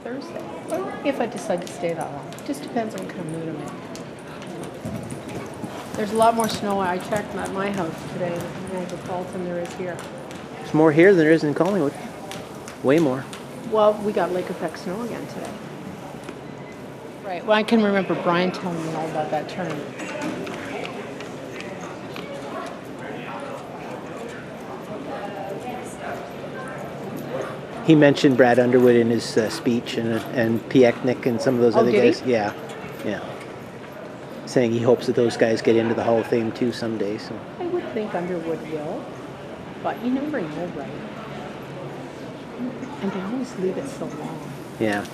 Thursday. Or if I decide to stay that long. Just depends on what kind of mood I'm in. There's a lot more snow. I checked at my house today in Niagara Falls than there is here. There's more here than there is in Collingwood. Way more. Well, we got lake effect snow again today. Right. Well, I can remember Brian telling me all about that tournament. He mentioned Brad Underwood in his speech and Pieknik and some of those other did guys. he? Yeah. Saying he hopes that those guys get into the Hall of Fame too someday. So I would think Underwood will, but you never know, right? And they always leave it so long. yeah.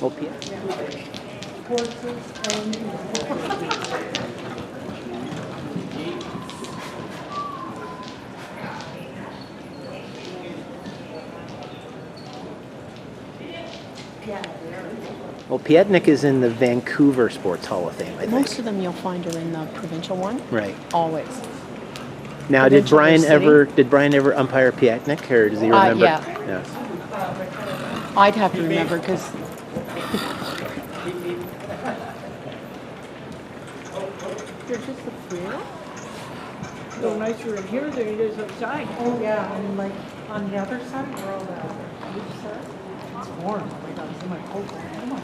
Oh, Pieknik. Well, Pietnik is in the Vancouver Sports Hall of Fame, I think. Most of them you'll find are in the provincial one. Right. Always. Now, did Provincial Brian ever umpire Pietnik, or does he remember? Yeah. I'd have to remember because there's just a few. So nicer in here than it is outside. Oh, yeah, and like on the other side, where all the beach side, it's warm. Oh my God, it's in my coat. Come on.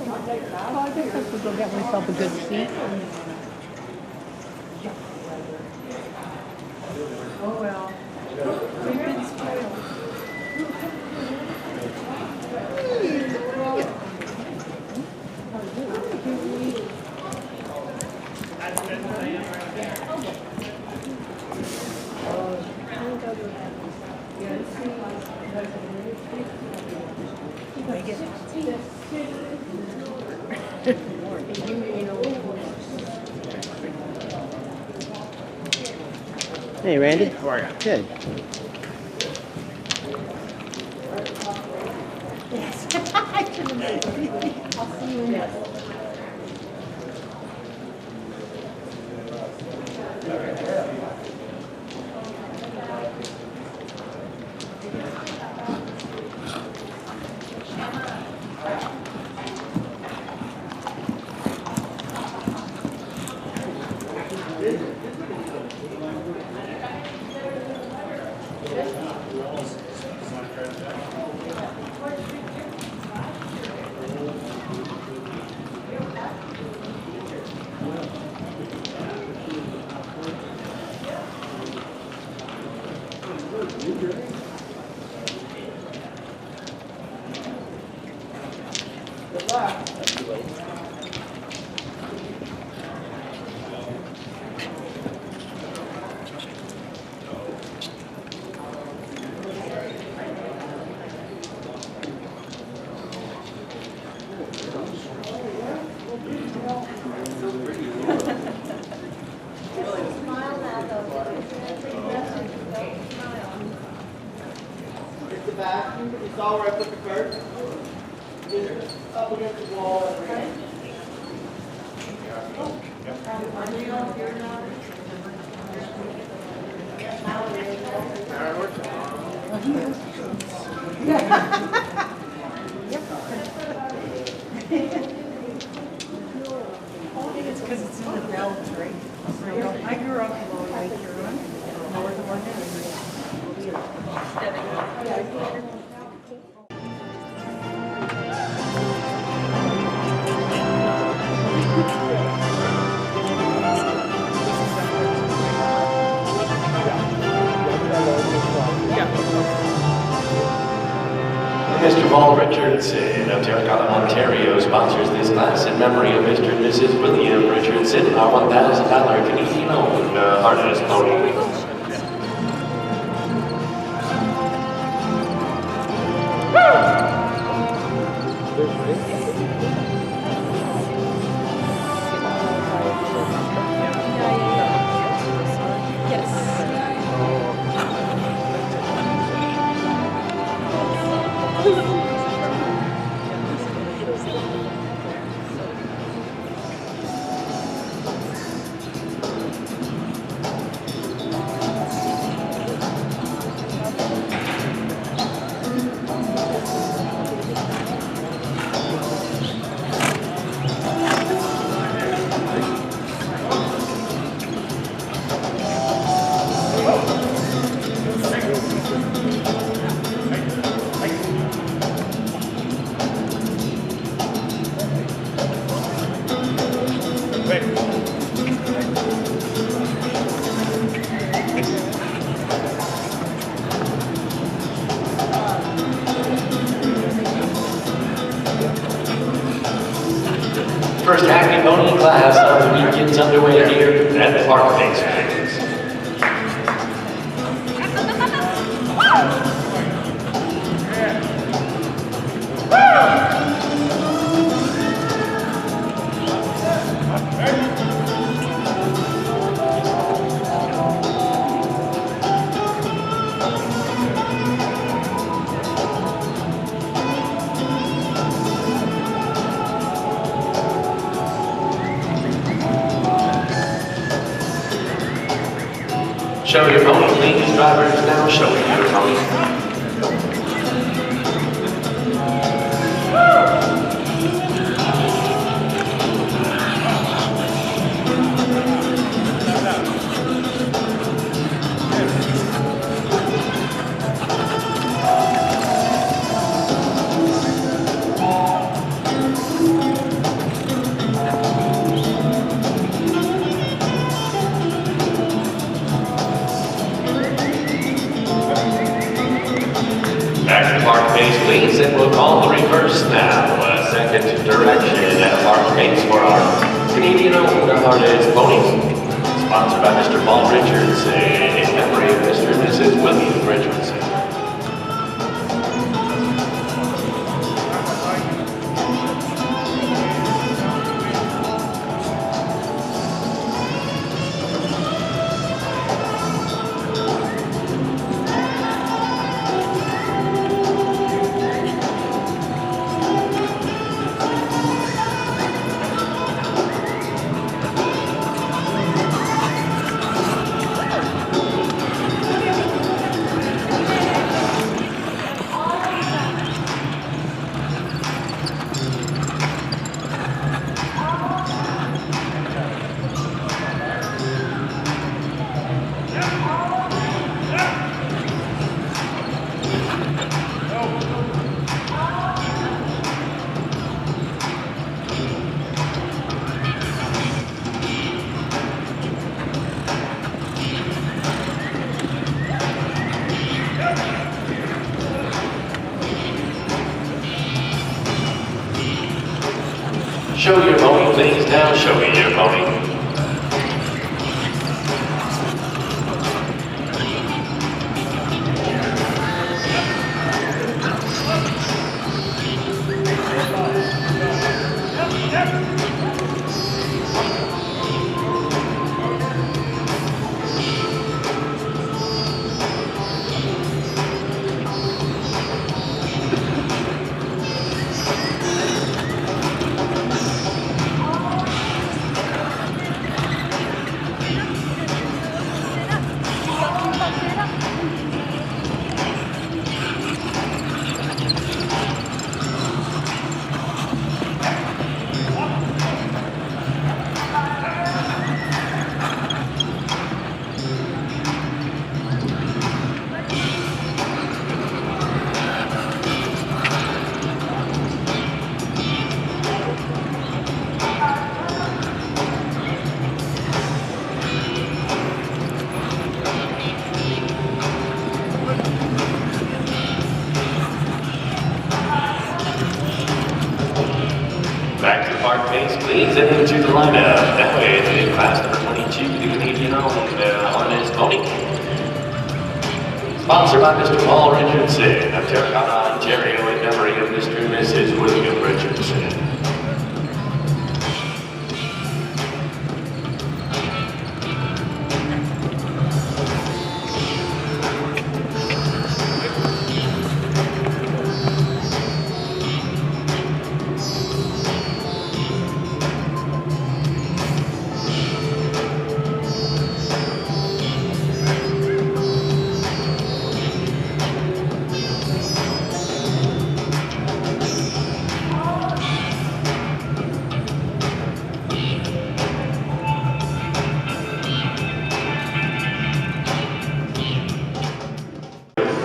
Well, I guess I should go get myself a good seat. Oh, well. We've been spoiled. Hey, Randy. How are you? Good. I'll see you in there. It's all right with the cart. Up against the wall. It's because it's in the valves, right? So, I grew up along Lake Huron, north of London. Mr. Paul Richardson of Terracotta, Ontario sponsors this class in memory of Mr. and Mrs. William Richardson, our $1,000 Canadian owned harness pony. first Hackney pony class of the week gets underway here at the Park Base. Show your pony, please. Drivers now showing your pony. Back to Park Base, please, and we'll call the reverse now. Second direction at Park Base for our Canadian-owned harness ponies. Sponsored by Mr. Paul Richardson, in memory of Mr. and Mrs. William Richardson. Show your pony, please. Now show me your pony. Back to Park Base, please, and into the lineup. That way, it's in class number 22, the Canadian-owned harness pony. Sponsored by Mr. Paul Richardson of Terracotta, Ontario, in memory of Mr. and Mrs. William Richardson.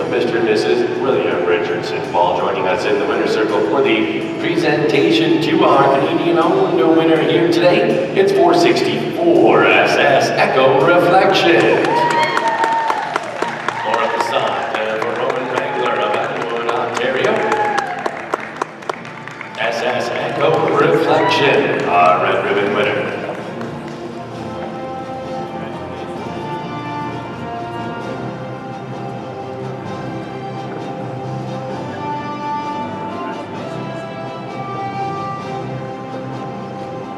Mr. and Mrs. William Richardson, Paul joining us in the winner's circle for the presentation to our Canadian-owned winner here today. It's 464 SS Echo Reflection. Or at the side for Roman Wrangler of Atwood, Ontario. SS Echo Reflection, our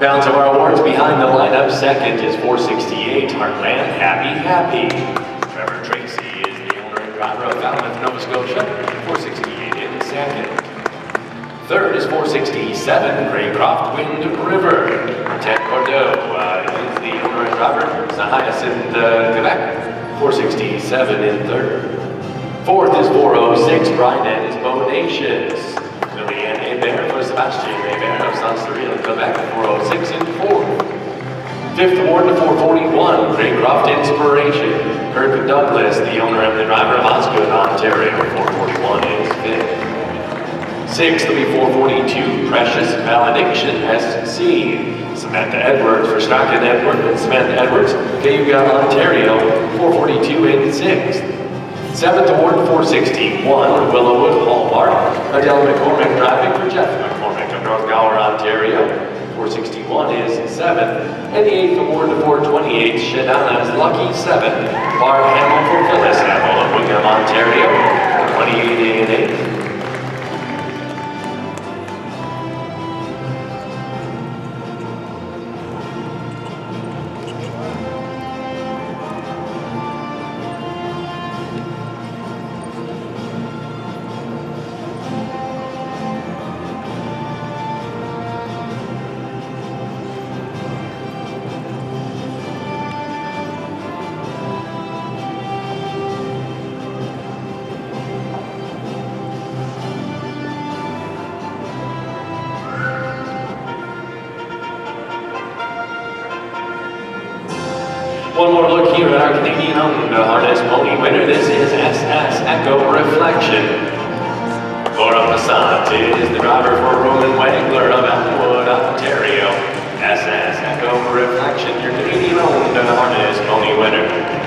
Balance of our awards behind the lineup. Second is 468 Heartland Happy. Trevor Tracy is the owner and driver of Falmouth, Nova Scotia. 468 in second. Third is 467 Graycroft Wind River. Ted Bordeaux is the owner and driver. Hyacinth, Quebec. 467 in third. Fourth is 406 Brian and his Bonacious. Lillian Hebert for Sebastien Hebert of Saint-Cyril, Quebec, 406 in fourth. Fifth award to 441, Graycroft Inspiration. Kirk Douglas, the owner and the driver of Osgood, Ontario, 441 is fifth. Sixth will be 442, Precious Valediction SC. Samantha Edwards for Strachan Edwards and Samantha Edwards, Cayuga, Ontario, 442 in sixth. Seventh award to 461, Willowwood Hallmark, Adele McCormick driving for Jeff McCormick of North Gower, Ontario. 461 is seventh. And the eighth award to 428, Shadana's Lucky 7, Barb Hamill for Phyllis Hamill of Wingham, Ontario. 28 in eighth. One more look here at our Canadian-owned harness pony winner. This is SS Echo Reflection. Laura Passant is the driver for Roman Wagler of Elmwood, Ontario. SS Echo Reflection, your Canadian-owned harness pony winner.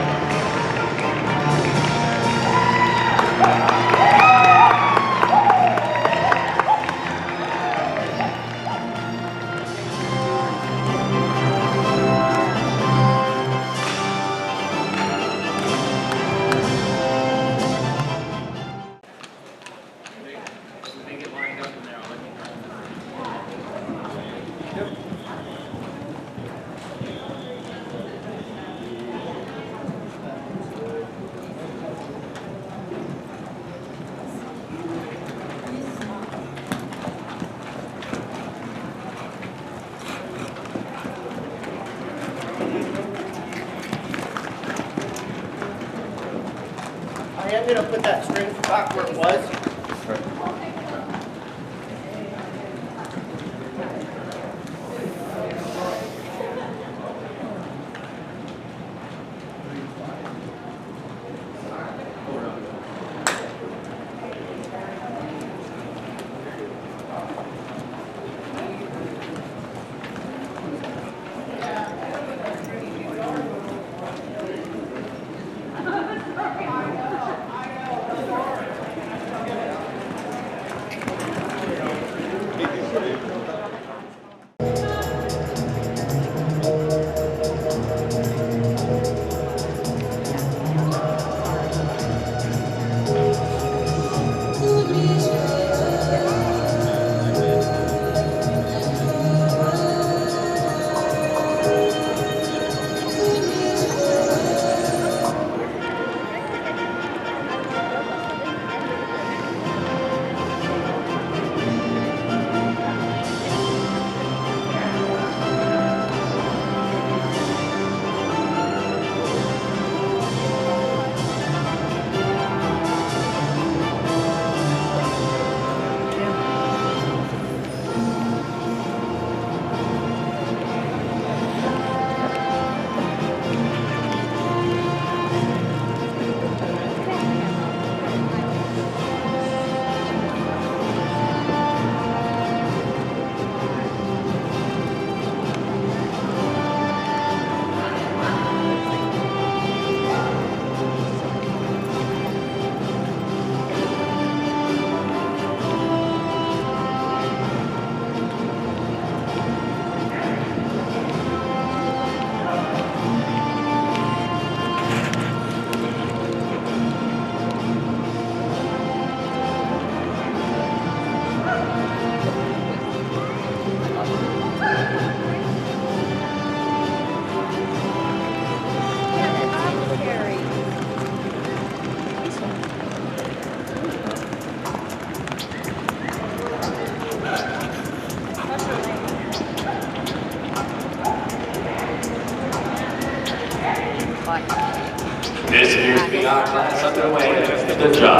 I am gonna put that string back where it was.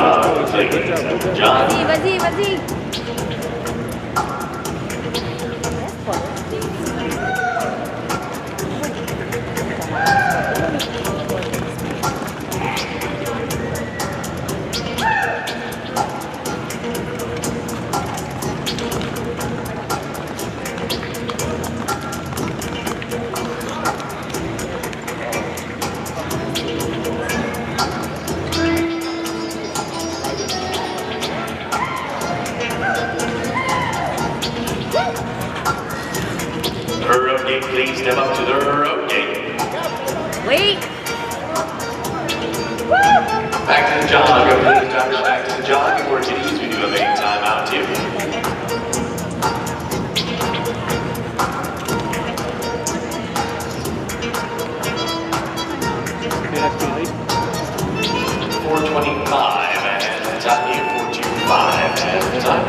jog, please. At the jog. Vas-y, vas-y. Road gate, please step up to the road gate. Oui. Back to the jog, please drivers back to the jog. Before kiddies, we do have a timeout too. 4:25 and the time here, 4:25 and the time.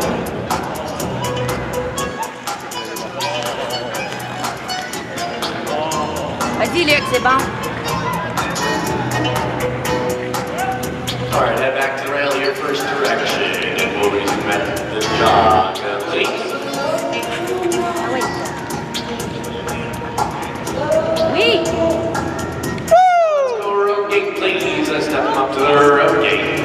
Vas-y, Luc, c'est bon. All right, head back to the rail here, first direction, and we'll resume at the jog, please. Ah oui. Oui. Let's go road gate, please. Let's step them up to the road gate.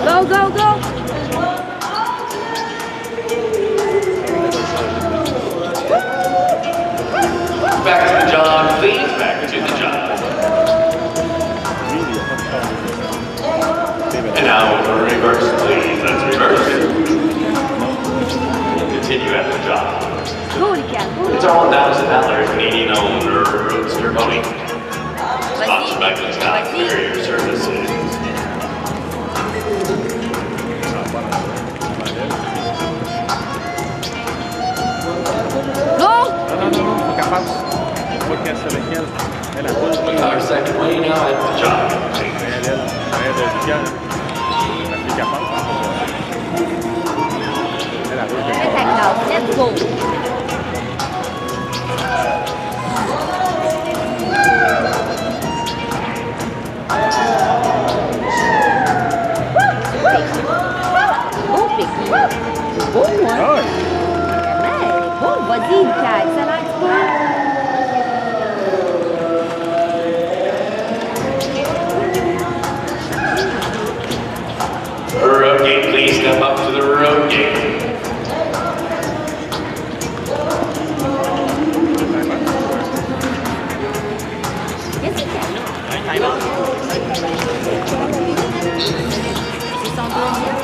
Go, go, go. Back to the jog, please. Back to the jog. And now for reverse, please. Let's reverse. Continue at the jog. Go, les gars, go. It's our $1,000 Canadian-owned Roadster pony. Sponsored by Good Scott Carrier Services. Go. Our second way now at the jog. Fais ta classe. Let's go. Beau, Picky. Beau, hein? Vraiment, beau. Vas-y, Lucas. Excellent exploit. Road gate, please step up to the road gate. Qu'est-ce qu'il y a? C'est son deuxième.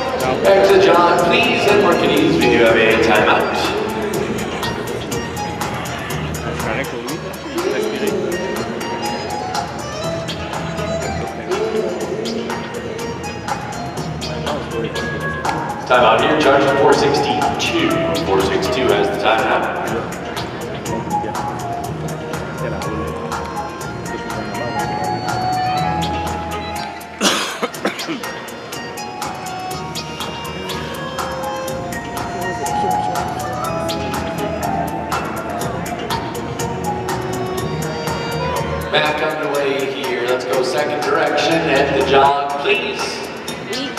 Back to the jog, please. And for kiddies, we do have a timeout. Time out here, charge 462. 462 has the time now. Back underway here. Let's go second direction at the jog, please. Oui.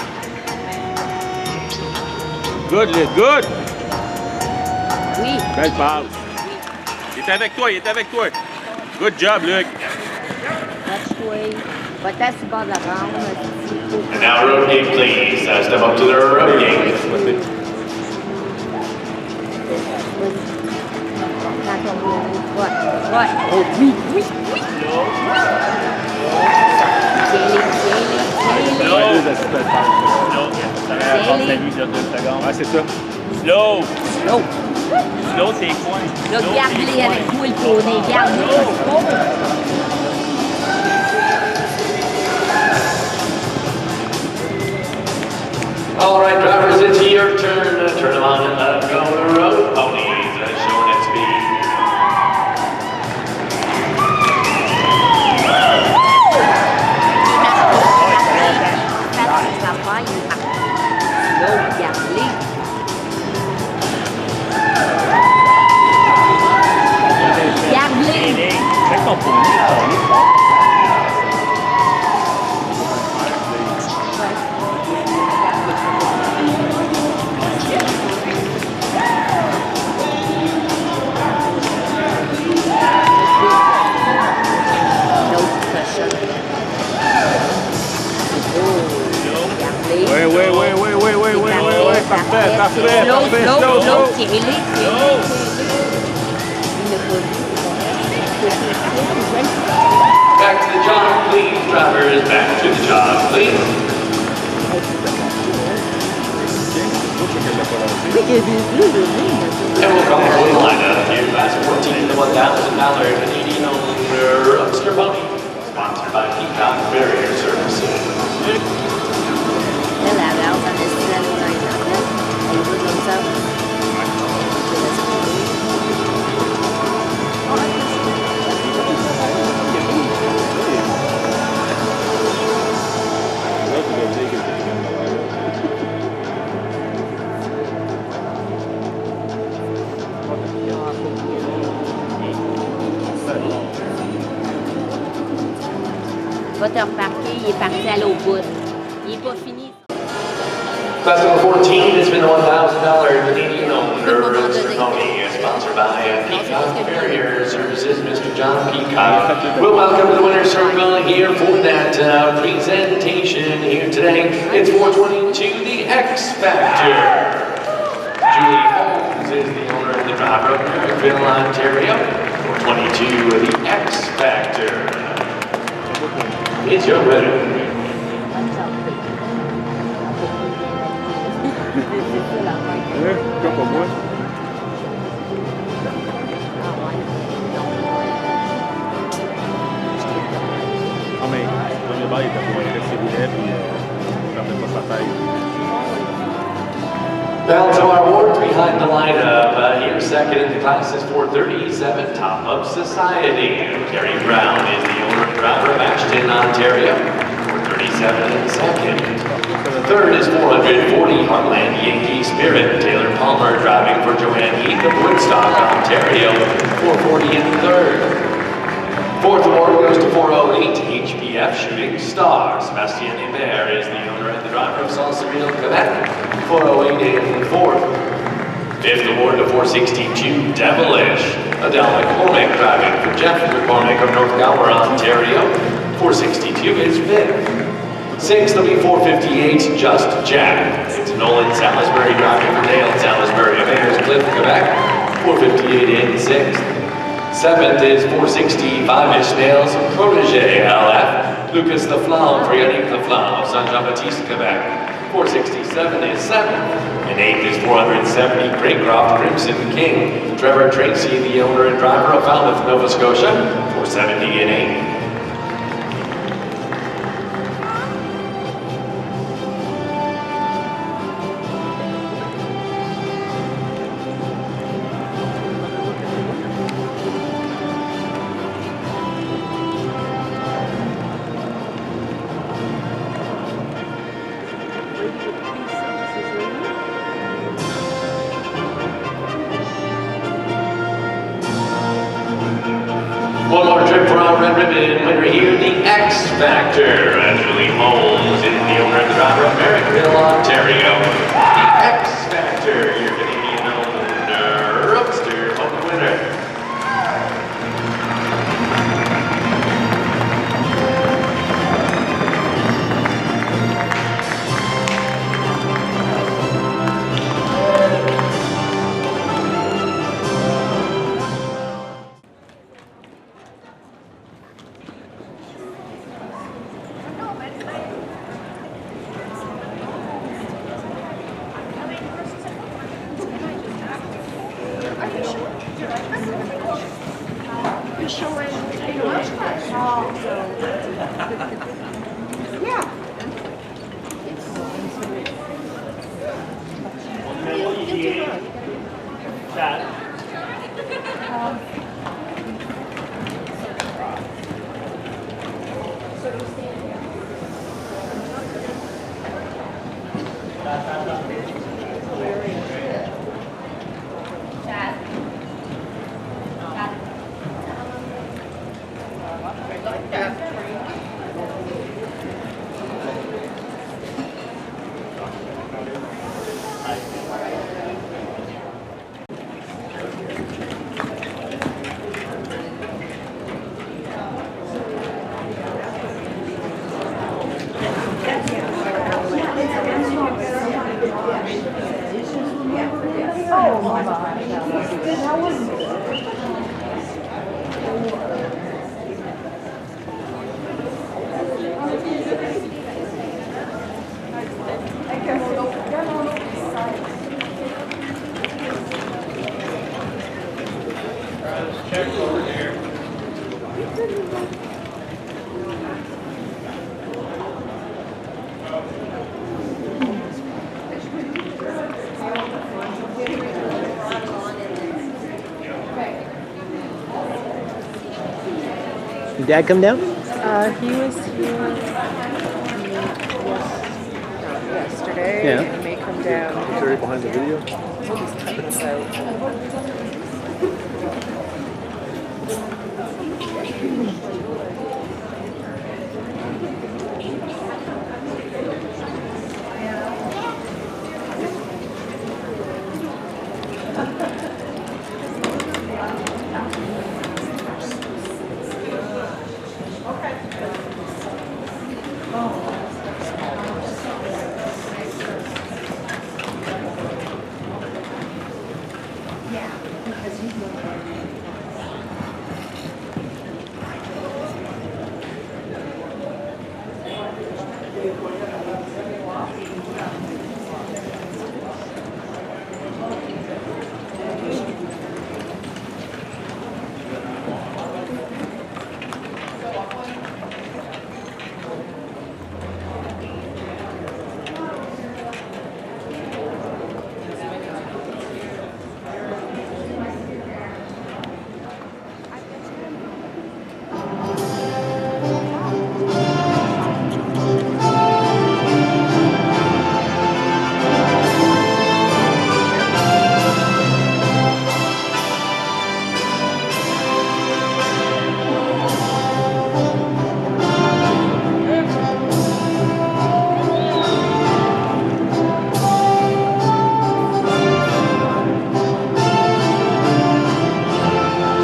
Good, Luc, good. Oui. Belle passe. Il est avec toi, il est avec toi. Good job, Luc. Watch-toi. Va-t'en sur le bord de la rampe. And now road gate, please. Step up to the road gate. Ouais. Oh oui, oui, oui. Ouais, c'est ça. Slow. Slow. Slow, c'est quoi? Là, garde-les avec toi le poney. Garde-les. All right, drivers, it's your turn. Turn them on and let them go the road. Ponies showing its speed. Fast ça va, il est slow, regardez. Regardez. Check ton poney. Ouais, parfait, parfait, Slow, parfait, slow, slow, slow, slow. tirez-les, tirez-les. Il n'a pas vu. Back to the job, please. Drivers, back to the job, please. And we'll call for the lineup here. Class 14, the $1,000 Canadian owner Roadster pony. Sponsored by Peacock Barrier Services. Elle a l'air d'un destination dans Internet. Elle veut comme ça. Va te remarquer, il est parti aller au bout. Il n'est pas fini. Class number 14 has been the $1,000 Canadian owner Roadster pony, sponsored by Peacock Barrier Services. Mr. John Peacock. We'll welcome to the winner's circle here for that presentation here today. It's 422, the X Factor. Julie Holmes is the owner and the driver of Marrickville, Ontario. 422, the X Factor. It's your winner. Pour moi. Non, mais dans le bar, il était pour aller ses billets, puis il perdait pas sa tête. Balance of our awards behind the lineup. Here second in the class is 437, Top of Society. Terry Brown is the owner and driver of Ashton, Ontario. 437 in second. Third is 440, Heartland Yankee Spirit. Taylor Palmer driving for Joanne Heath of Woodstock, Ontario. 440 in third. Fourth award goes to 408, HPF Shooting Star. Sebastien Hébert is the owner and the driver of Salsaville, Quebec. 408 in fourth. Fifth award to 462, Devilish. Adele McCormick driving for Jeff McCormick of North Gower, Ontario. 462 is fifth. Sixth will be 458, Just Jack. It's Nolan Salisbury driving for Dale Salisbury of Ayers Cliff, Quebec. 458 in sixth. Seventh is 460, Five-ish Nails, Protege LF. Lucas Laflamme for Yannick Laflamme of Saint-Jean-Baptiste, Quebec. 467 is seventh. And eighth is 470, Greycroft Crimson King. Trevor Tracy, the owner and driver of Falmouth, Nova Scotia. 470 in eighth. One more trip for our red ribbon winner here, the X Factor. Julie Holmes is the owner and driver of Marrickville, Ontario. The X Factor, your Canadian owner, Roadster, home winner. Chad. Did Dad come down? He was here yesterday. Yeah. He may come down. Is right behind the video? He's cutting us out.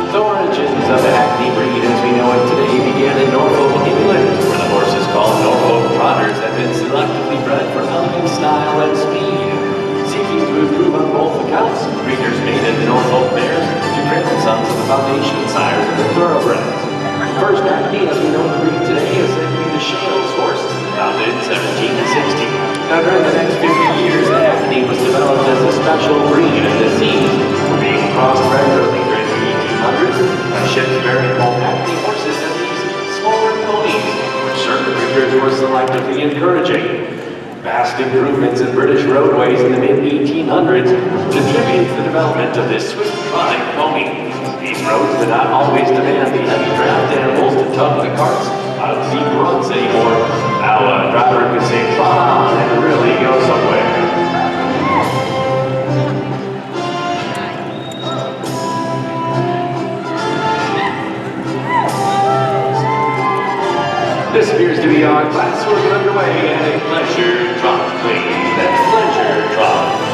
The origins of the Hackney breed as we know it today began in Norfolk, England, where the horses called Norfolk Trotters have been selectively bred for elegant style and speed. Seeking to improve on both accounts, breeders mated the Norfolk mares to grandsons of the foundation sires of the thoroughbreds. The first Hackney, as we know the breed today, is said to be the Shales horse, founded in 1760. Now, during the next 50 years, the Hackney was developed as a special breed of disease, being crossed regularly during the 1800s by ships bearing both Hackney horses and these smaller ponies, which certain breeders were selectively encouraging. Vast improvements in British roadways in the mid-1800s contributed to the development of this swift-trotting pony. These roads did not always demand the heavy draft animals to tug the carts out of deep ruts anymore. Now a driver could say trot on and really go somewhere. This appears to be our class work underway at a pleasure trot, please. That's pleasure trot.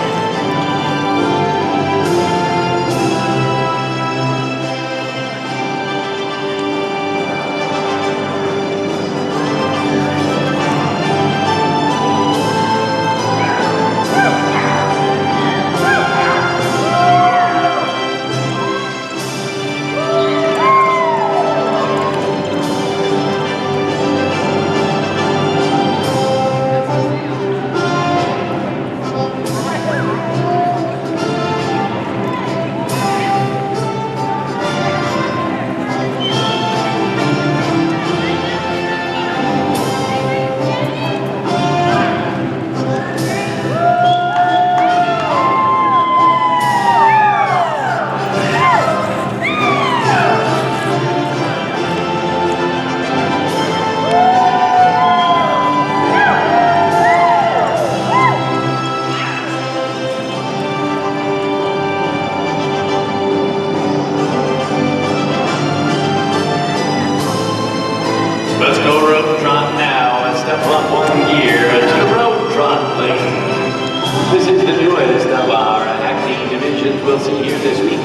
racing here this week.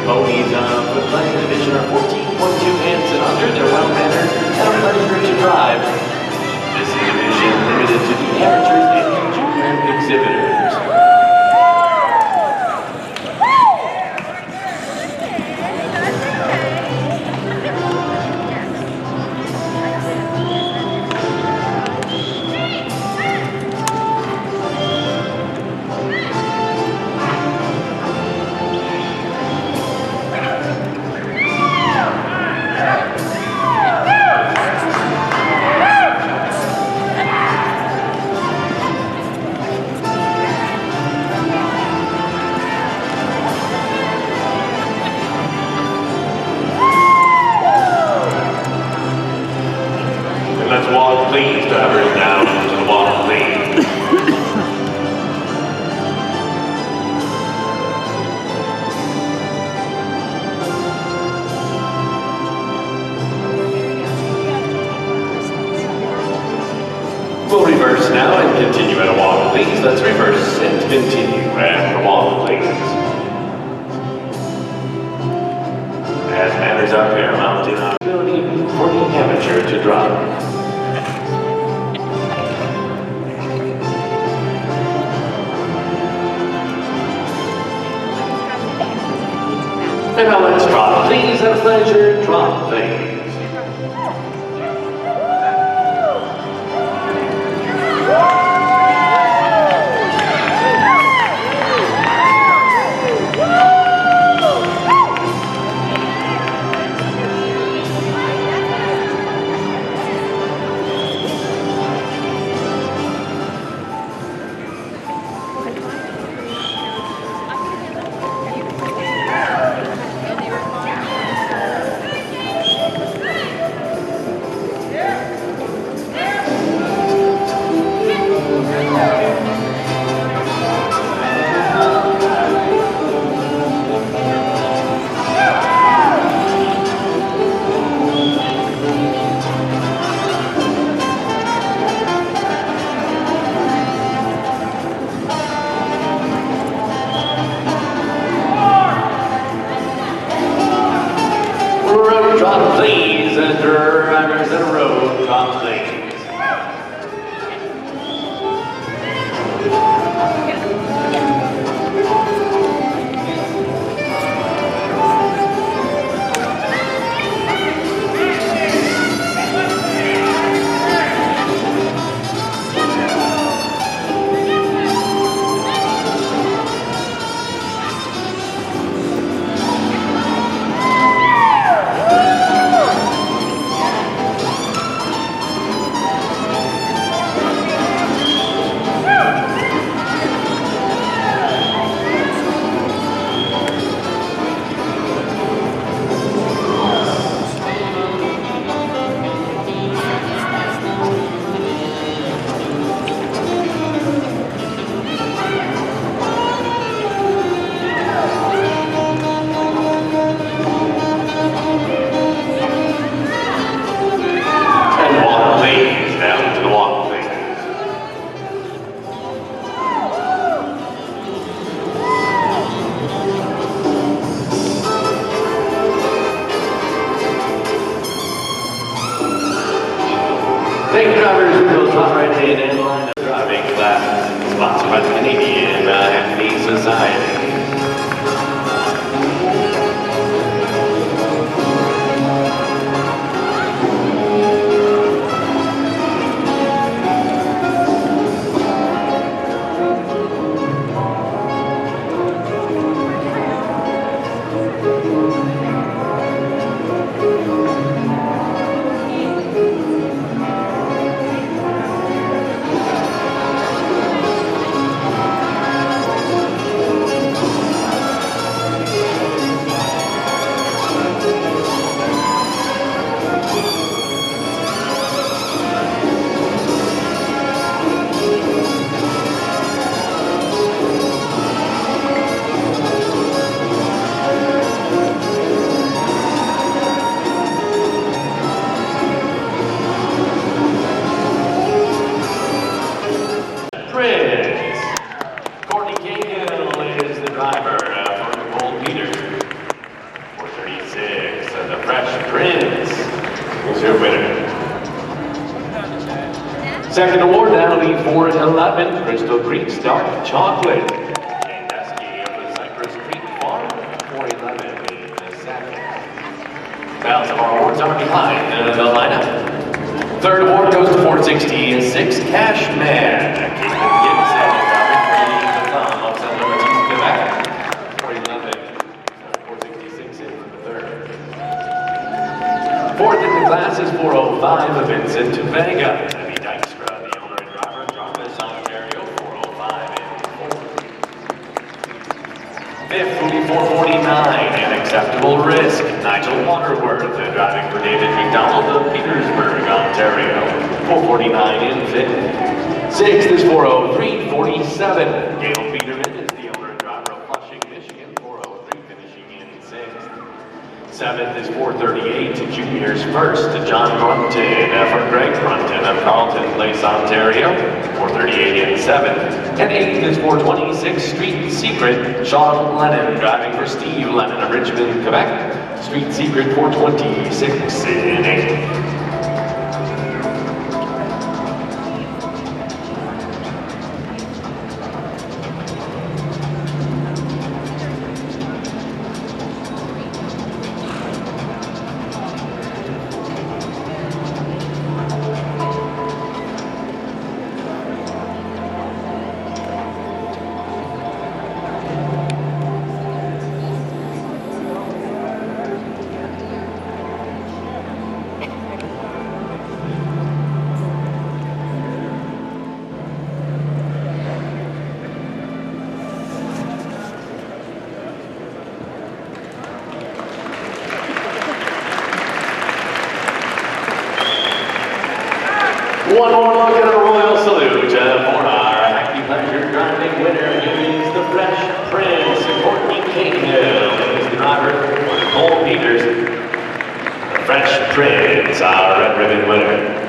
Ponies for the pleasure division are 14.2 hands and under. They're well-mannered and are pleasure to drive. This is a division limited to the amateurs and junior exhibitors. Let's walk, please, drivers, down to the walk, please. We'll reverse now and continue at a walk, please. Let's reverse and continue at a walk, please. As matters are paramount in our ability for the amateur to drive. And now let's drop, please, at a pleasure, drop, please. Road drop, please, and drivers in a road drop, please. Thank you, drivers. We will top right ahead and line up driving class, sponsored by the Canadian Hackney Society. Second award, that'll be for 11, Crystal Creek's Dark Chocolate. Jane Deskey of the Cypress Creek Farm for 11 in the second. Balance of our awards are behind the lineup. Third award goes to 466 Cash Man. Caitlin Gibson representing the thumb of St. Louis, Quebec for 11. 466 in for the third. Fourth in the class is 405 of Vincent Vega. Debbie Dykstra, the owner and driver of Jarvis, Ontario, 405 in fourth. Fifth will be 449, An Acceptable Risk. Nigel Waterworth, driving for David McDonald of Petersburg, Ontario, 449 in fifth. Sixth is 403-47. Gail Peterman is the owner and driver of Flushing, Michigan, 403 finishing in sixth. Seventh is 438, Juniors First, John Brunton for Greg Brunton of Carleton Place, Ontario, 438 in seventh. And eighth is 426, Street Secret, Sean Lennon, driving for Steve Lennon of Richmond, Quebec, Street Secret 426 in eighth. One more look at a royal salute for our Hackney Pleasure driving winner is the Fresh Prince. Courtney Cahill is the driver for Nicole Peters. The Fresh Prince, our red ribbon winner.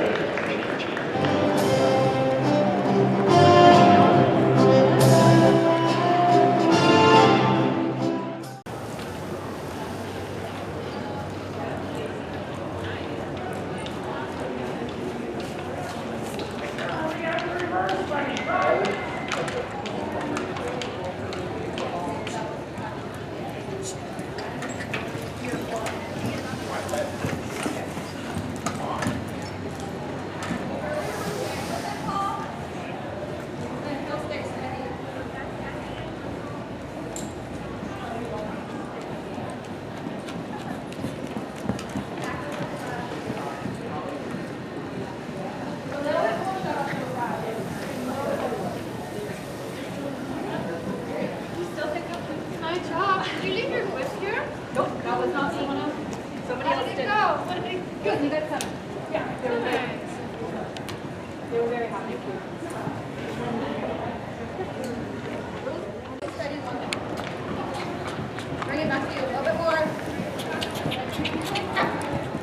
Bring it back to you a little bit more.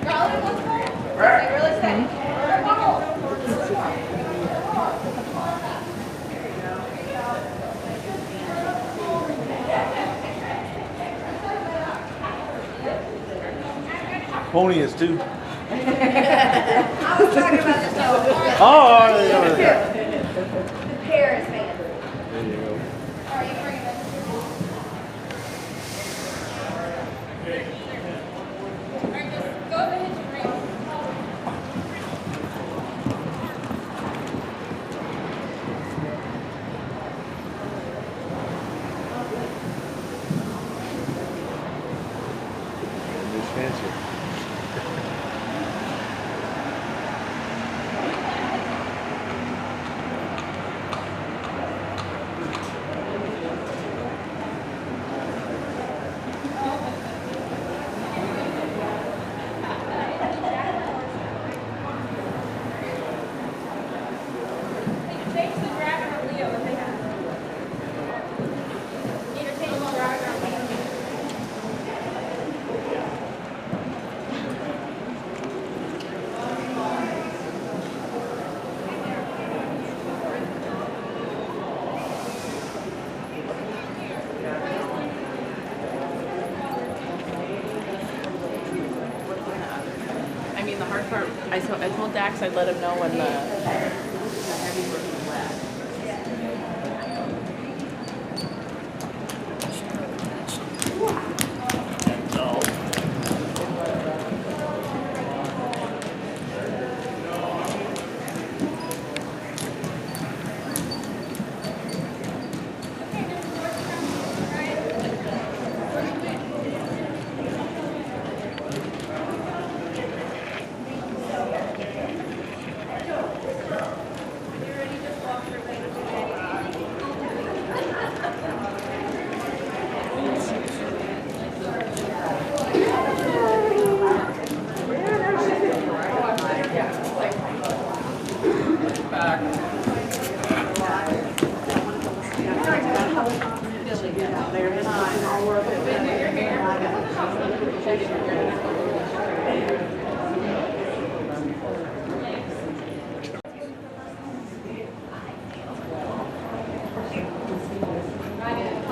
Draw a little more. Stay really steady. Pony is too. I was talking about the show. Oh, yeah. The Paris man. There you go. All right, you bring it back. All right, just go over the hitch and bring it. It's fancy. Change the dragon or Leo if they have. Either change the dragon or Leo. I mean, the hard part, I told Dax I'd let him know when the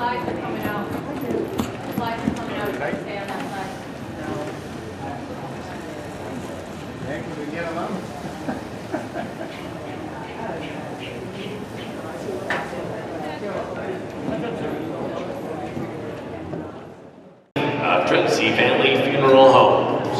Slides are coming out. Slides are coming out. Stay on that side. Tracy Family Funeral Homes.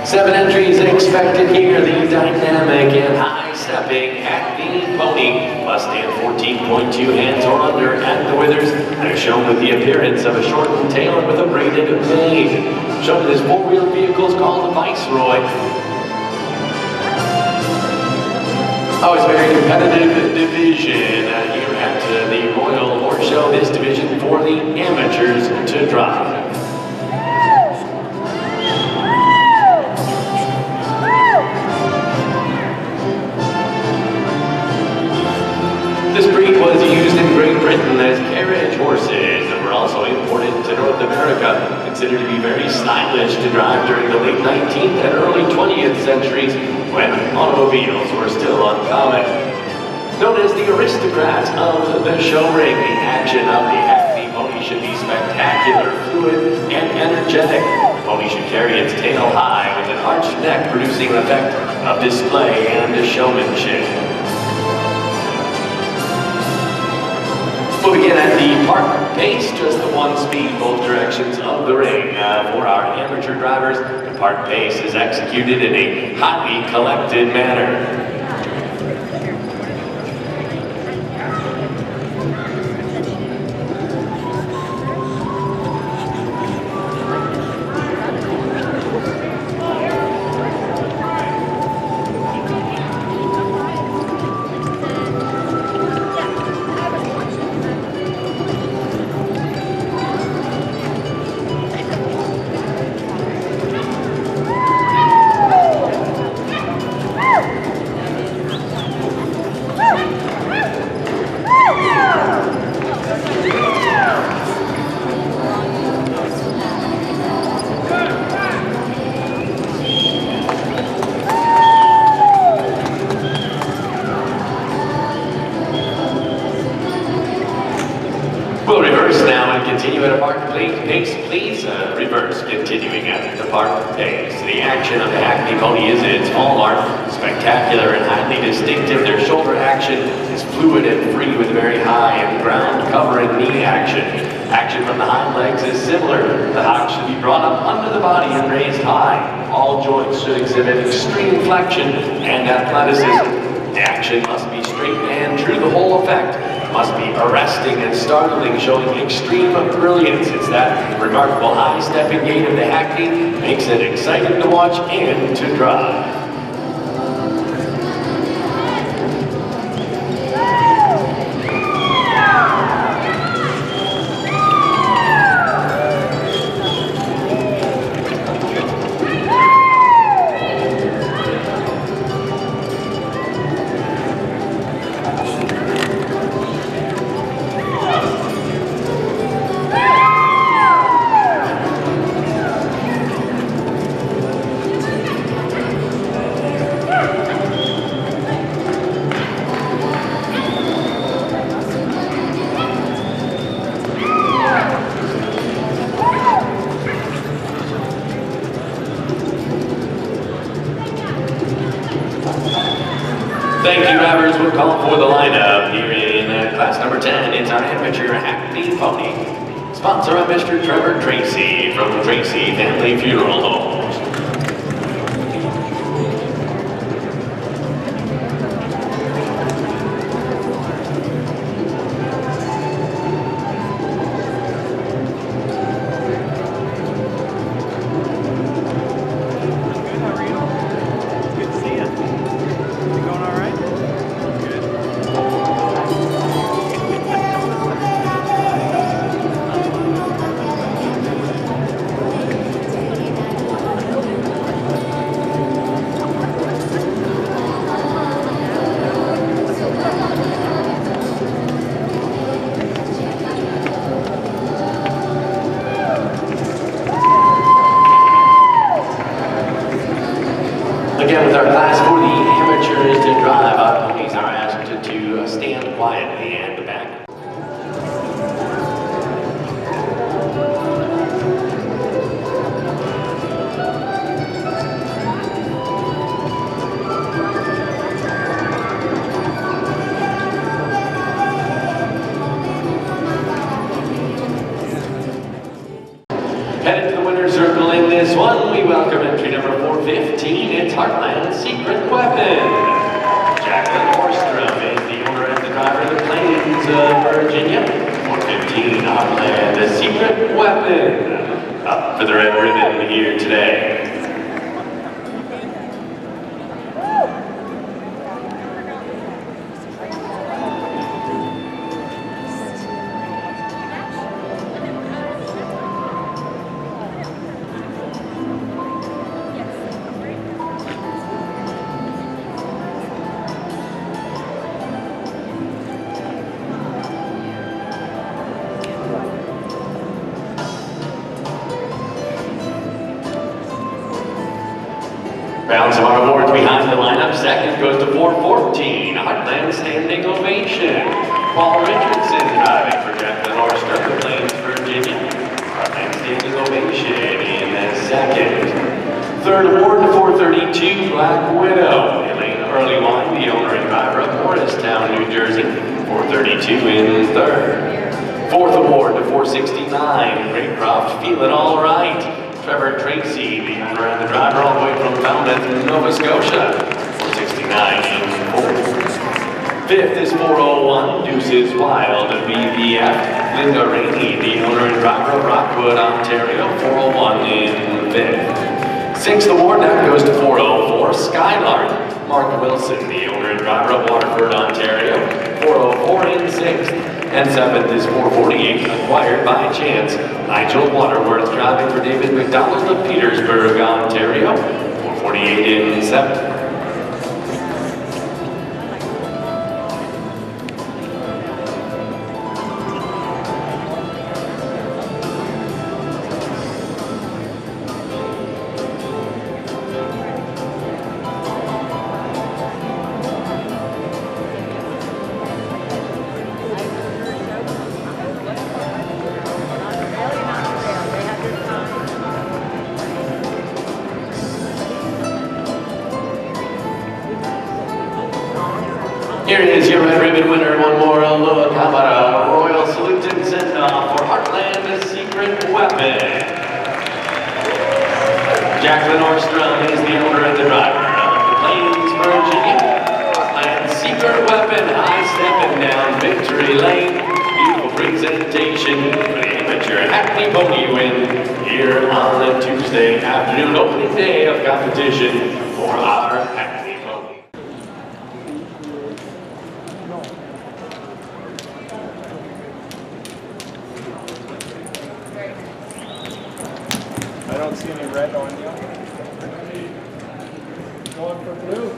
Seven entries expected here. The dynamic and high-stepping Hackney pony must stand 14.2 hands or under at the withers and are shown with the appearance of a shortened tail and with a braided mane. Shown in this four-wheeled vehicles called the Viceroy. Oh, it's a very competitive division here at the Royal Horse Show. This division for the amateurs to drive. This breed was used in Great Britain as carriage horses and were also imported to North America, considered to be very stylish to drive during the late 19th and early 20th centuries when automobiles were still uncommon. Known as the aristocrat of the show ring, the action of the Hackney pony should be spectacular, fluid, and energetic. The pony should carry its tail high with an arched neck, producing an effect of display and showmanship. We'll begin at the park pace, just the one speed, both directions of the ring. For our amateur drivers, the park pace is executed in a highly collected manner. We'll reverse now and continue at a park pace, please. Reverse, continuing at the park pace. The action of the Hackney pony is its hallmark. Spectacular and highly distinctive. Their shoulder action is fluid and free with very high and ground covering knee action. Action from the hind legs is similar. The hock should be brought up under the body and raised high. All joints should exhibit extreme flexion and athleticism. The action must be straight and true. The whole effect must be arresting and startling, showing extreme brilliance. It's that remarkable high-stepping gait of the Hackney makes it exciting to watch and to drive. Thank you, drivers. We'll call for the lineup here in class number 10. It's our amateur Hackney pony. Sponsor of Mr. Trevor Tracy from Tracy Family Funeral Homes. Good, how are you? Good to see you. You going all right? quietly and back. Headed to the winner's circle in this one, we welcome entry number 415. It's Heartland Secret Weapon. Jacqueline Horstrom is the owner and the driver of the Plains of Virginia. 415 Heartland, a Secret Weapon. Up for the red ribbon here today. Balance of our awards behind the lineup. Second goes to 414, Heartland Standing Ovation. Paul Richardson driving for Jacqueline Orster, the Plains, Virginia. Heartland Standing Ovation in the second. Third award to 432, Black Widow. Elaine Earlywine, the owner and driver of Morristown, New Jersey. 432 in third. Fourth award to 469, Raycroft, Feel It All Right. Trevor Tracy, the owner and the driver, all the way from Falmouth, Nova Scotia. 469 in fourth. Fifth is 401, Deuces Wild, BVF. Linda Rainey, the owner and driver of Rockwood, Ontario. 401 in fifth. Sixth award, that goes to 404, Skylark. Mark Wilson, the owner and driver of Waterford, Ontario. 404 in sixth. And seventh is 448, Acquired by Chance. Nigel Waterworth driving for David McDonald of Petersburg, Ontario. 448 in seventh. Here is your red ribbon winner. One more look. How about a royal salute and send off for Heartland, a Secret Weapon. Jacqueline Orstrom is the owner and the driver of the Plains, Virginia. Heartland Secret Weapon, high stepping down victory lane. Beautiful presentation for the amateur Hackney pony win here on the Tuesday afternoon, opening day of competition for our Hackney pony. I don't see any red on you. Going for blue.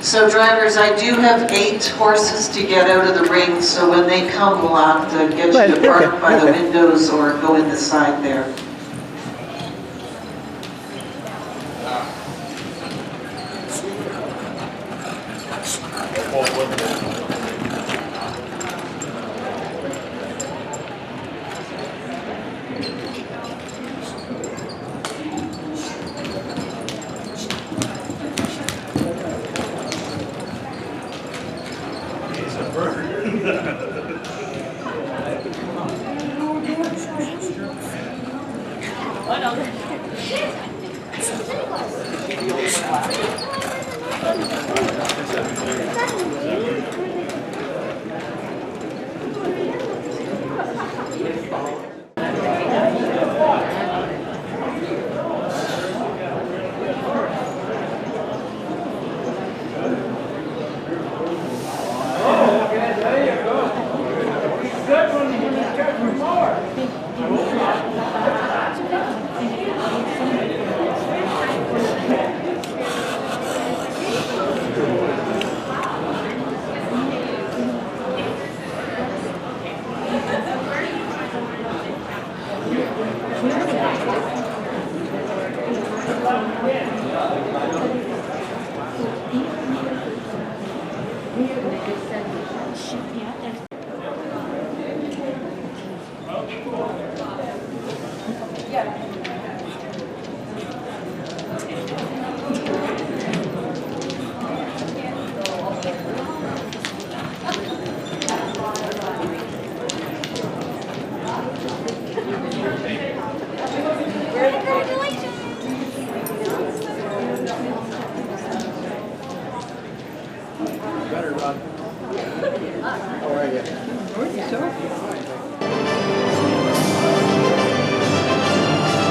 So drivers, I do have 8 horses to get out of the ring, so when they come, we'll have to get you to park by the windows or go in the side there. Good one.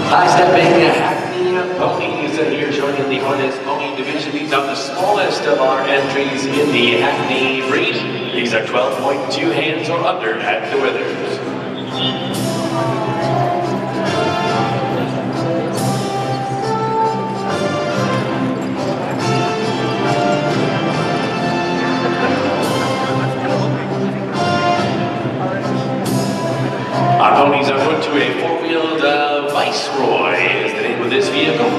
High-stepping Hackney ponies here joining the harness pony division. These are the smallest of our entries in the Hackney breed. These are 12.2 hands or under at the withers. Our ponies are put to a four-wheeled Viceroy is the name of this vehicle.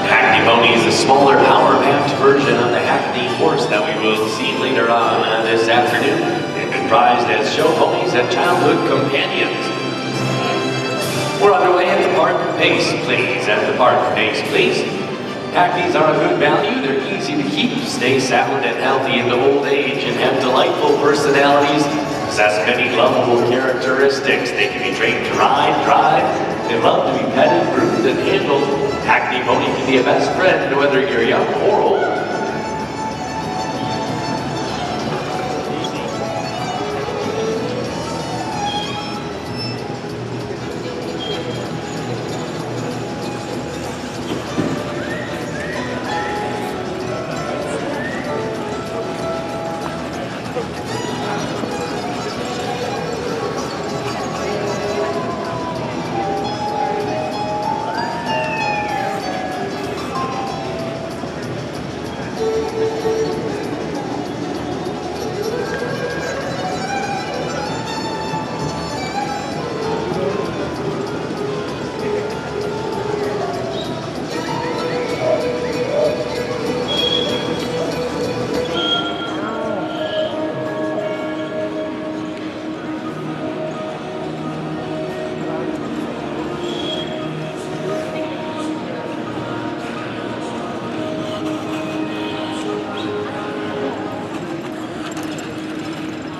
Hackney Pony is a smaller power-packed version of the Hackney horse that we will see later on this afternoon. They've been prized as show ponies and childhood companions. We're underway at the park. Pace, please. At the park. Pace, please. Hackneys are a good value. They're easy to keep, stay sound and healthy into old age, and have delightful personalities. Possess many lovable characteristics. They can be trained to ride, drive. They love to be petted, groomed, and handled. Hackney Pony can be a best friend whether you're young or old.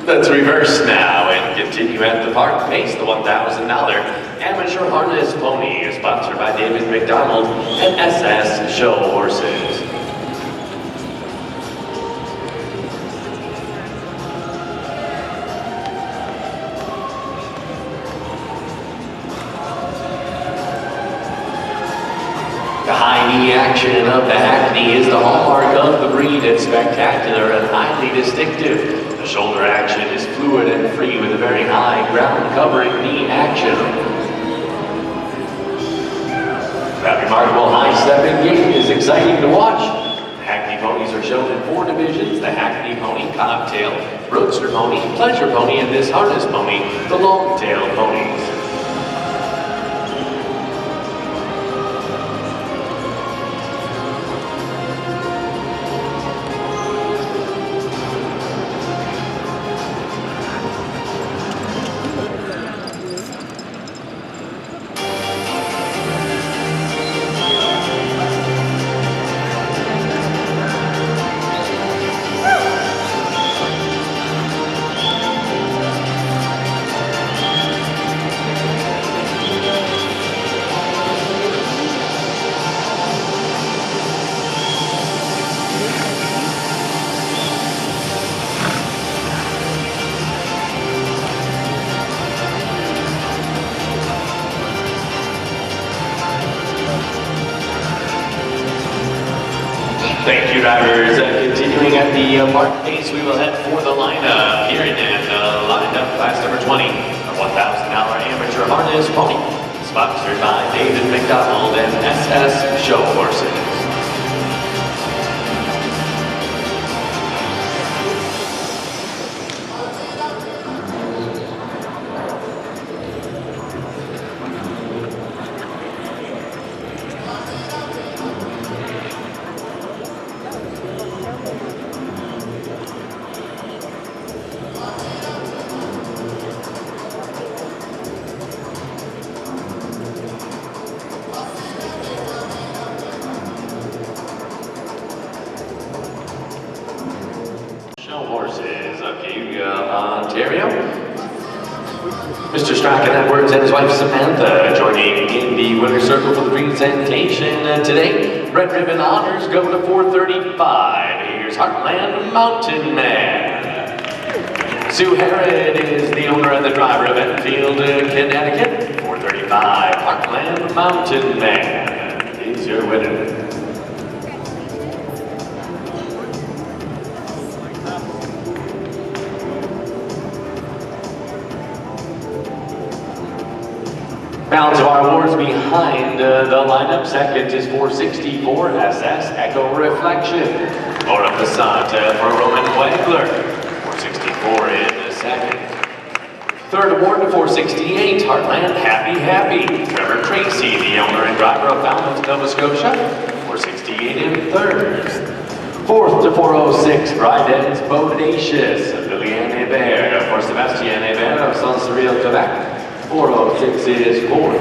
Let's reverse now and continue at the park. Pace, the $1,000 amateur harness pony is sponsored by David McDonald and SS Show Horses. The high knee action of the Hackney is the hallmark of the breed. It's spectacular and highly distinctive. The shoulder action is fluid and free with a very high ground covering knee action. That remarkable high-stepping gait is exciting to watch. The Hackney ponies are shown in 4 divisions: the Hackney Pony, Cobtail, Roadster Pony, Pleasure Pony, and this harness pony, the Long-Tail Ponies. Thank you, drivers. Continuing at the park pace, we will head for the lineup. Here in lined up class number 20, a $1,000 amateur harness pony, sponsored by David McDonald and SS Show Horses. Ontario. Mr. Strachan Edwards and his wife Samantha joining in the winner's circle for the presentation today. Red ribbon honors go to 435. Here's Heartland Mountain Man. Sue Harrod is the owner and the driver of Enfield, Connecticut. 435 Heartland Mountain Man is your winner. Balance of our awards behind the lineup. Second is 464 SS Echo Reflection. Laura Passata for Roman Wagler. 464 in the second. Third award to 468 Heartland Happy Happy. Trevor Tracy, the owner and driver of Falmouth, Nova Scotia. 468 in third. Fourth to 406 Bryden's Bodacious. Liliane Hébert for Sébastien Hébert of Saint-Cyril, Quebec. 406 is fourth.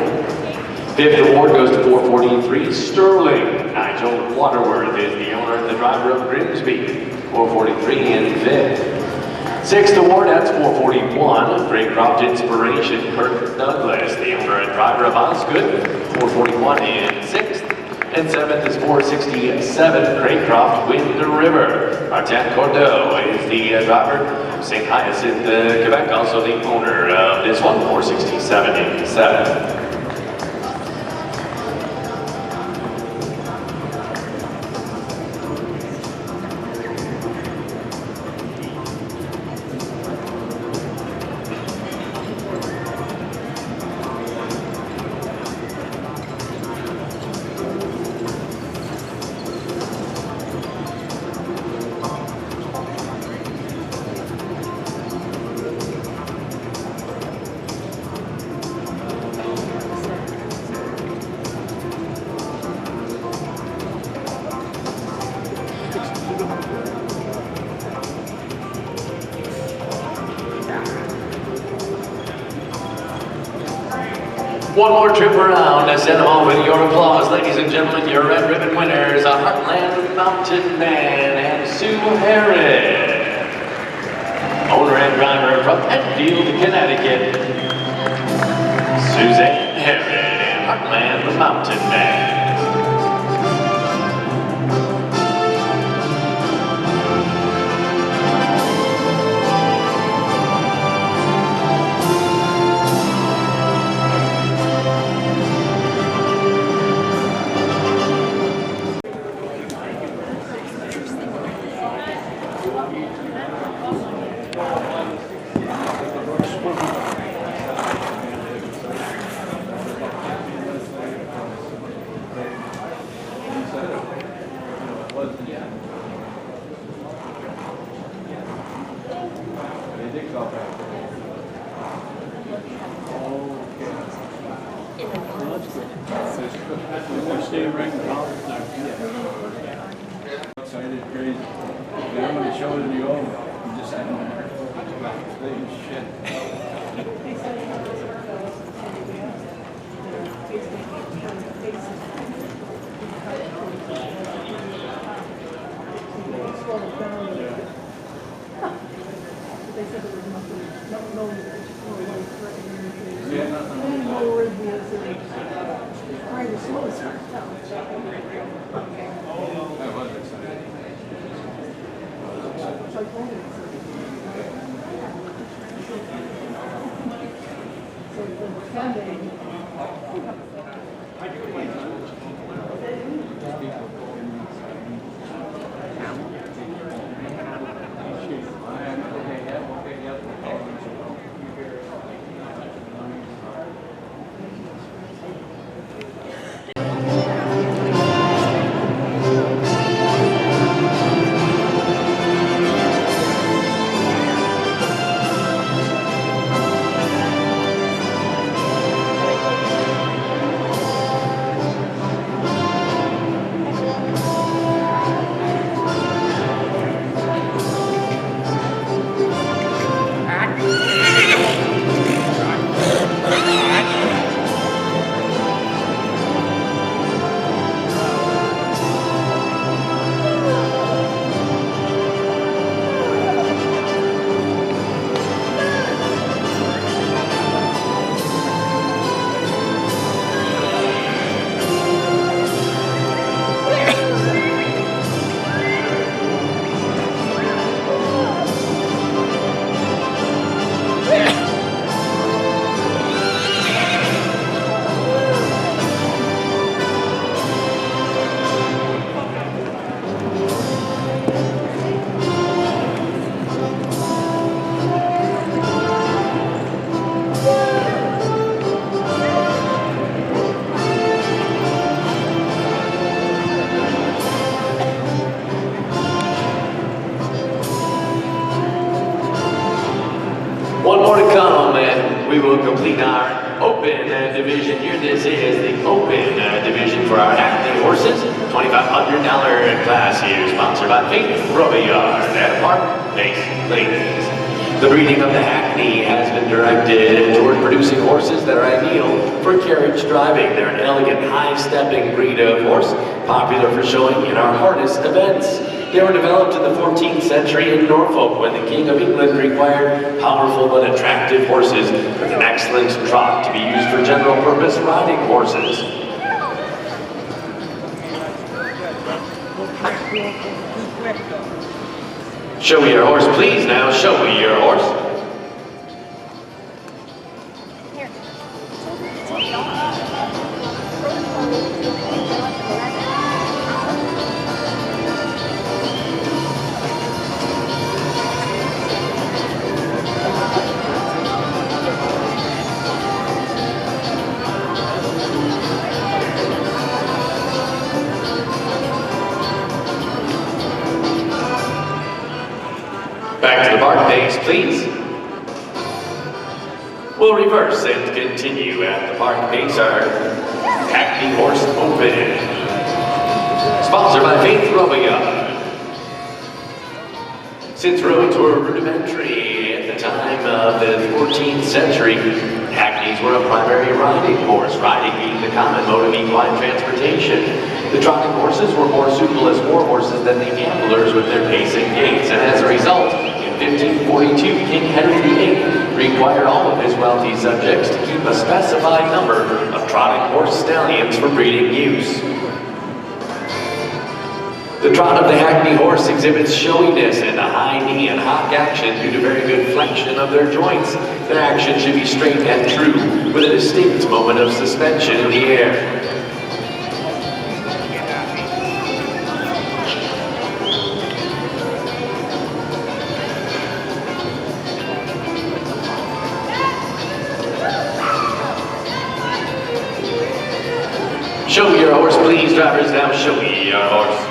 Fifth award goes to 443 Sterling. Nigel Waterworth is the owner and the driver of Grimsby. 443 in fifth. Sixth award, that's 441 Craycroft Inspiration. Kurt Douglas, the owner and driver of Osgood. 441 in sixth. And seventh is 467 Craycroft Wind River. Martin Cordeau is the driver of St. Hyacinthe, Quebec, also the owner of this one, 467 in seventh. One more trip around to send them all with your applause. Ladies and gentlemen, your red ribbon winners are Heartland Mountain Man and Sue Harrod. Owner and driver from Enfield, Connecticut, Suzanne Harrod and Heartland Mountain Man. Excited, crazy. I'm going to show it to you all. I'm just sitting there. we will complete our open division here. This is the open division for our Hackney horses. $2,500 class here, sponsored by Faith Robillard at Park Base Ladies. The breeding of the Hackney has been directed toward producing horses that are ideal for carriage driving. They're an elegant, high-stepping breed of horse, popular for showing in our harness events. They were developed in the 14th century in Norfolk when the King of England required powerful but attractive horses with an excellent trot to be used for general-purpose riding horses. Show me your horse, please. Now, show me your horse. Back to the bark base, please. We'll reverse and continue at the park base, our Hackney Horse Open. Sponsored by Faith Robillard. Since roads were rudimentary at the time of the 14th century, Hackneys were a primary riding horse, riding being the common mode of equine transportation. The trotting horses were more suitable as war horses than the gamblers with their pace and gaits, and as a result, in 1542, King Henry VIII required all of his wealthy subjects to keep a specified number of trotting horse stallions for breeding use. The trot of the Hackney horse exhibits showiness and a high knee and hock action due to very good flexion of their joints. The action should be straight and true, with a distinct moment of suspension in the air. Show me your horse, please, drivers. Now show me your horse.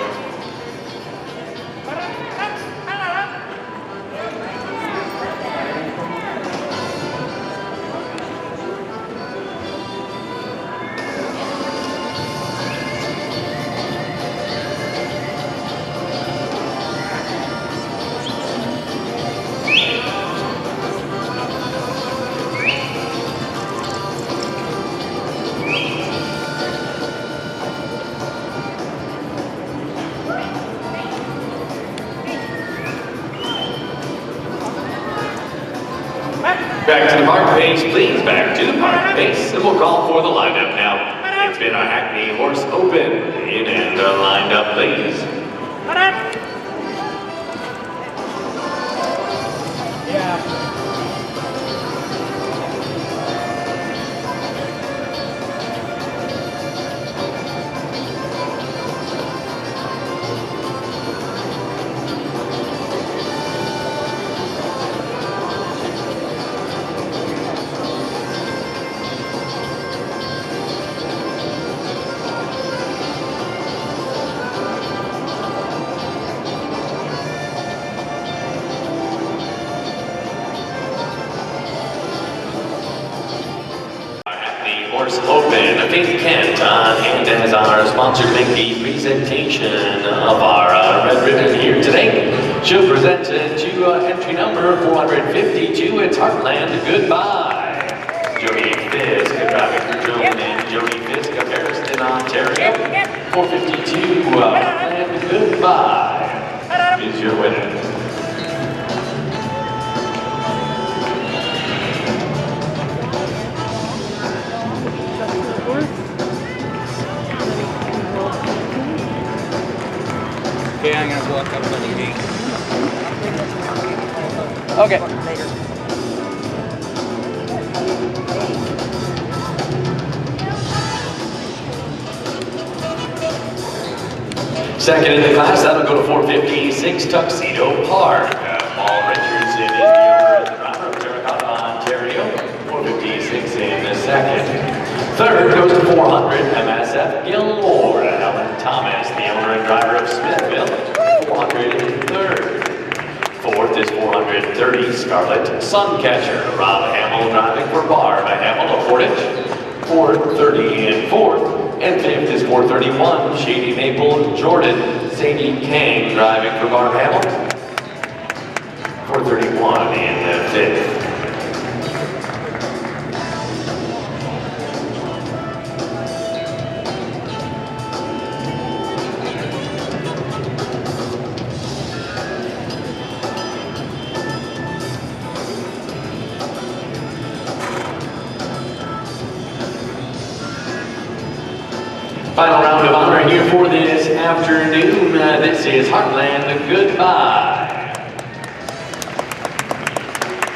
Back to the park base, please. Back to the park base. And we'll call for the lineup now. It's been a Hackney Horse Open. In and lined up, please. Horse Open. Faith Kent on hand as our sponsor to make the presentation of our red ribbon here today. She'll present to entry number 452. It's Heartland Goodbye. Jody Fisk, driving for Joan and Jody Fisk of Harrison, Ontario. 452, Heartland Goodbye is your winner. Okay, I'm gonna go up on the gate. Okay. Second in the class, that'll go to 456 Tuxedo Park. Paul Richardson is the owner of the driver of Terracotta, Ontario. 456 in the second. Third goes to 400 MSF Gilmore. Helen Thomas, the owner and driver of Smithville. 400 in third. Fourth is 430 3, Scarlet Suncatcher. Rob Hamill driving for Barb Hamill of Portage. 4:30 in 4th. And 5th is 4:31, Shady Maple Jordan. Sadie Kang driving for Barb Hamill. 4:31 in 5th. Final round of honor here for this afternoon. This is Heartland Goodbye.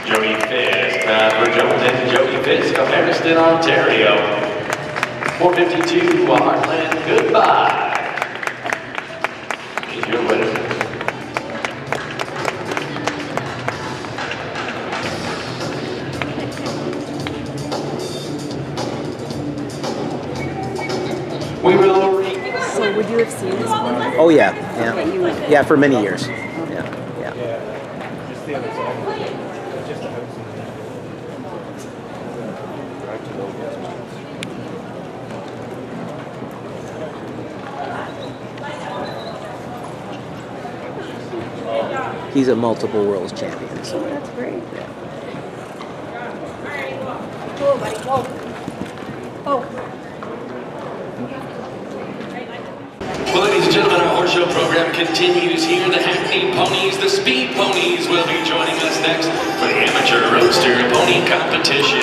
Jody Fisk for Jones and Jody Fisk of Harriston, Ontario. 4:52, Heartland Goodbye. Here's your winner. We will So would you have seen this one? Oh yeah, Yeah, you would. yeah, for many years. Yeah, yeah. Just the other side. Just the house. Drive to the He's a multiple world champion. So. That's great. Go, buddy, go. Oh. Well, ladies and gentlemen, our horse show program continues here. The Hackney Ponies, the Speed Ponies, will be joining us next for the amateur Roadster pony competition.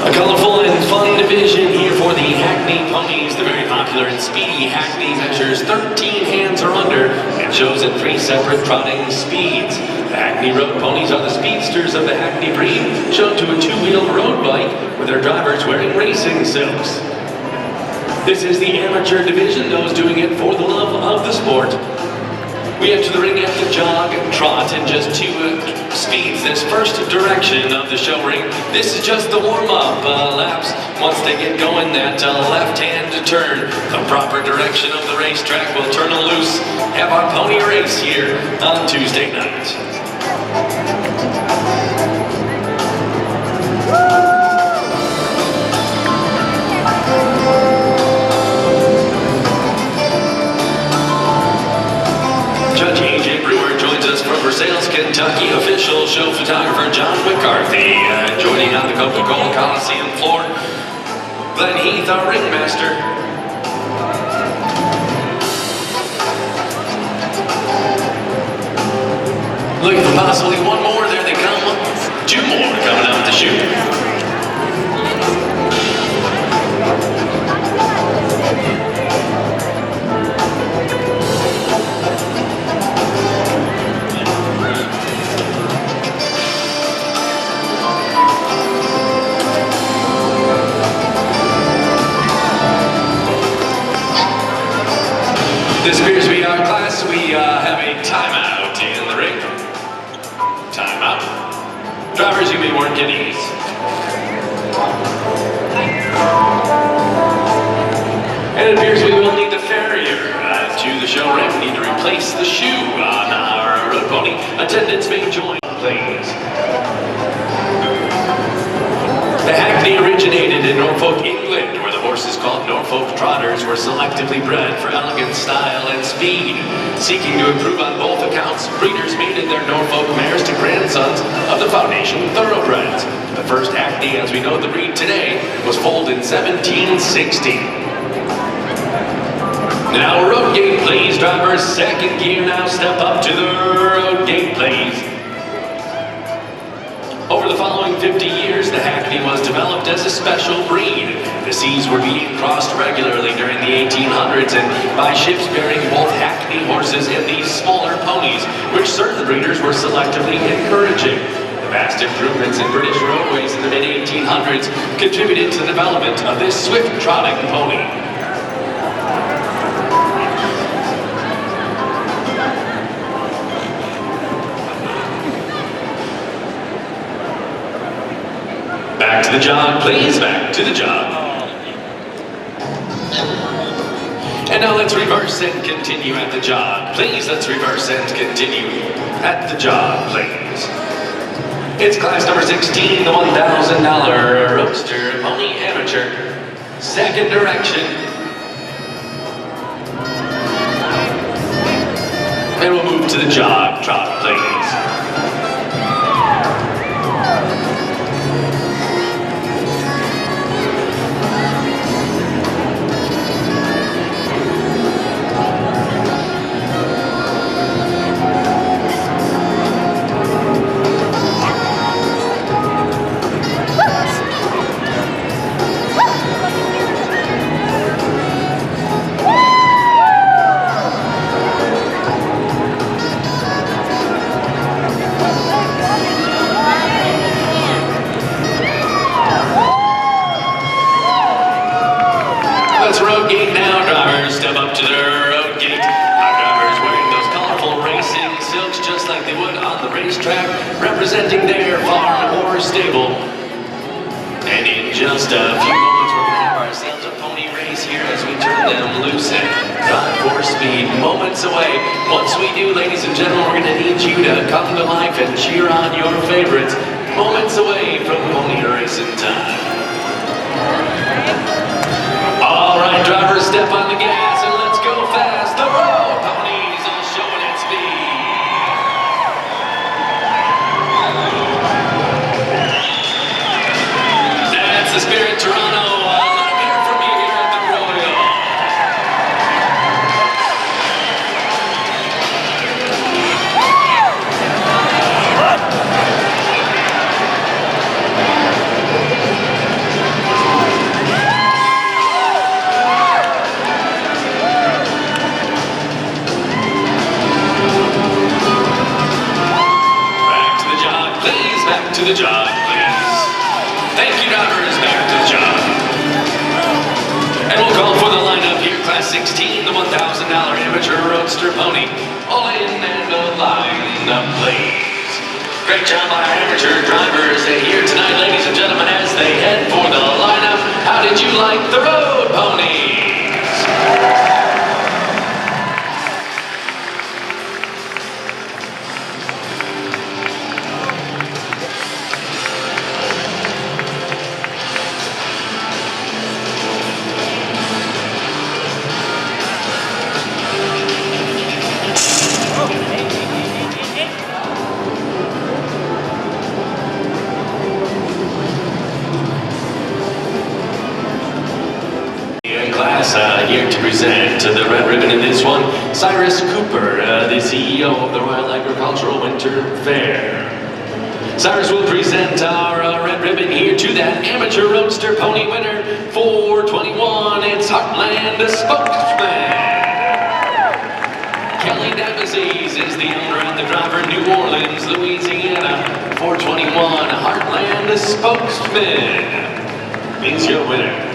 A colorful and fun division here for the Hackney Ponies. The very popular and speedy Hackney measures 13 hands or under and shows in 3 separate trotting speeds. The Hackney Road Ponies are the speedsters of the Hackney breed, shown to a 2-wheel road bike with their drivers wearing racing silks. This is the amateur division, those doing it for the love of the sport. We enter the ring at the jog and trot in just 2 speeds. This first direction of the show ring, this is just the warm-up laps. Once they get going, that left-hand turn, the proper direction of the racetrack will turn loose. Have our pony race here on Tuesday night. Judge A.J. Brewer joins us from Versailles, Kentucky. Official show photographer John McCarthy joining on the Coca-Cola Coliseum floor. Glenn Heath, our ringmaster. Looking for possibly one more. There they come. 2 more coming out the chute. This appears to be our class. We have a timeout in the ring. Timeout. Drivers, you may work at ease. And it appears we will need the farrier to the show ring. We need to replace the shoe on our road pony. Attendants may join, please. The Hackney originated in Norfolk, England, where the horses called Norfolk Trotters were selectively bred for elegant style and speed. Seeking to improve on both accounts, breeders mated their Norfolk mares to grandsons of the foundation thoroughbreds. The first Hackney, as we know the breed today, was foaled in 1760. Now road gate, please. Drivers, second gear now. Step up to the road gate, please. Over the following 50 years, the Hackney was developed as a special breed. The seas were being crossed regularly during the 1800s and by ships bearing both Hackney horses and these smaller ponies, which certain breeders were selectively encouraging. The vast improvements in British roadways in the mid-1800s contributed to the development of this swift-trotting pony. Back to the jog, please. Back to the jog. And now let's reverse and continue at the jog. Please, let's reverse and continue at the jog, please. It's class number 16, the $1,000 Roadster Pony Amateur. Second direction. And we'll move to the jog trot, please. Road gate now, drivers, step up to the road gate. Our drivers wearing those colorful racing silks just like they would on the racetrack, representing their farm or stable. And in just a few moments, we're going to have ourselves a pony race here as we turn them loose and drive for speed. Moments away. Once we do, ladies and gentlemen, we're going to need you to come to life and cheer on your favorites. Moments away from pony racing time. All right, drivers, step on the gas and let's go fast. The road ponies all showing its speed. That's the spirit, Toronto. Let them hear from you here at the rodeo. Back to the jog, please. Thank you, drivers. Back to the jog. And we'll call for the lineup here, class 16, the $1,000 Amateur Roadster Pony. All in and a line up, please. Great job by our amateur drivers here tonight, ladies and gentlemen, as they head for the lineup. How did you like the road ponies? Here to present the red ribbon in this one, Cyrus Cooper, the CEO of the Royal Agricultural Winter Fair. Cyrus will present our red ribbon here to that amateur roadster pony winner, 421. It's Heartland, the spokesman. Kelly Dempsey's is the owner and the driver, New Orleans, Louisiana, 421. Heartland, the spokesman. Means your winner.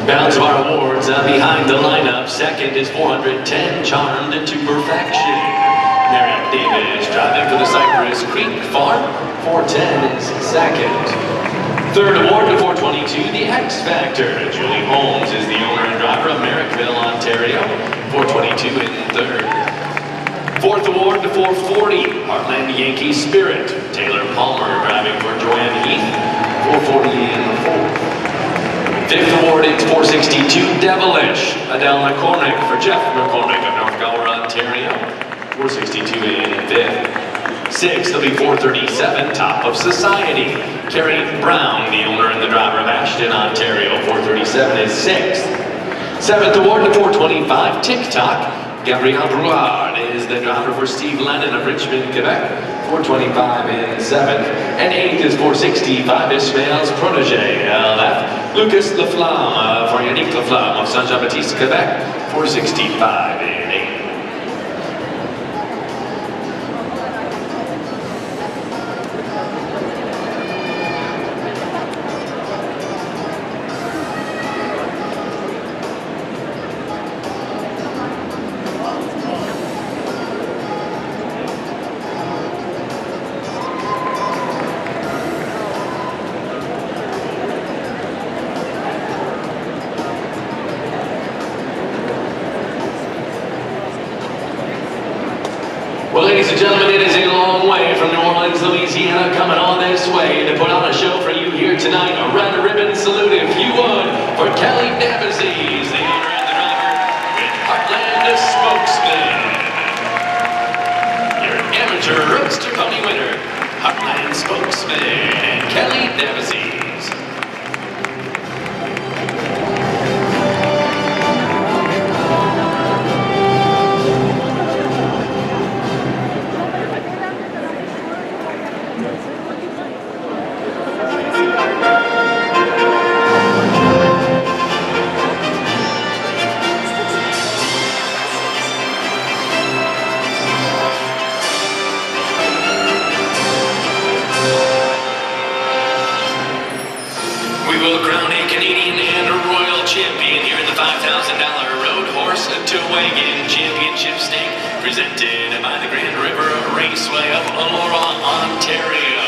Balance of our awards behind the lineup. Second is 410, Charmed to Perfection. Marriott Davis driving for the Cypress Creek Farm. 410 is second. Third award to 422, the X Factor. Julie Holmes is the owner and driver of Merrickville, Ontario. 422 in third. Fourth award to 440, Heartland Yankee Spirit. Taylor Palmer driving for Joanne Heath. 440 in fourth. Fifth award is 462, Devilish. Adele McCormick for Jeff McCormick of North Gower, Ontario. 462 in fifth. Sixth will be 437, Top of Society. Carrie Brown, the owner and the driver of Ashton, Ontario. 437 is sixth. 7th award to 425 TikTok. Gabrielle Brouard is the driver for Steve Lennon of Richmond, Quebec. 425 in 7th. And 8th is 465 Ismael's protege, LF. Lucas Laflamme for Yannick Laflamme of Saint-Jean-Baptiste, Quebec. 465 in 8th. Well, ladies and gentlemen, it is a long way from New Orleans, Louisiana, coming on this way to put on a show for you here tonight. A red ribbon salute, if you would, for Kelly Nabazes, the owner and the driver, with Heartland Spokesman. Your amateur Roadster pony winner, Heartland Spokesman, and Kelly Nabazes. We will crown a Canadian and a Royal Champion here in the $5,000 Road Horse to Wagon Championship Stake, presented by the Grand River Raceway of Elmora, Ontario.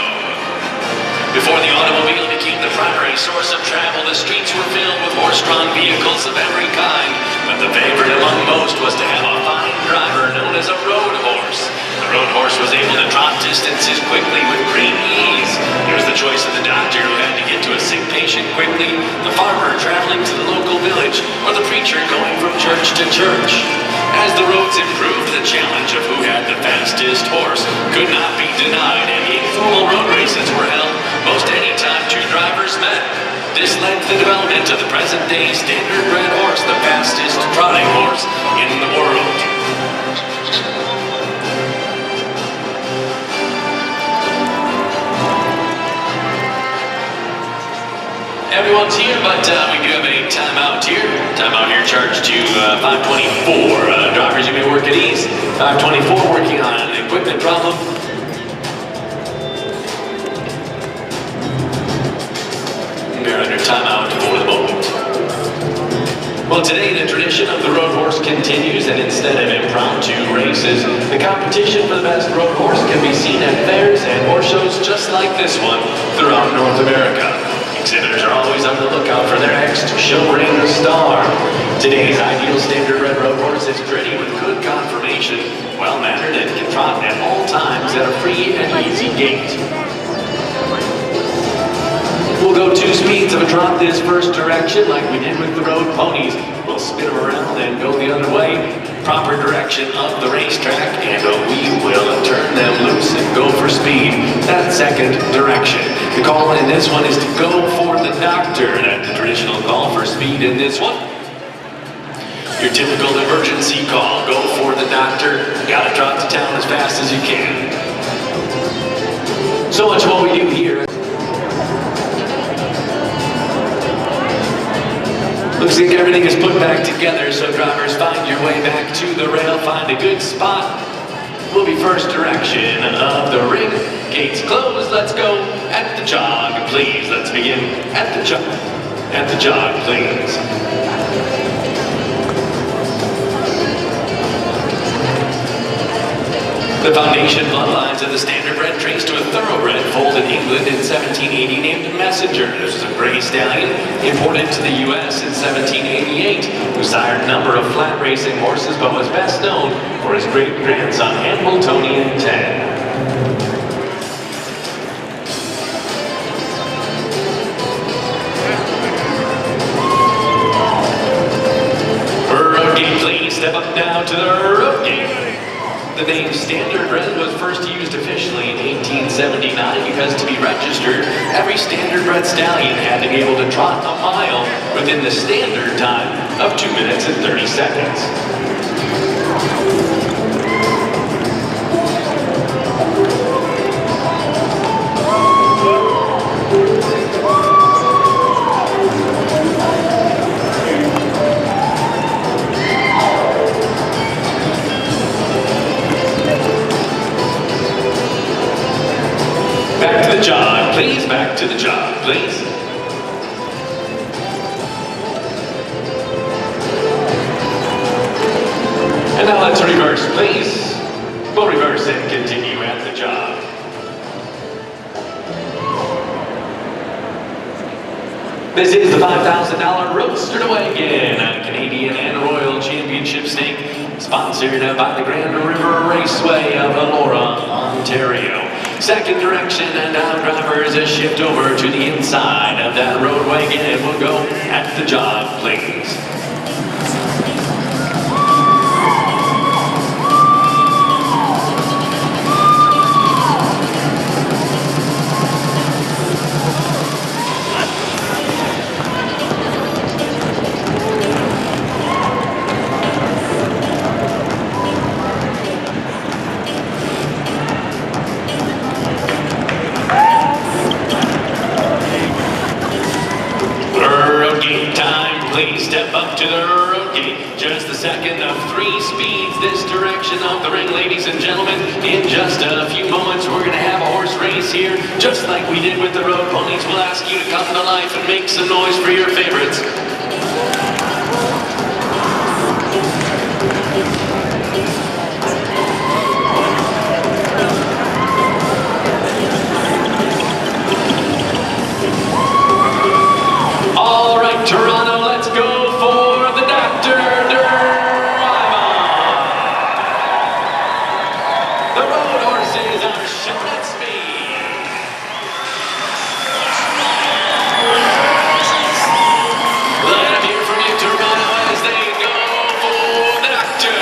Before the automobile became the primary source of travel, the streets were filled with horse-drawn vehicles of every kind, but the favorite among most was to have a fine driver known as a road horse. The road horse was able to trot distances quickly with great ease. It was the choice of the doctor who had to get to a sick patient quickly, the farmer traveling to the local village, or the preacher going from church to church. As the roads improved, the challenge of who had the fastest horse could not be denied, and informal road races were held most any time two drivers met. This led to the development of the present-day standard-bred horse, the fastest trotting horse in the world. Everyone's here, but we do have a timeout here. Timeout here charged to 524. Drivers, you may work at ease. 524 working on an equipment problem. We're under timeout for the moment. Well, today the tradition of the road horse continues, and instead of impromptu races, the competition for the best road horse can be seen at fairs and horse shows just like this one throughout North America. Exhibitors are always on the lookout for their next show ring star. Today's ideal standard-bred road horse is pretty with good conformation, well-mannered, and can trot at all times at a free and easy gait. We'll go 2 speeds of a trot this first direction like we did with the road ponies. We'll spin them around and go the other way. Proper direction of the racetrack, and we will turn them loose and go for speed. That second direction. The call in this one is to go for the doctor. That's the traditional call for speed in this one. Your typical emergency call. Go for the doctor. Gotta trot to town as fast as you can. So much what we do here. Looks like everything is put back together, so drivers, find your way back to the rail, find a good spot. We'll be first direction of the ring. Gates closed, let's go. At the jog, please. Let's begin at the jog. At the jog, please. The foundation bloodlines of the standardbred trace to a thoroughbred foaled in England in 1780 named Messenger. This was a gray stallion imported to the U.S. in 1788, who sired a number of flat racing horses, but was best known for his great-grandson Hambletonian 10. Road gate, please. Step up now to the road gate. The name Standardbred was first used officially in 1879 because to be registered, every Standardbred stallion had to be able to trot a mile within the standard time of 2 minutes and 30 seconds. Back to the jog, please. Back to the jog, please. And now let's reverse, please. We'll reverse and continue at the jog. This is the $5,000 Roadster to Wagon, a Canadian and Royal Championship stake, sponsored by the Grand River Raceway of Elora, Ontario. Second direction, and now drivers shift over to the inside of that road wagon, and we'll go at the jog, please. Please step up to the road gate. Just the second of 3 speeds this direction of the ring, ladies and gentlemen. In just a few moments, we're going to have a horse race here, just like we did with the road ponies. We'll ask you to come to life and make some noise for your favorites. All right, Toronto, let's go for the Dr. The road horses are showing at speed. Let them hear from you, Toronto, as they go for the Doctor.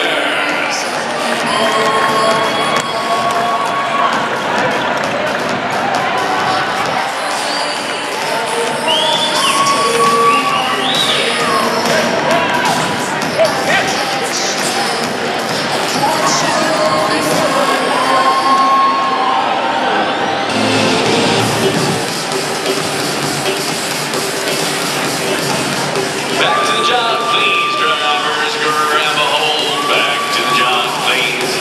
Back to the jog, please, drivers. Grab a hold. Back to the jog, please.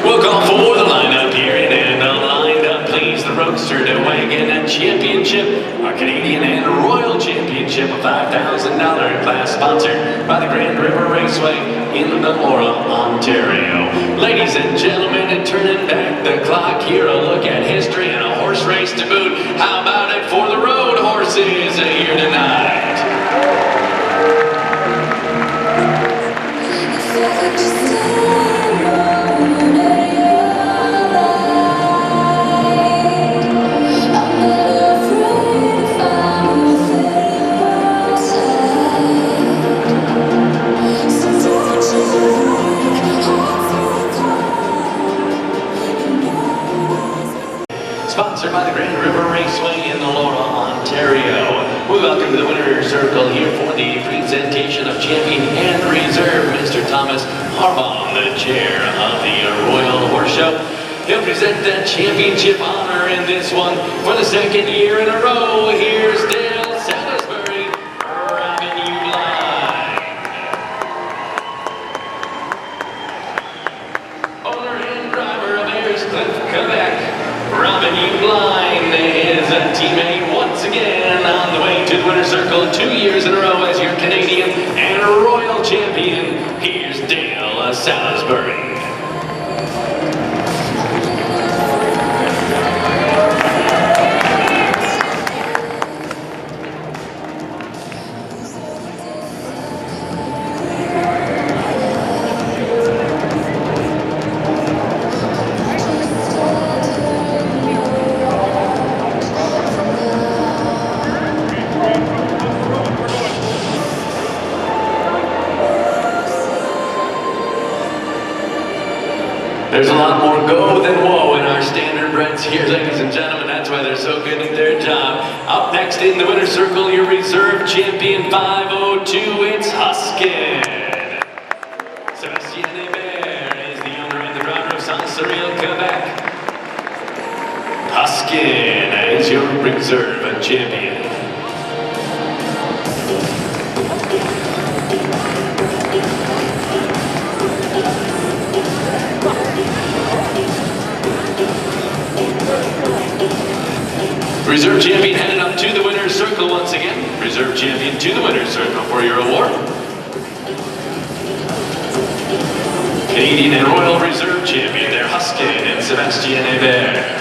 We'll call for the lineup here, and lined up, please, the Roadster to Wagon and Championship, our Canadian and Royal Championship, a $5,000 class sponsored by the Grand River Raceway in Elora, Ontario. Ladies and gentlemen, and turning back the clock here, a look at history and a horse race to boot. How about it for the road horses here tonight? Sponsored by the Grand River Raceway in Elora, Ontario. We welcome the winner's circle here for the presentation of champion and reserve, Mr. Thomas Harbaugh, the chair of the Royal Horse Show. He'll present the championship honor in this one for the 2nd year in a row. Here's Dale Salisbury, Robin Uline. Owner and driver of Ayers Cliff, Quebec, Robin Uline is a teammate once again on the way to the winner's circle 2 years in a row as your Canadian and Royal champion. Here's Dale Salisbury. There's a lot more go than whoa in our stand. words here, ladies and gentlemen. That's why they're so good at their job. Up next in the winner's circle, your reserve champion 502, it's Huskin. Sebastien Hébert is the owner and the driver of Saint-Cyril, Quebec. Huskin is your reserve champion. Reserve champion headed up to the winner's circle once again. Reserve champion to the winner's circle for your award. Canadian and Royal Reserve champion, they're Huskin and Sebastien Hébert.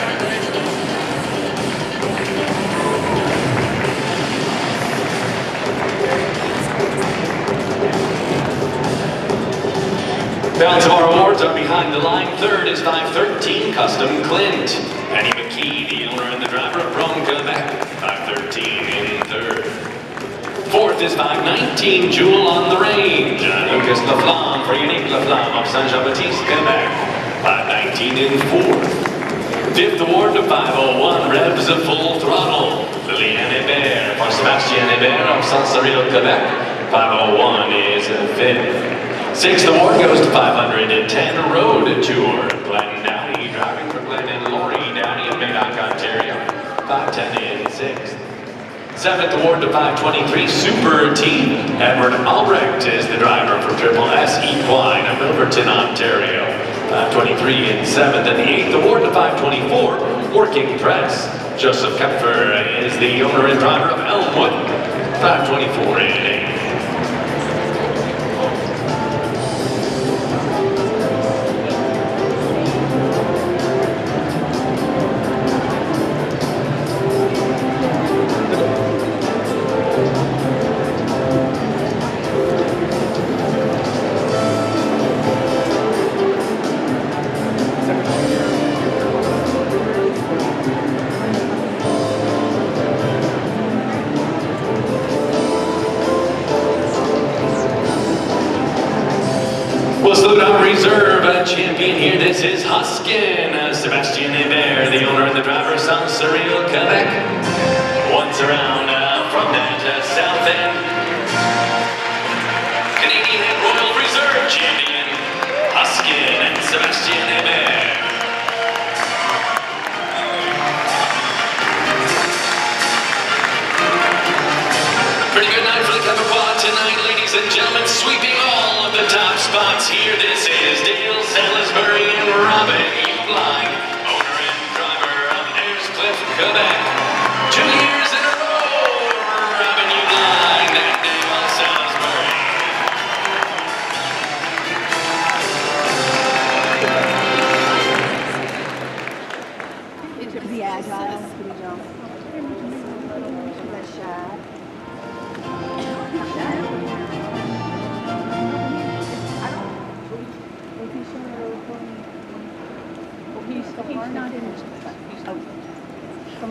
Balance of our awards are behind the line. Third is 513 Custom Clint. Annie McKee, the owner and the driver from Quebec. 513 in third. Fourth is 519 Jewel on the Range. Lucas Laflamme for Unique Laflamme of Saint-Jean-Baptiste, Quebec. 519 in fourth. Fifth award to 501 Revs of Full Throttle. Liliane Hébert for Sebastien Hébert of Saint-Cyril, Quebec. 501 is fifth. Sixth award goes to 510 Road Tour. Glenn Downey driving for Glenn and Lori Downey of Madoc, Ontario. 510 in sixth. Seventh award to 523 Super Team. Edward Albrecht is the driver for Triple S Equine of Milverton, Ontario. 523 in seventh. And the eighth award to 524 Working Press. Joseph Kempfer is the owner and driver of Elmwood. 524 in eighth. We'll salute our reserve champion here. This is Huskin, Sebastien Hébert, the owner and the driver of Saint-Cyril, Quebec. Once around from that south end. Canadian and Royal Reserve champion, Huskin and Sebastien Hébert. Pretty good night for the Cover Quad tonight, ladies and gentlemen. Sweeping all of the top spots here. This is Dale Salisbury and Robin Uline, owner and driver of Ayers Quebec. 2 years in a row, Robin Uline and Dale Salisbury.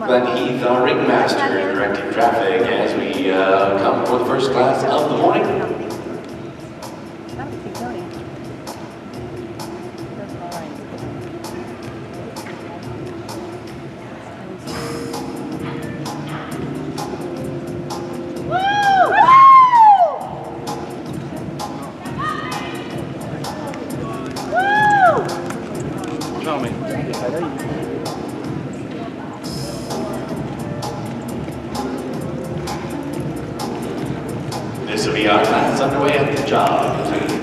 Glenn Heath, our ringmaster, directing traffic as we come for the first class of the morning. This will be our class underway at the job, please.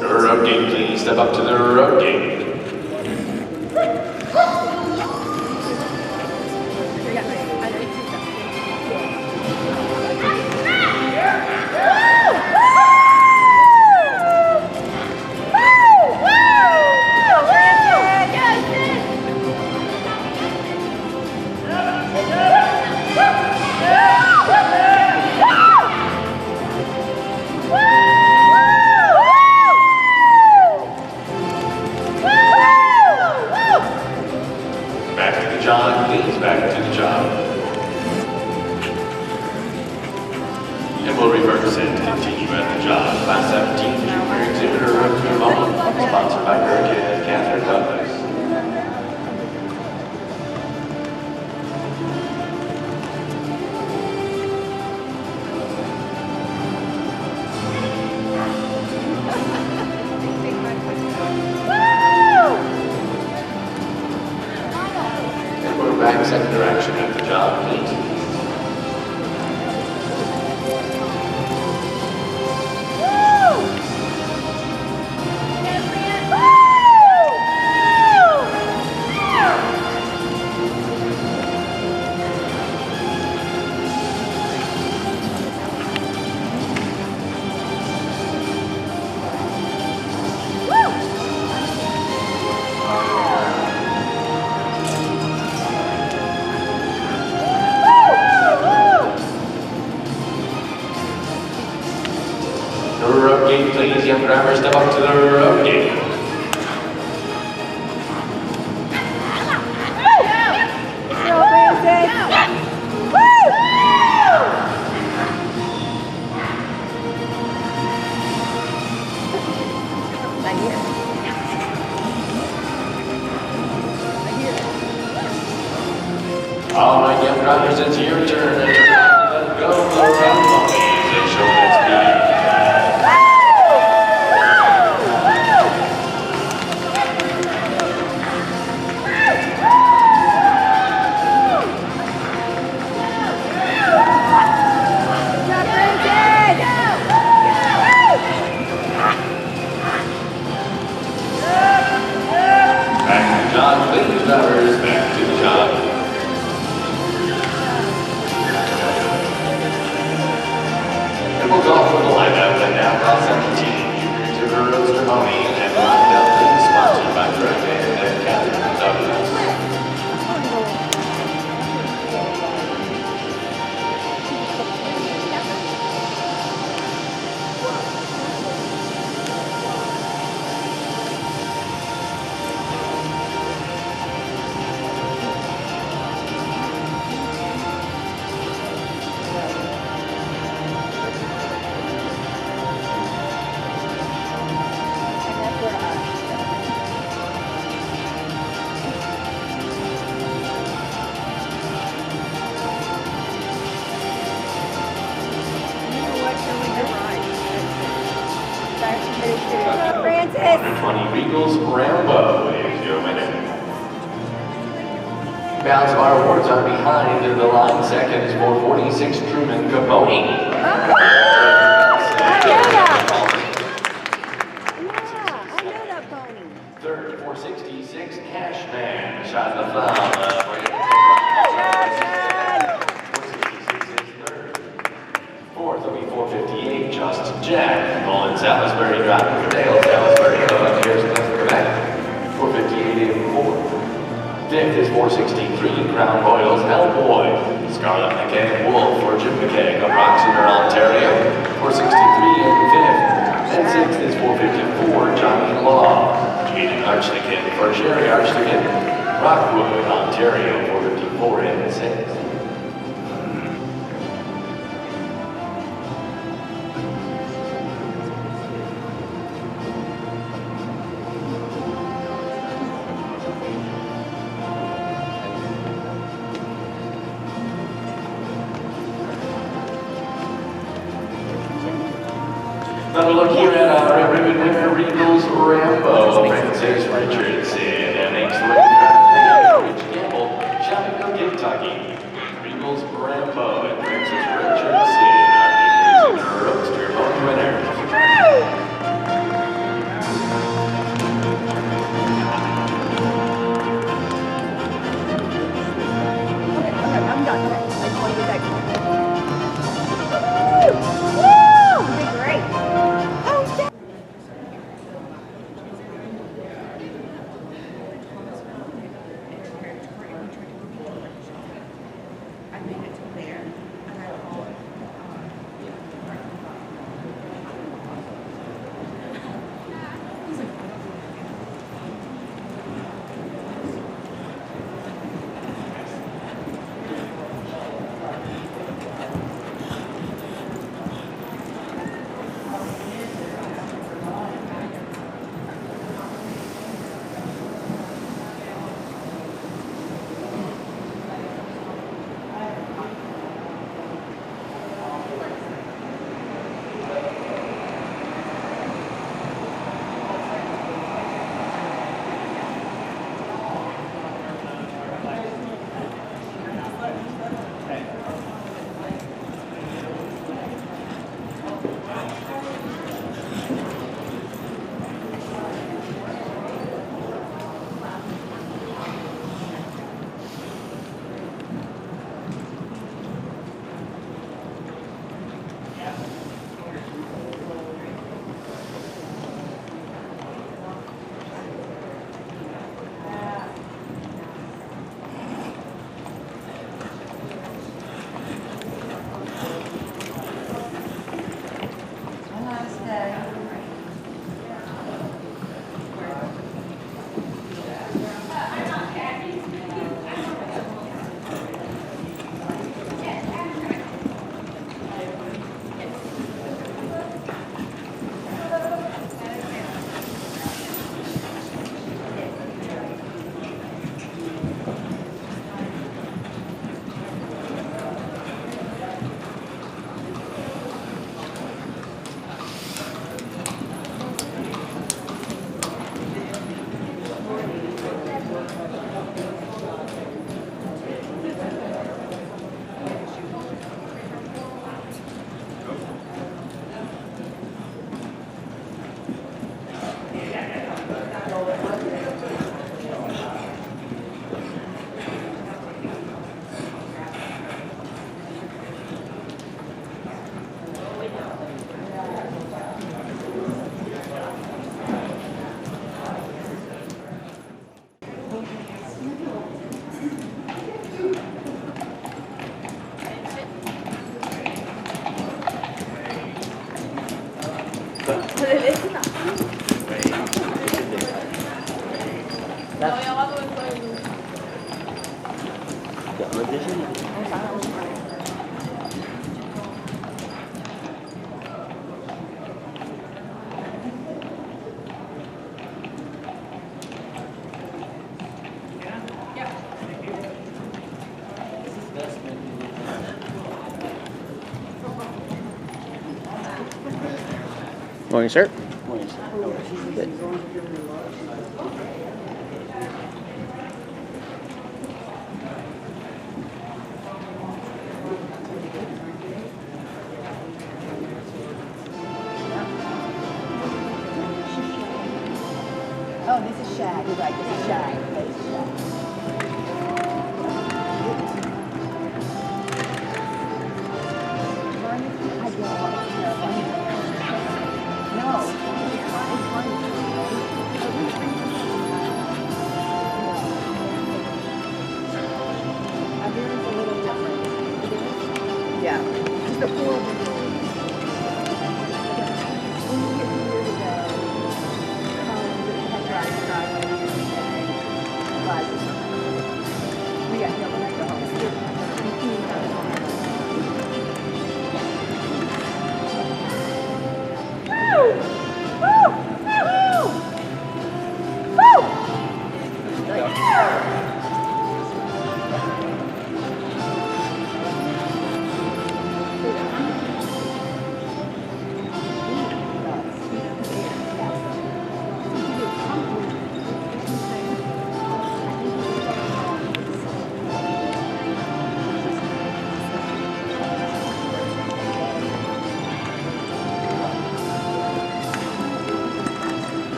Road gate, please step up to the road gate. step up to the road gate. Go, Francis! Woo! Not here. All right, young drivers, it's your turn. Let's go the round ponies and show that speed. Back to the job, please, drivers, back to the job. And we'll go for the lineup and now class 17, to the Roadster pony and lined up and sponsored by Roadster and Kathy Galbraith. Francis! 20 Regals Rambo is your winner. Balance of our awards are behind the line. Second is 446 Truman Capone. Yeah, I know that pony. Third, 466 Cashman. Shot in the foul. 466 is third. Fourth will be 458 Just Jack. Colin Salisbury driving for Dale Salisbury. Here's Quebec. 458 in fourth. Fifth is 463 Crown Royals Hellboy. Scarlet McKay Wolf for Jim McKay of Roxeter, Ontario. 463 in fifth. And sixth is 454 Johnny Law. Jaden Archnigan for Sherry Archnigan. Rockwood, Ontario. 454 in sixth. Another look here at our ribbon winner, Regals Rambo, Francis Richardson, and makes the way Rich Campbell, Shelbyville, Kentucky. Regals Rambo and Francis Richardson are the Roadster pony winners. Okay, I'm done. Okay, I just want to get that going. Woo! Woo! Great. Oh, Morning, sir. Oh, this is shag. You're right. This is shag. This is shag. I know. It's a little different. Yeah. Just a horrible.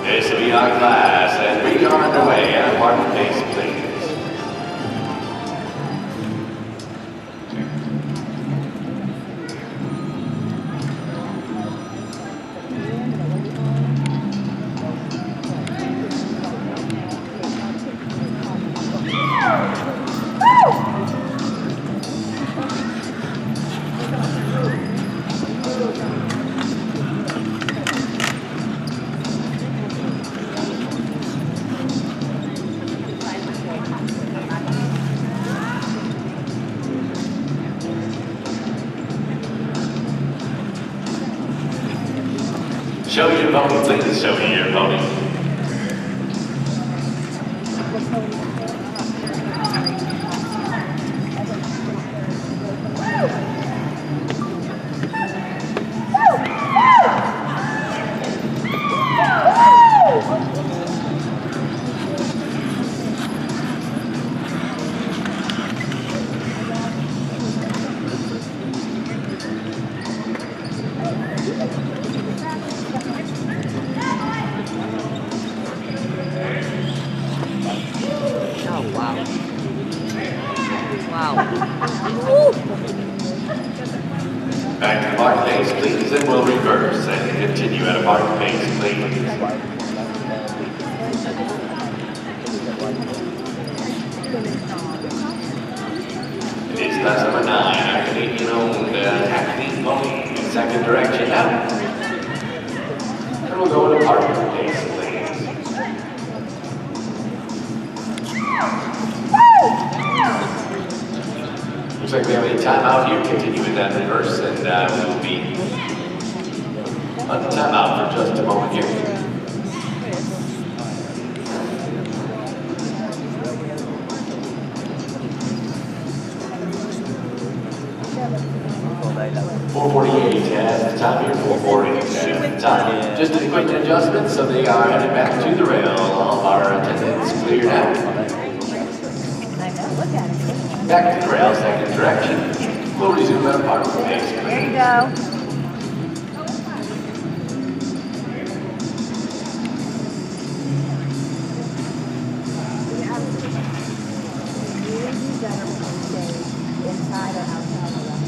This will be our class, and we are underway at parking pace, please. Show me your pony, please. Show me your pony. Back to park pace, please, and we'll reverse and continue at a park pace, please. It is class number 9, our Canadian-owned Hackney pony, second direction now. And we'll go at a park pace, please. Looks like we have any time out here. Continue with that reverse, and we will be on time out for just a moment here. .448 at the time here, 4:40 at the time. Just a quick adjustment, so they are headed back to the rail. All of our attendants cleared out. Back to the rail, second direction. We'll resume our parking pace. There you go. Inside or outside of that.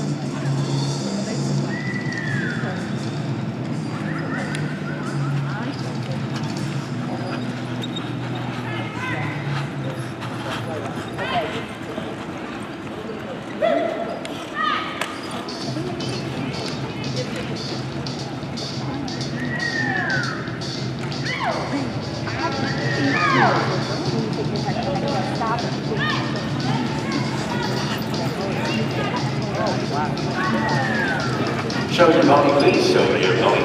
Show your pony, please. Show your pony.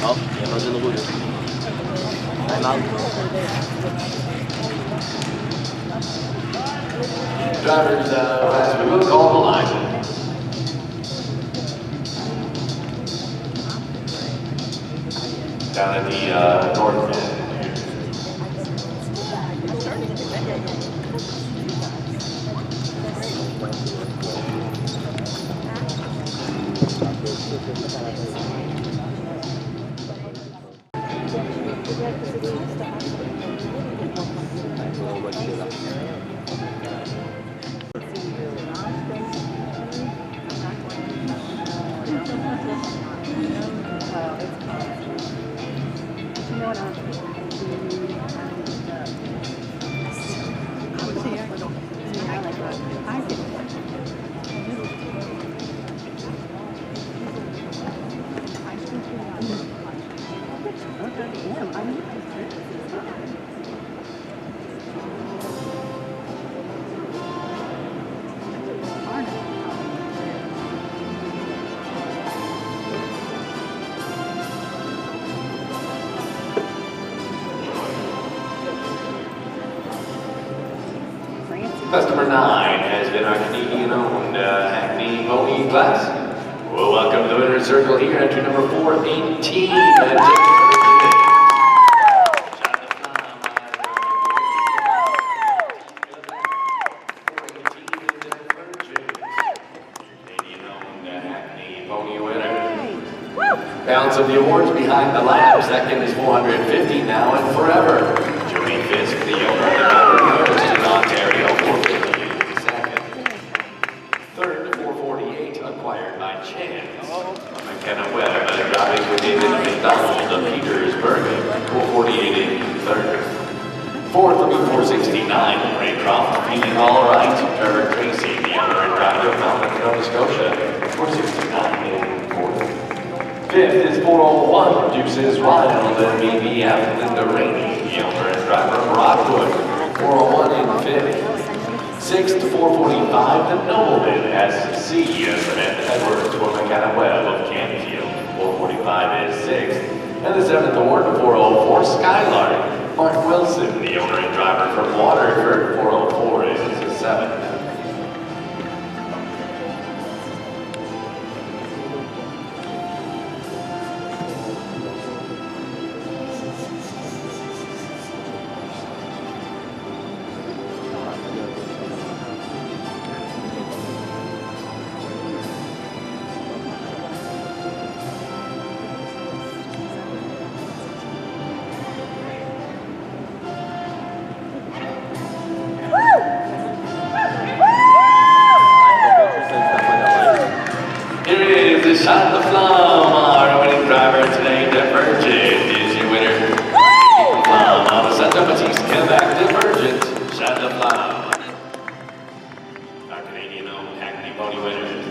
Oh, ya no se lo voy. I'm out. Drivers, as we will call the line. Down at the north end. Customer 9 has been our Canadian-owned Hackney Pony Class. We'll welcome the winner's circle here, entry number 418. Balance of the awards behind the lap. Second is 450 now and forever. Joey Fisk, the owner of the Roadster in Ontario, 450. Second. Third, 448, acquired by chance. McKenna Webb, driving with David McDonald of Petersburg, 448 in third. Fourth will be 469, Raycroft, feeling all right. Trevor Tracy, the owner and driver of Mountain, Nova Scotia, 469 in fourth. Fifth is 401, Deuces Wild, and BBF Linda Rainey, the owner and driver of Rockwood, 401 in fifth. Sixth, 445, the Nobleman, SC, and Edwards for McKenna Webb of Canfield, 445 is sixth. And the seventh award, 404, Skylark, Mark Wilson, the owner and driver from Waterford, 404 is the seventh. Shot the Flum, our winning driver today, Divergent, is your winner. Flum, on the Santa Batiste, Quebec, Divergent, Shot the Flum. Our Canadian-owned Hackney Pony winners.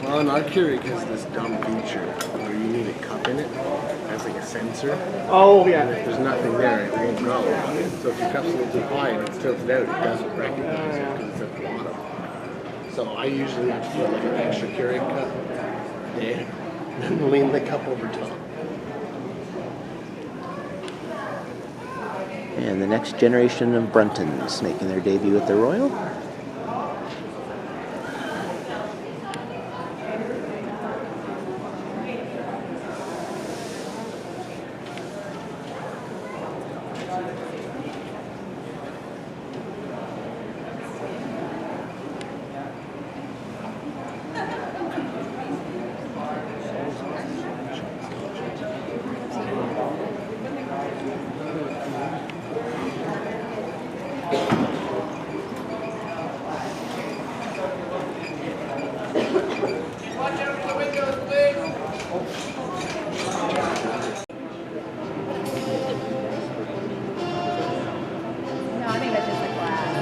Well, an Arcuric has this dumb feature where you need a cupping in it has like a sensor. Oh, And yeah. if there's nothing there, it won't go. So if you cuff a little too high and it's tilted out, it doesn't recognize it because it's at the bottom. So I usually have to put like an extra Keurig cup there and lean the cup over top. And the next generation of Bruntons making their debut at the Royal. No, I think that's just a glass.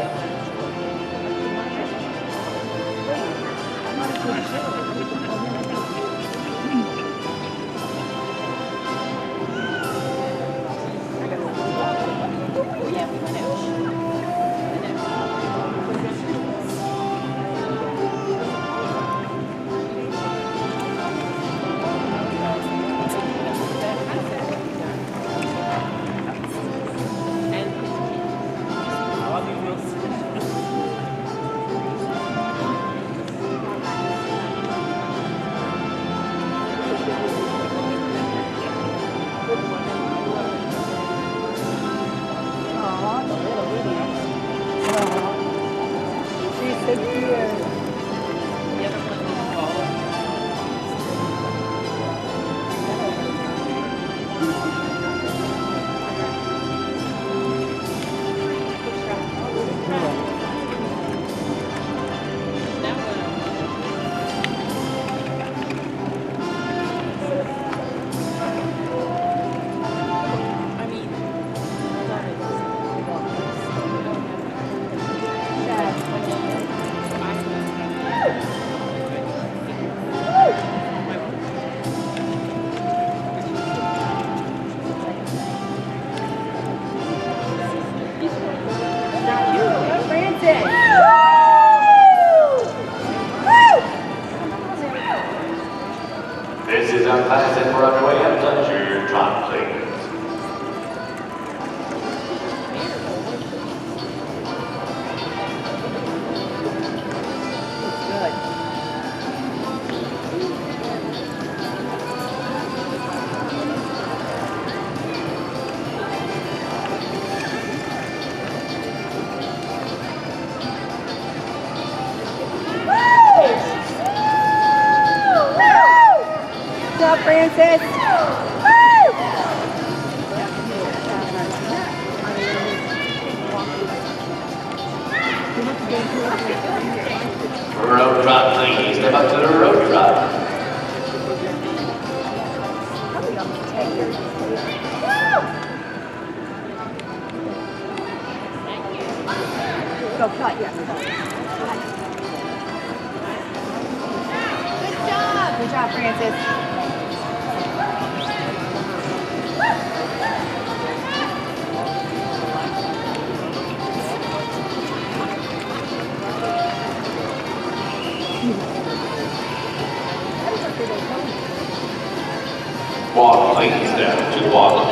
This is our class and we're underway at pleasure. Drop, please. Good job, Francis. Road drop, please. Step up to the road drop. Go cut, yeah. Good job, Francis. Walk, please. Down to walk.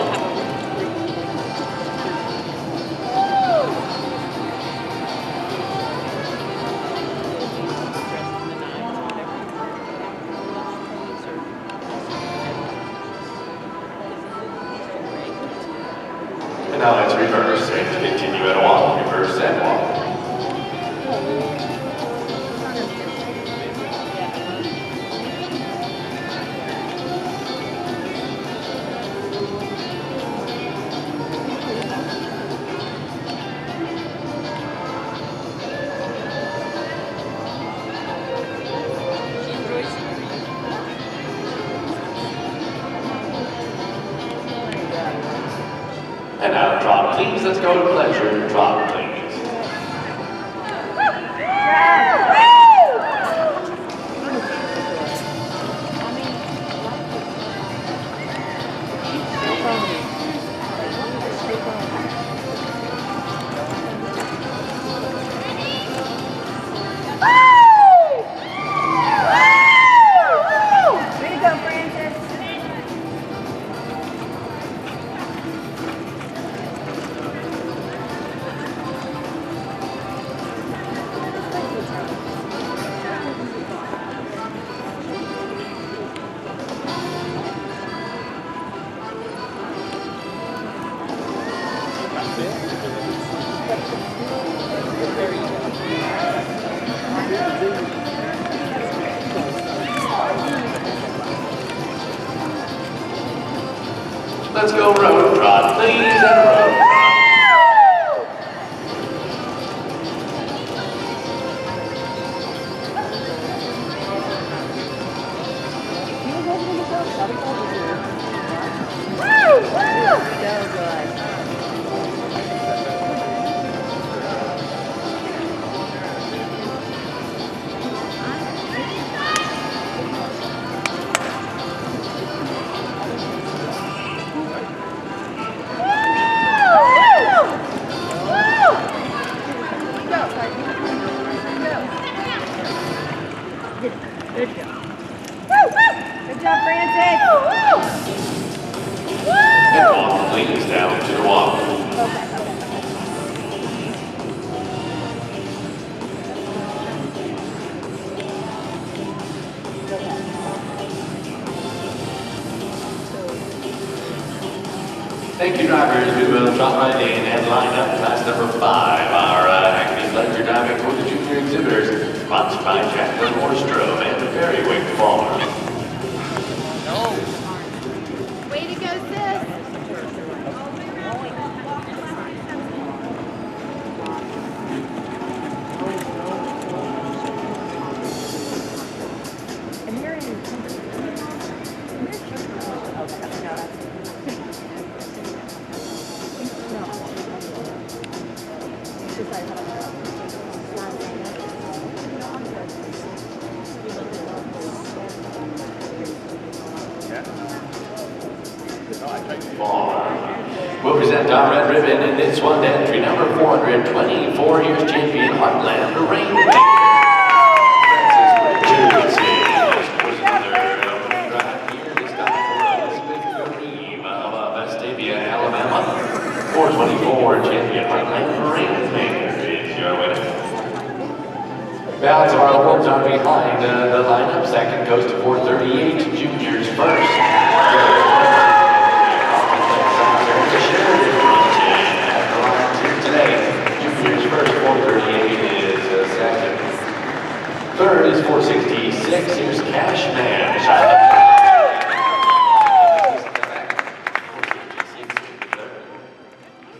And now let's reverse and continue at a walk. Reverse and walk. And now drop, please. Let's go to pleasure. Drop, please. Let's go road trot, please, and road trot. Good job, Francis. And walk, please, down to the walk. Thank you, drivers. We will drop right in and line up class number 5. Our Hackney pleasure diving for the junior exhibitors, sponsored by Jacqueline Roadster and the Berrywick Farm. Way to go, sis. And they're in. We'll present our red ribbon in this one to entry number 424, years champion Heartland Rainmaker. Francis Richards scores another opening drive here, this time for Elizabeth Green of Vestavia, Alabama. 424, champion Heartland Rainmaker is your winner. Balance of our awards are behind the lineup. Second goes to 438, juniors first. Juniors first, 438 is second. Third is 466. Here's Cashman.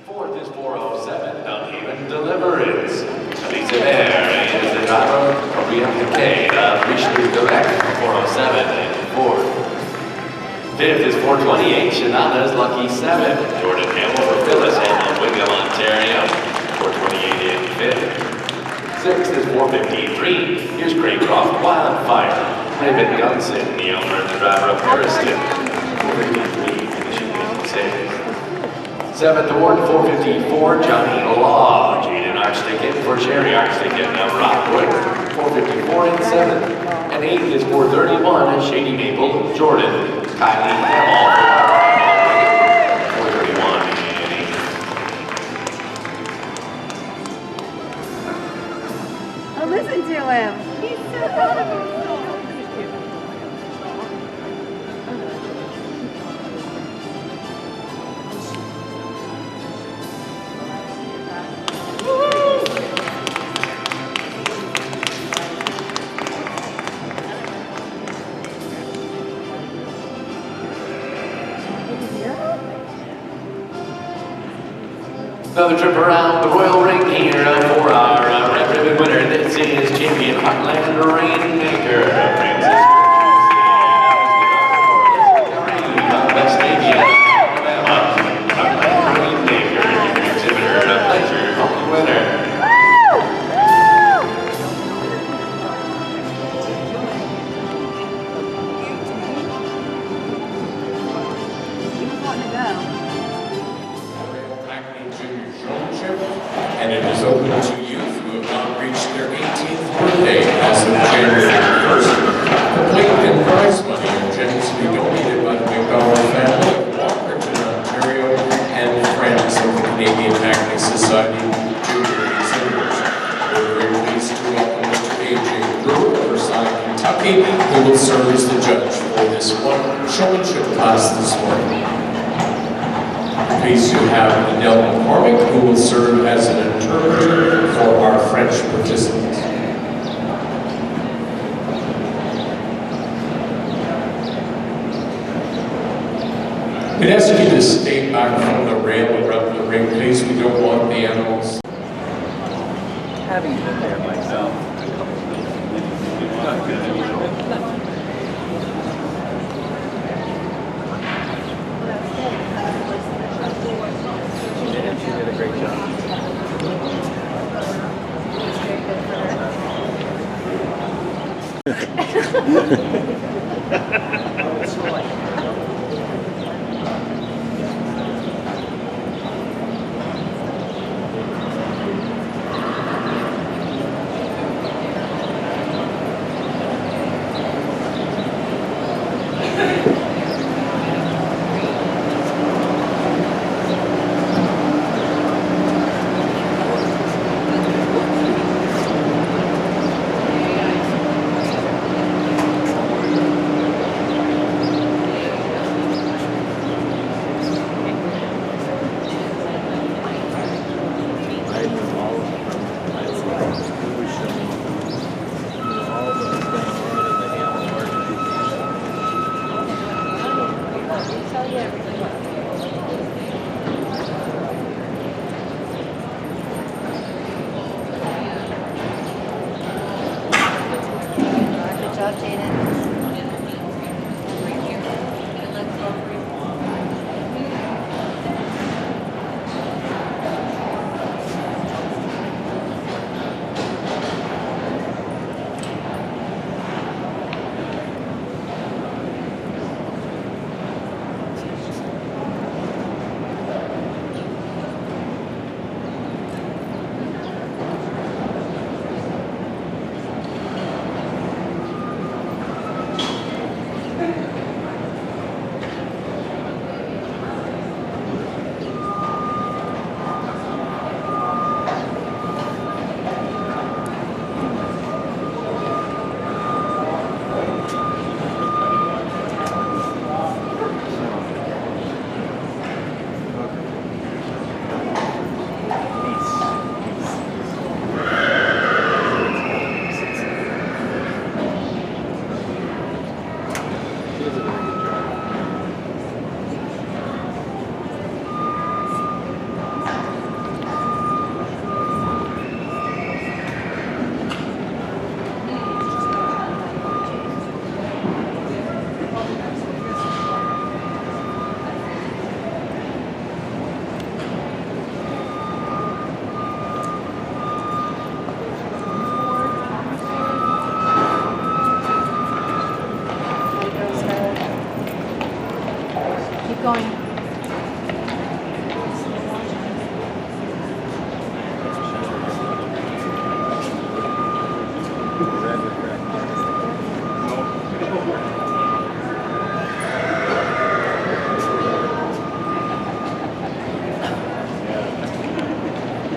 Fourth is 407. Don't even deliverance. Lisa Bear is the driver. Brianna K. Richelieu Quebec, 407 and fourth. Fifth is 428. Shanana's Lucky 7. Jordan Hamill for Phyllis Hamill, Wingham, Ontario. 428 in fifth. Sixth is 453. Here's Craycroft Wildfire. Raven Gunson, the owner and the driver of Harrison. 453, finishing in sixth. Seventh award, 454, Johnny Law. Jaden Archticket for Sherry Archticket of Rockwood. 454 in seventh. And eighth is 431, Shady Maple, Jordan. Kylie Hamill. 431 in eighth. Oh, listen to him. He's so proud of himself. Another trip around the Royal Ring here for our red ribbon winner. This is champion Heartland Rainmaker, Francis Vestavia, Alabama. Heartland Rainmaker, exhibitor, a pleasure, home winner. And it is open to youth who have not reached their 18th birthday as of January 1st. Complete and prize money are generously donated by the McDonald family of Walkerton, Ontario, and friends of the Canadian Hackney Society Junior Exhibitors. We're very pleased to welcome Mr. A.J. Brewer of Versailles, Kentucky, who will serve as the judge for this one showmanship class this morning. Pleased to have Adele McCormick, who will serve as an interpreter for our French participants. We'd ask you to back from the rail around the ring, please. We don't want the animals. Having been there myself a couple of weeks, not good. She did a great job.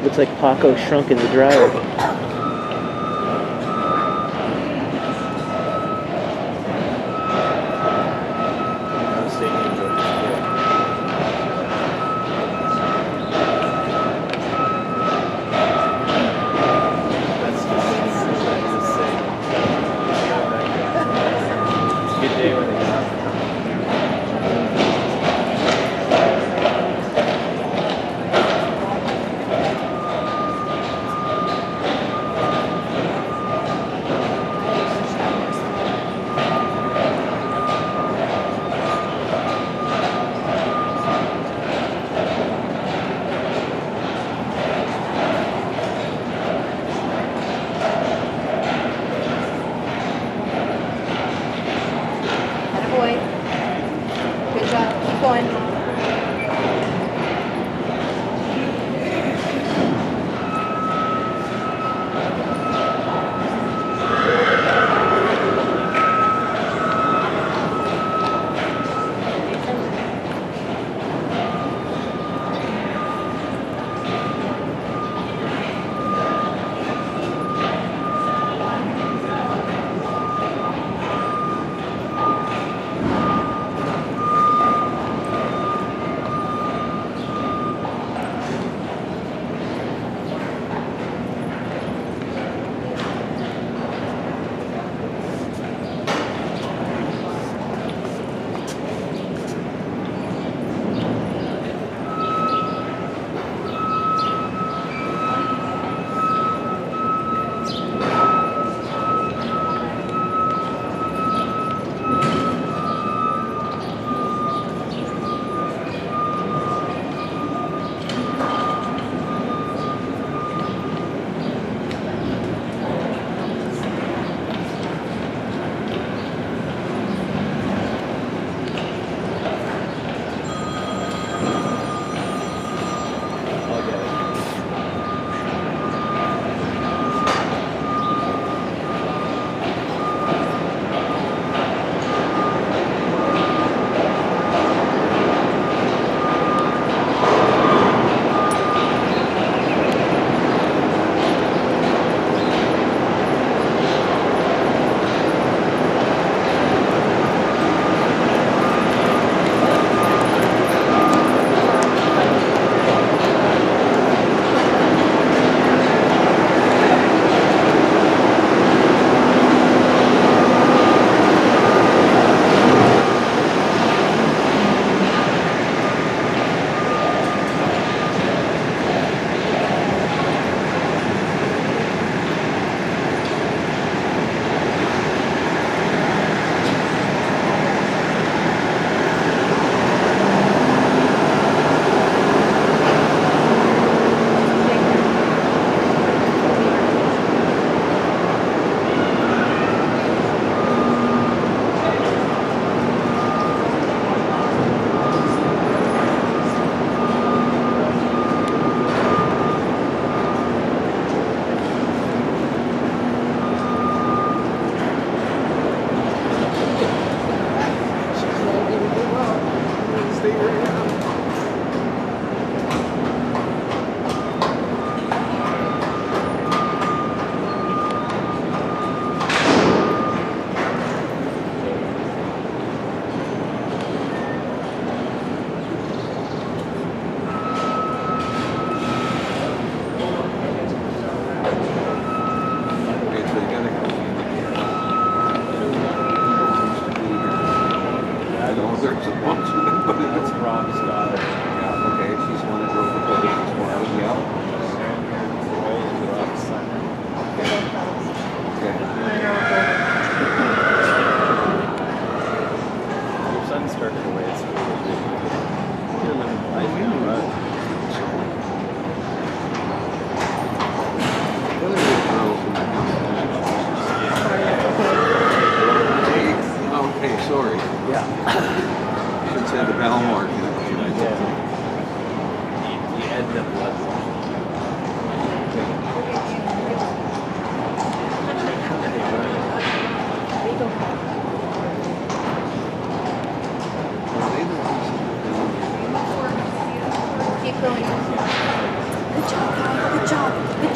Looks like Paco shrunk in the dryer.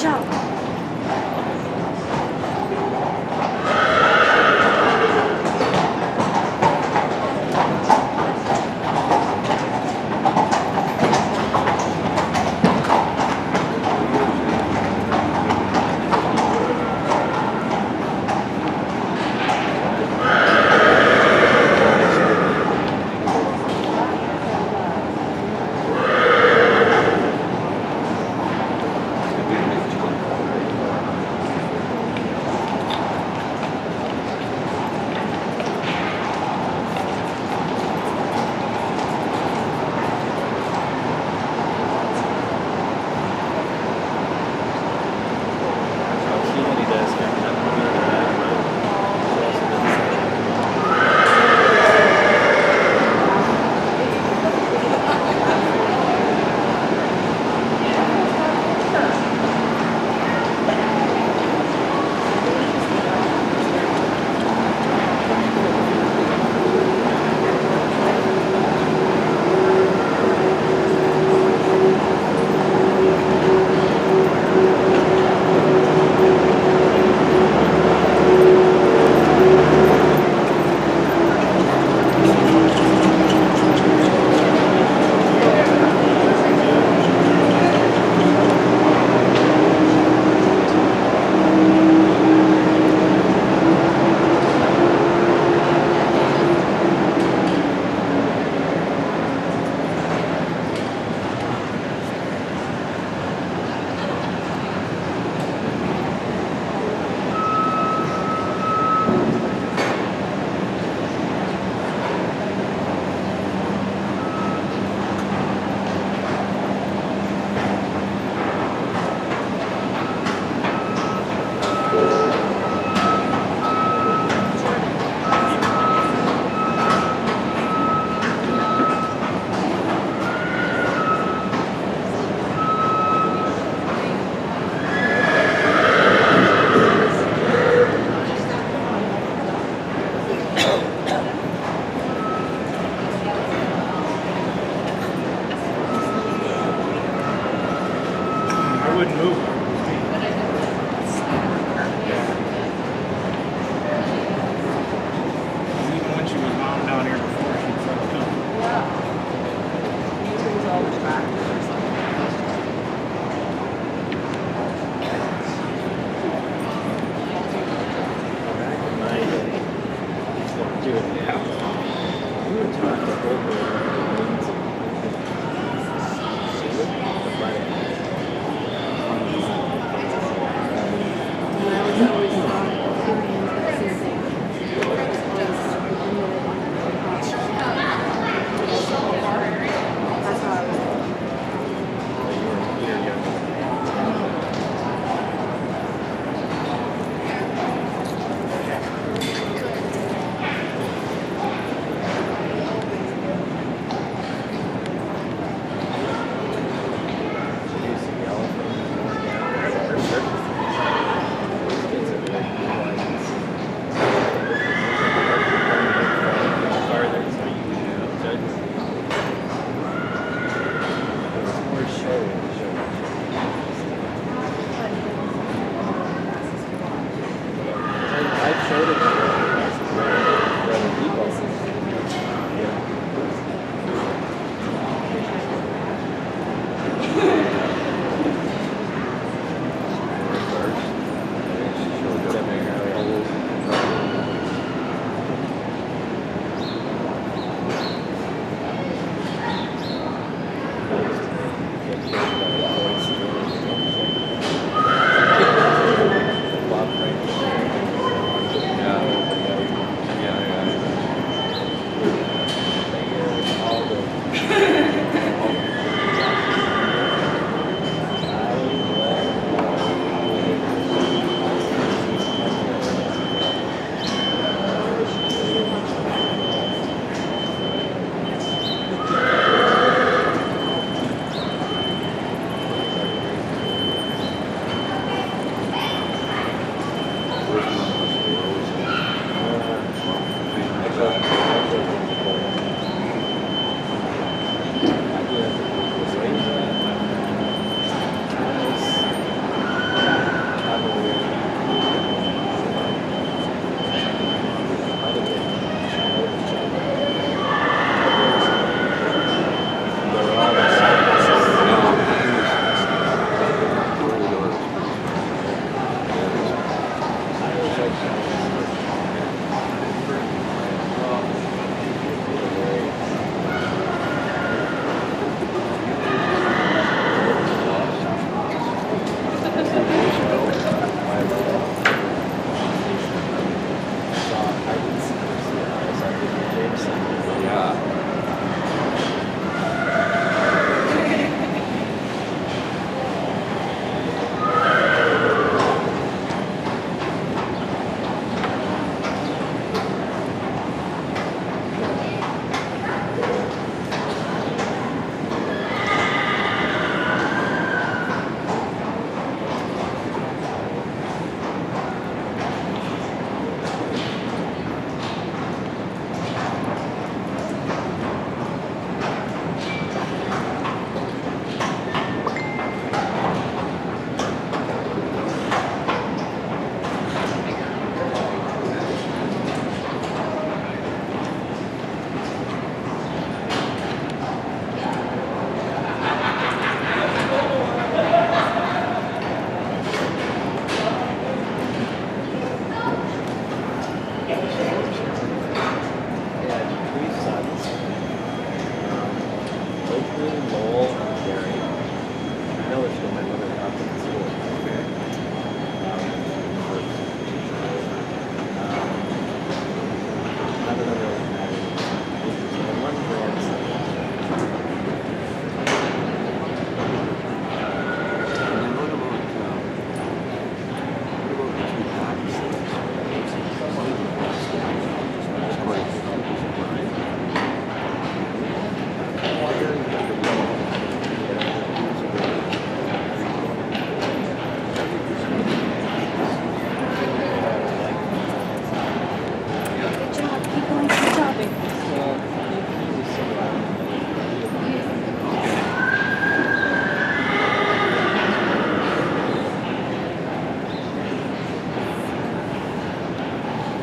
Watch out.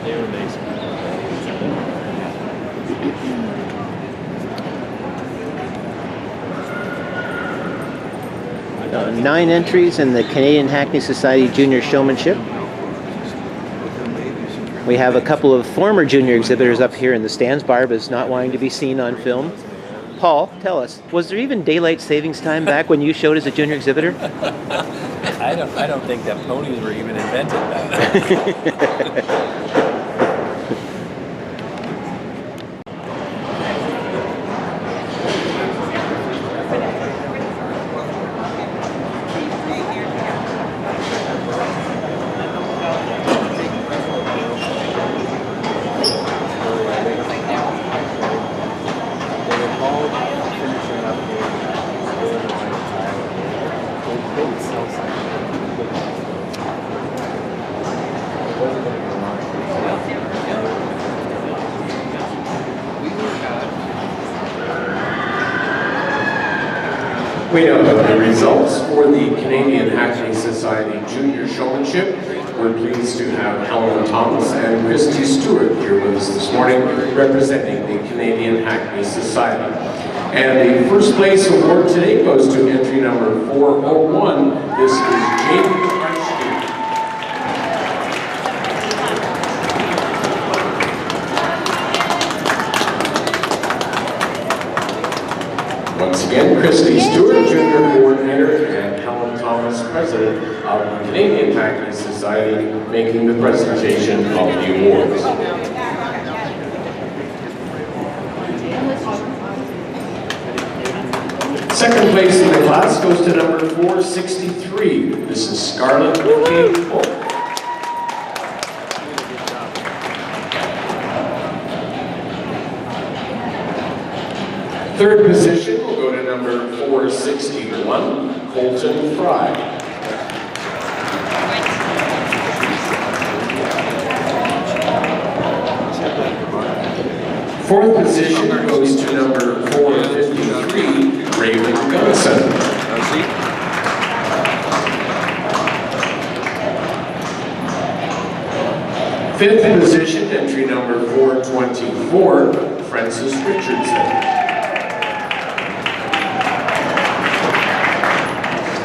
They were amazing. 9 entries in the Canadian Hackney Society Junior Showmanship. We have a couple of former junior exhibitors up here in the stands. Barb is not wanting to be seen on film. Paul, tell us, was there even daylight savings time back when you showed as a junior exhibitor? I don't think that ponies were even invented back then. We now have the results for the Canadian Hackney Society Junior Showmanship. We're pleased to have Helen Thomas and Christy Stewart here with us this morning, representing the Canadian Hackney Society. And the first place award today goes to entry number 401. This is Jamie Archie. Once again, Christy Stewart, Junior Coordinator, and Helen Thomas, President of the Canadian Hackney Society, making the presentation of the awards. Second place in the class goes to number 463. This is Scarlett K. Polk. Third position will go to number 461, Colton Fry. Fourth position goes to number 453, Raven Gunson. Fifth position, entry number 424, Francis Richardson.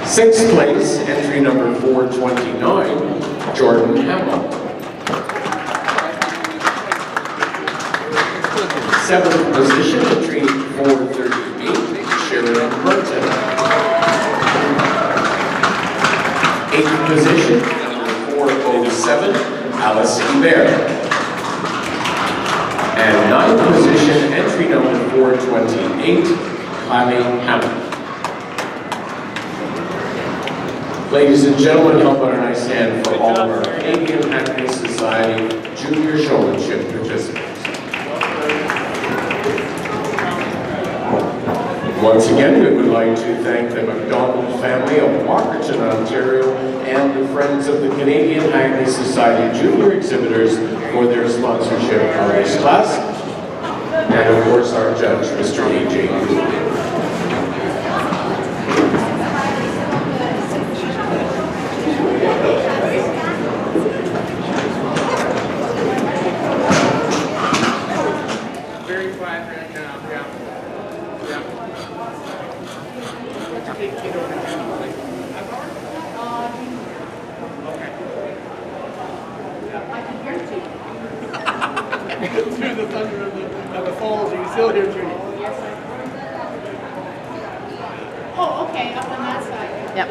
Sixth place, entry number 429, Jordan Hamill. Seventh position, entry 438, Sheridan Burton. Eighth position, number 407, Alice Hebert. And ninth position, entry number 428, Clammy Hammond. Ladies and gentlemen, how about a nice hand for all of our Canadian Hackney Society Junior Showmanship participants. Once again, we would like to thank the MacDonald family of Walkerton, Ontario, and the Friends of the Canadian Hackney Society Junior Exhibitors for their sponsorship of this class. And of course, our judge, Mr. A.J. Gould. Through the thunder of the falls, you can still hear Judy. Oh, okay, up on that side. Yep.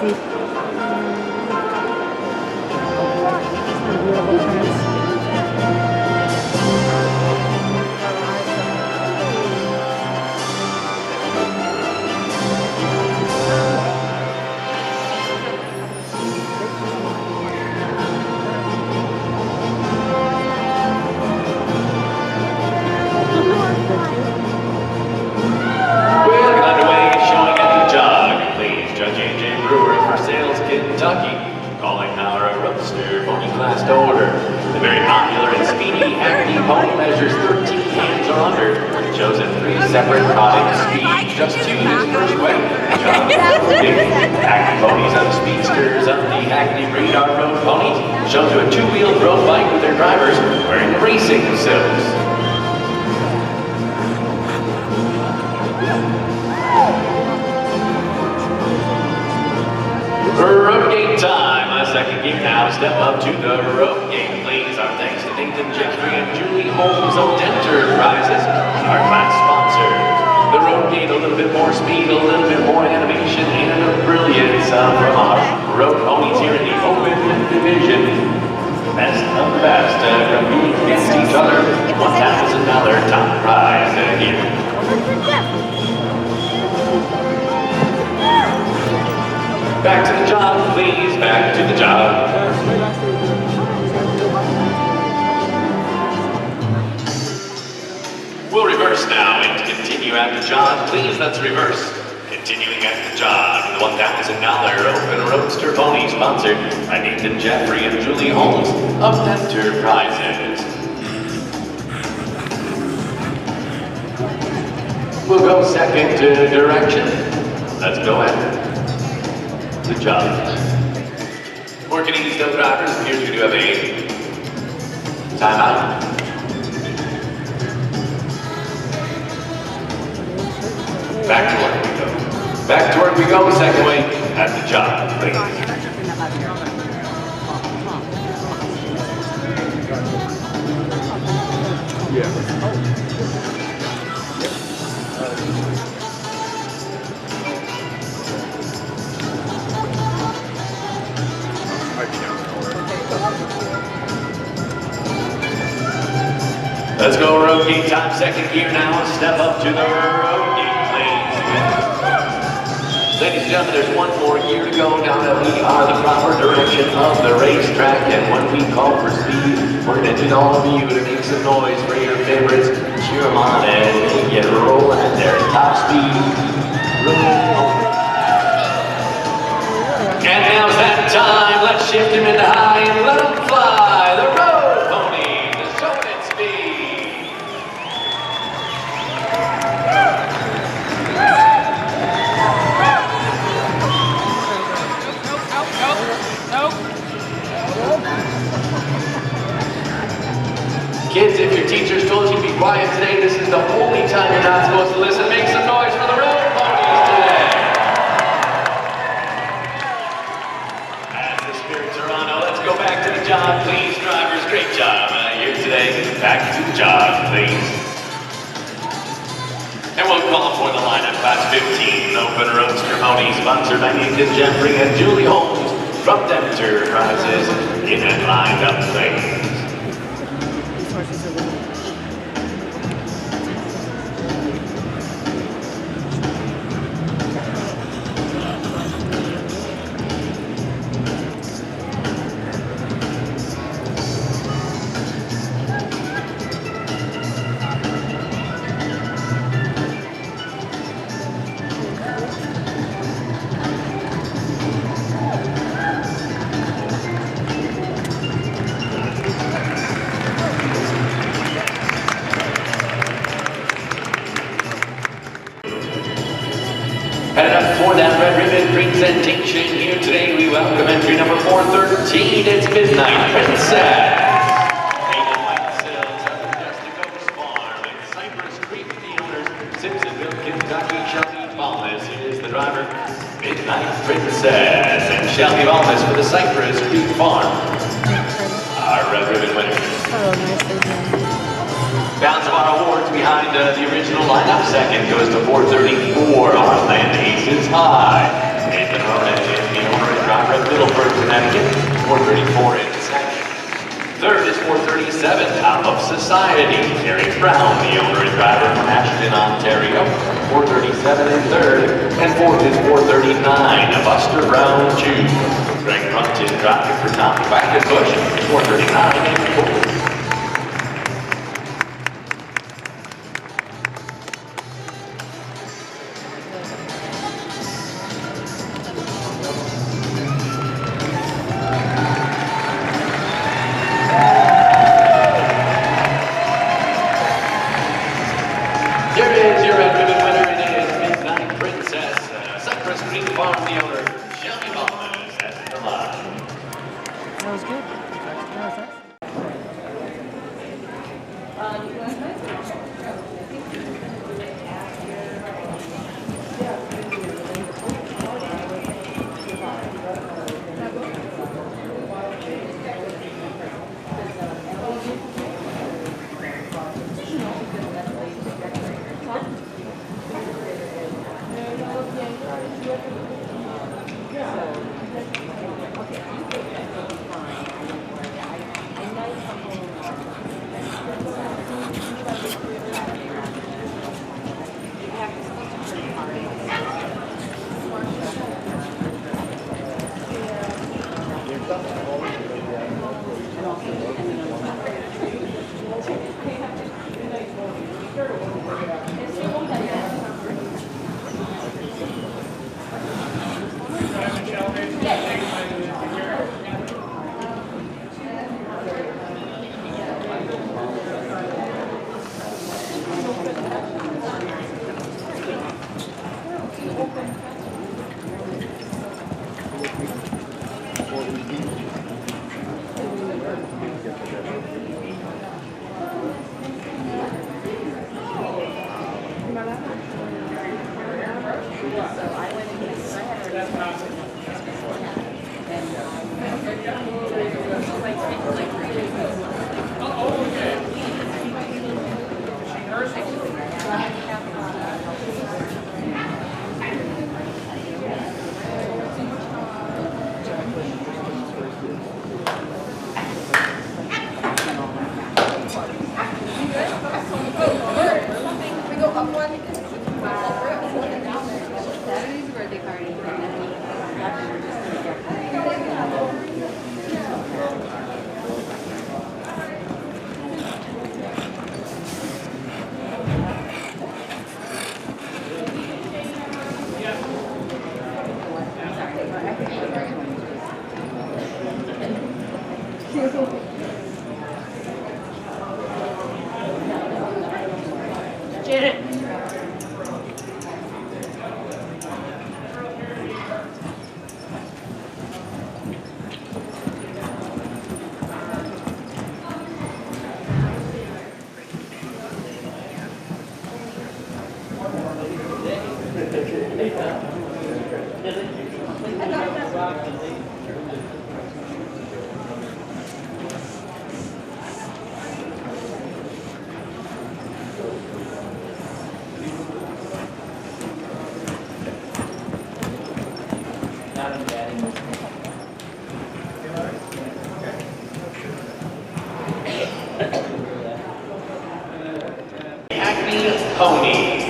We're underway, showing at the jog. Please, Judge A.J. Brewer for Sales, Kentucky. Calling our Roadster pony class to order. The very popular and speedy Hackney pony measures 13 hands or under. Chosen 3 separate cottage speeds. Just to his first way. Hackney ponies of speedsters of the Hackney breed are road ponies. Shown to a 2-wheeled road bike with their drivers wearing racing suits. Road gate time. A second game now. Step up to the road gate, please. Our thanks to Nathan Jeffrey and Julie Holmes of Enterprises, our class sponsors. The road gate, a little bit more speed, a little bit more animation, and a brilliance from our road ponies here in the open division. Best of the best, competing against each other. $1,000 top prize here. Back to the job, please. Back to the job. We'll reverse now and continue at the job. Please, let's reverse. Continuing at the job, the $1,000 Open Roadster Pony sponsored by Nathan Jeffrey and Julie Holmes of Enterprises. We'll go second direction. Let's go at the job. Working these dumb drivers, here's we do have a timeout. Back to work we go. Back to work we go, second way at the job, please. Let's go road gate time, second gear now. Step up to the road gate, please. Ladies and gentlemen, there's one more gear to go now that we are the proper direction of the racetrack. And when we call for speed, we're going to need all of you to make some noise for your favorites. Cheer them on and they get rolling at their top speed. And now's that time. Let's shift him into high and let him fly. The road pony, the showman speed. Kids, if your teachers told you to be quiet today, this is the only time you're not supposed to listen. Make some noise for the road ponies today. As the spirits are on, let's go back to the job, please. Drivers, great job here today. Back to the job, please. And we'll call for the lineup, class 15, Open Roadster Pony, sponsored by Nathan Jeffrey and Julie Holmes from Enterprises in and lined up, please. And up for that red ribbon presentation here today, we welcome entry number 413. It's Midnight Princess. Hayden Whitesell, Just a Ghost Farm, and Cypress Creek, the owners, Simpsonville, Kentucky, Shelby Balmas is the driver. Midnight Princess and Shelby Balmas for the Cypress Creek Farm. Our red ribbon winners. Oh, nicely done. Balance of our awards behind the original lineup. Second goes to 434. Our land aces high. Nathan Roman is the owner 434 in second. Third is 437, Top of Society. Eric Brown, the owner and driver from Ashton, Ontario. 437 in third. And fourth is 439, Buster Brown Jr. Greg Brunton driving for Tommy Bush. 439 in fourth. Hackney Ponies.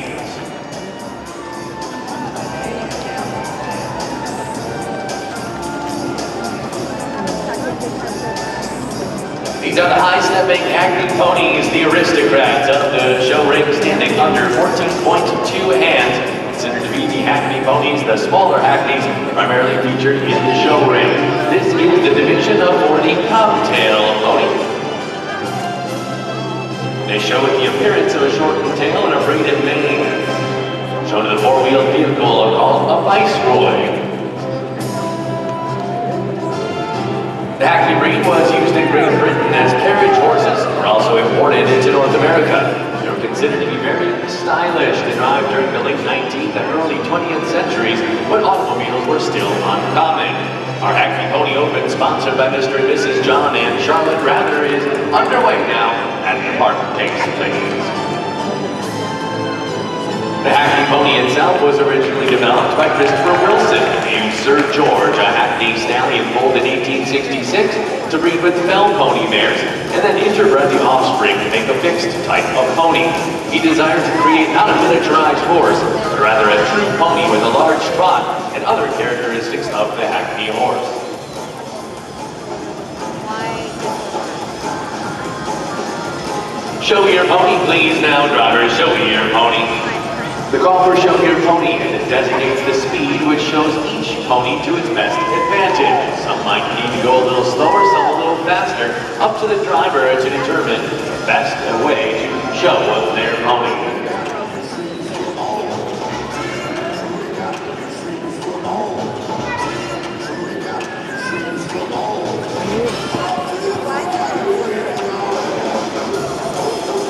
These are the high-stepping Hackney Ponies, the aristocrats of the show ring, standing under 14.2 hands. Considered to be the Hackney Ponies, the smaller Hackneys, primarily featured in the show ring. This is the division of 40 cobtail ponies. They show with the appearance of a shortened tail and a braided mane. Shown in a four-wheeled vehicle called a Viceroy. The Hackney breed was used in Great Britain as carriage horses, and were also imported into North America. They were considered to be very stylish to drive during the late 19th and early 20th centuries, when automobiles were still uncommon. Our Hackney Pony Open, sponsored by Mr. and Mrs. John and Charlotte Rather, is underway now at the park. Takes place. The Hackney pony itself was originally developed by Christopher Wilson, named Sir George, a Hackney stallion foaled in 1866 to breed with fell pony mares, and then interbred the offspring to make a fixed type of pony. He desired to create not a miniaturized horse, but rather a true pony with a large trot and other characteristics of the Hackney horse. Show your pony, please now, drivers, show your pony. The call for show your pony designates the speed which shows each pony to its best advantage. Some might need to go a little slower, some a little faster. Up to the driver to determine the best way to show their pony.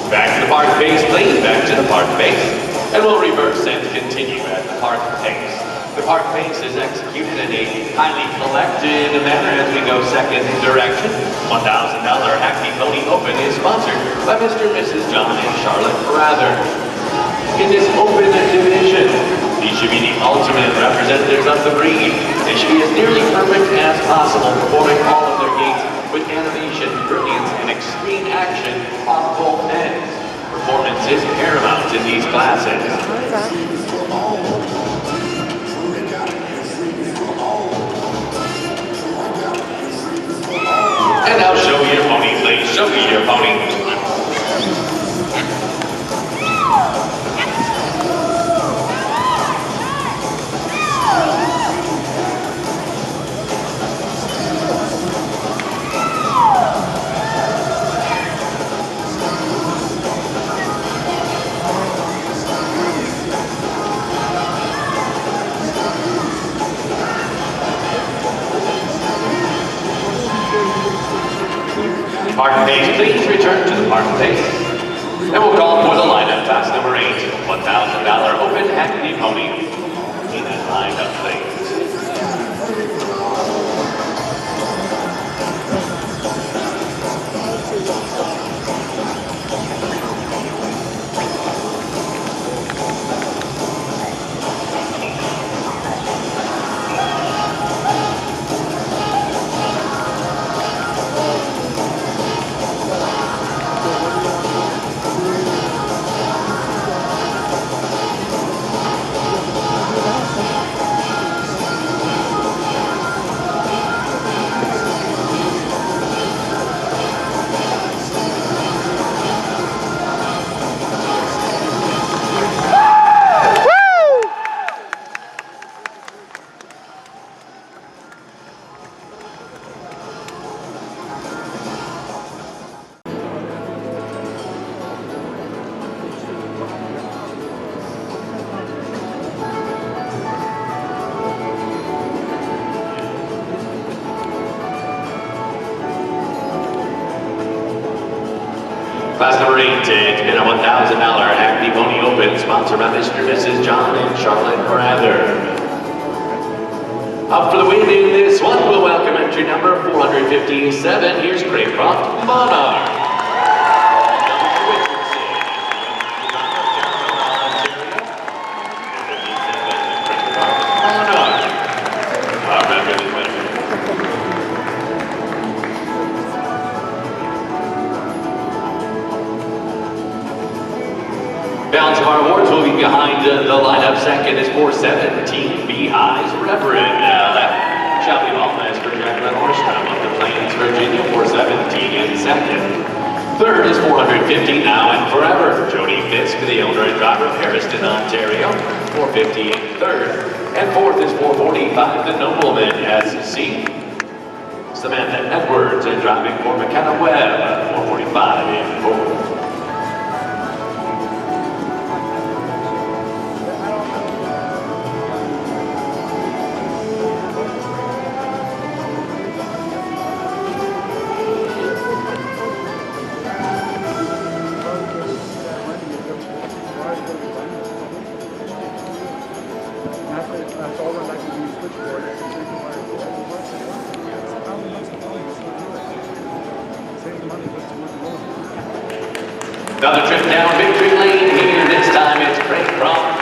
Back to the park base, please. Back to the park base. And we'll reverse and continue at the park pace. The park pace is executed in a highly collected manner as we go second direction. $1,000 Hackney Pony Open is sponsored by Mr. and Mrs. John and Charlotte Rather. In this open division, these should be the ultimate representatives of the breed. They should be as nearly perfect as possible, performing all of their gaits with animation, brilliance, and extreme action on both ends. Performance is paramount in these classes. And now show your pony, please. Show me your pony. Park pace, please return to the park pace. And we'll call for the lineup, class number 8, $1,000 Open Hackney Pony. In that lineup, please. Class number 8, it's been a $1,000 Hackney Pony Open, sponsored by Mr. and Mrs. John and Charlotte Rather. Up for the win in this one, we'll welcome entry number 457. Here's Craycroft Monarch. Balance of our awards will be behind the lineup. Second is 417, Beehive's Reverend. Left, Shelby Malmas for Jacqueline Orstrom of the Plains, Virginia, 417 in second. Third is 450, Now and Forever. Jody Fisk, the owner and driver of Harriston, Ontario, 450 in third. And fourth is 445, The Nobleman, SC. Samantha Edwards, driving for McKenna Webb, 445 in fourth. Another trip down victory lane here. This time it's Craycroft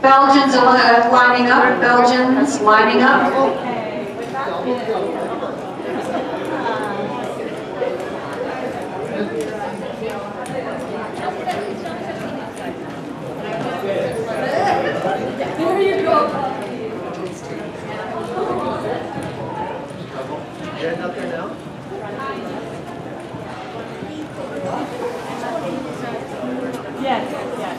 Belgians lining up, Belgians lining up. There you go. Getting up there now? Yes, yes.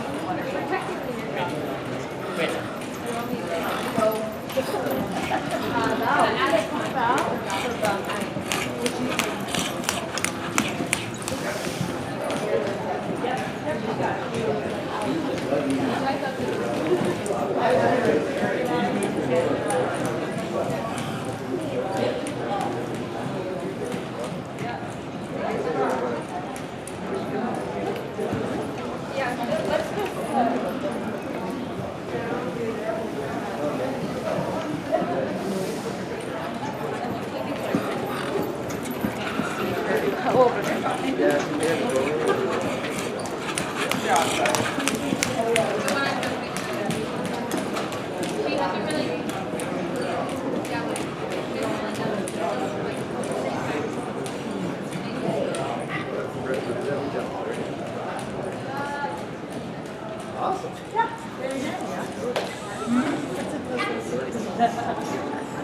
Awesome.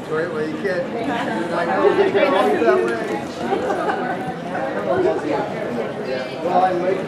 Great way you can. I know they go all that way. Well, I like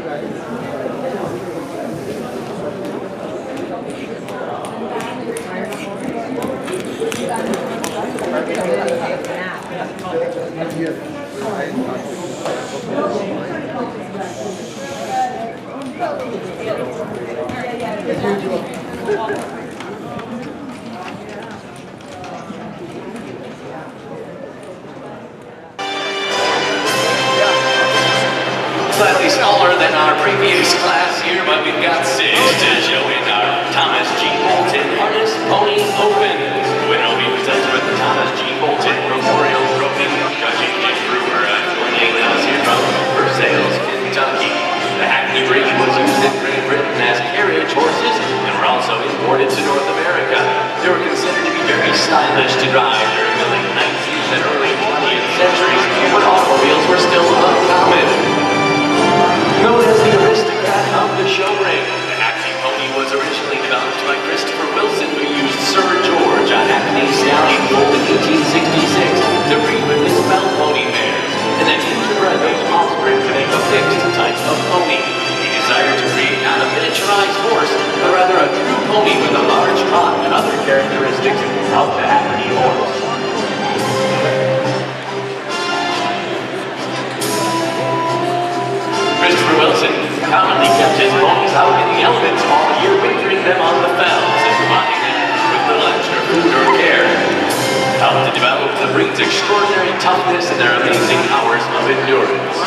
Slightly smaller than our previous class here, but we've got 6 to show in our Thomas G. Bolton Harness Pony Open. The winner will be presented with the Thomas G. Bolton Memorial Trophy. Judging Jim Brewer joining us here from Versailles, Kentucky. The Hackney breed was used in Great Britain as carriage horses and were also imported to North America. They were considered to be very stylish to drive during the late 19th and early 20th centuries, when automobiles were still uncommon. Known as the aristocrat of the show ring, the Hackney pony was originally developed by Christopher Wilson, who used Sir George, a Hackney stallion foaled in 1866, to breed with his spell pony mares, and then interbred those offspring to make a fixed type of pony. He desired to create not a miniaturized horse, but rather a true pony with a large trot and other characteristics of the Hackney horse. Christopher Wilson commonly kept his ponies out in the elements all year, wintering them on the fells and providing them with little extra food or care. Helped to develop the breed's extraordinary toughness and their amazing hours of endurance.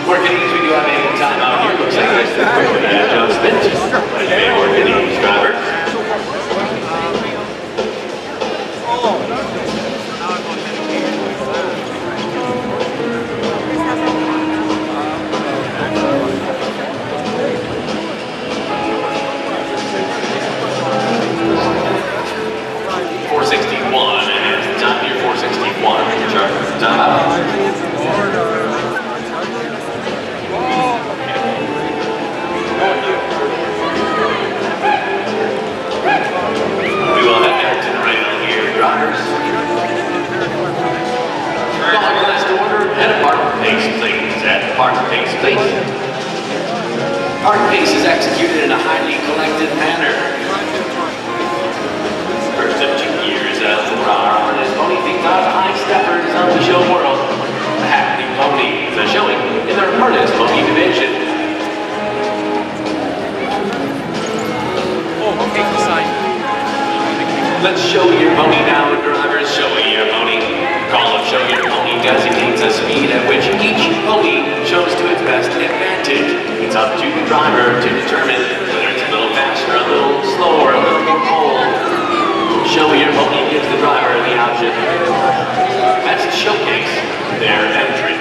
Working ease, we do have any time out here. Looks like this is quick adjustment. But it may work in ease, drivers. Park pace is executed in a highly collected manner. First of 2 years, for our harness pony things are the high steppers of the show world. The Hackney ponies are showing in their harness pony division. driver to determine whether it's a little faster, a little slower, a little more bold. Show Your Pony gives the driver the option. That's to showcase their entry.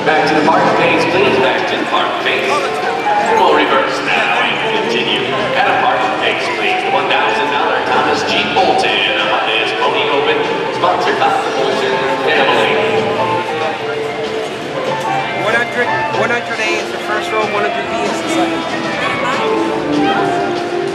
Back to the park pace, please. Back to the park pace. We'll reverse now and continue. At a park pace, please. The $1,000 Thomas G. Bolton on his Pony Open, sponsored by the Bolton family. 100A is the first row, 100B is the second.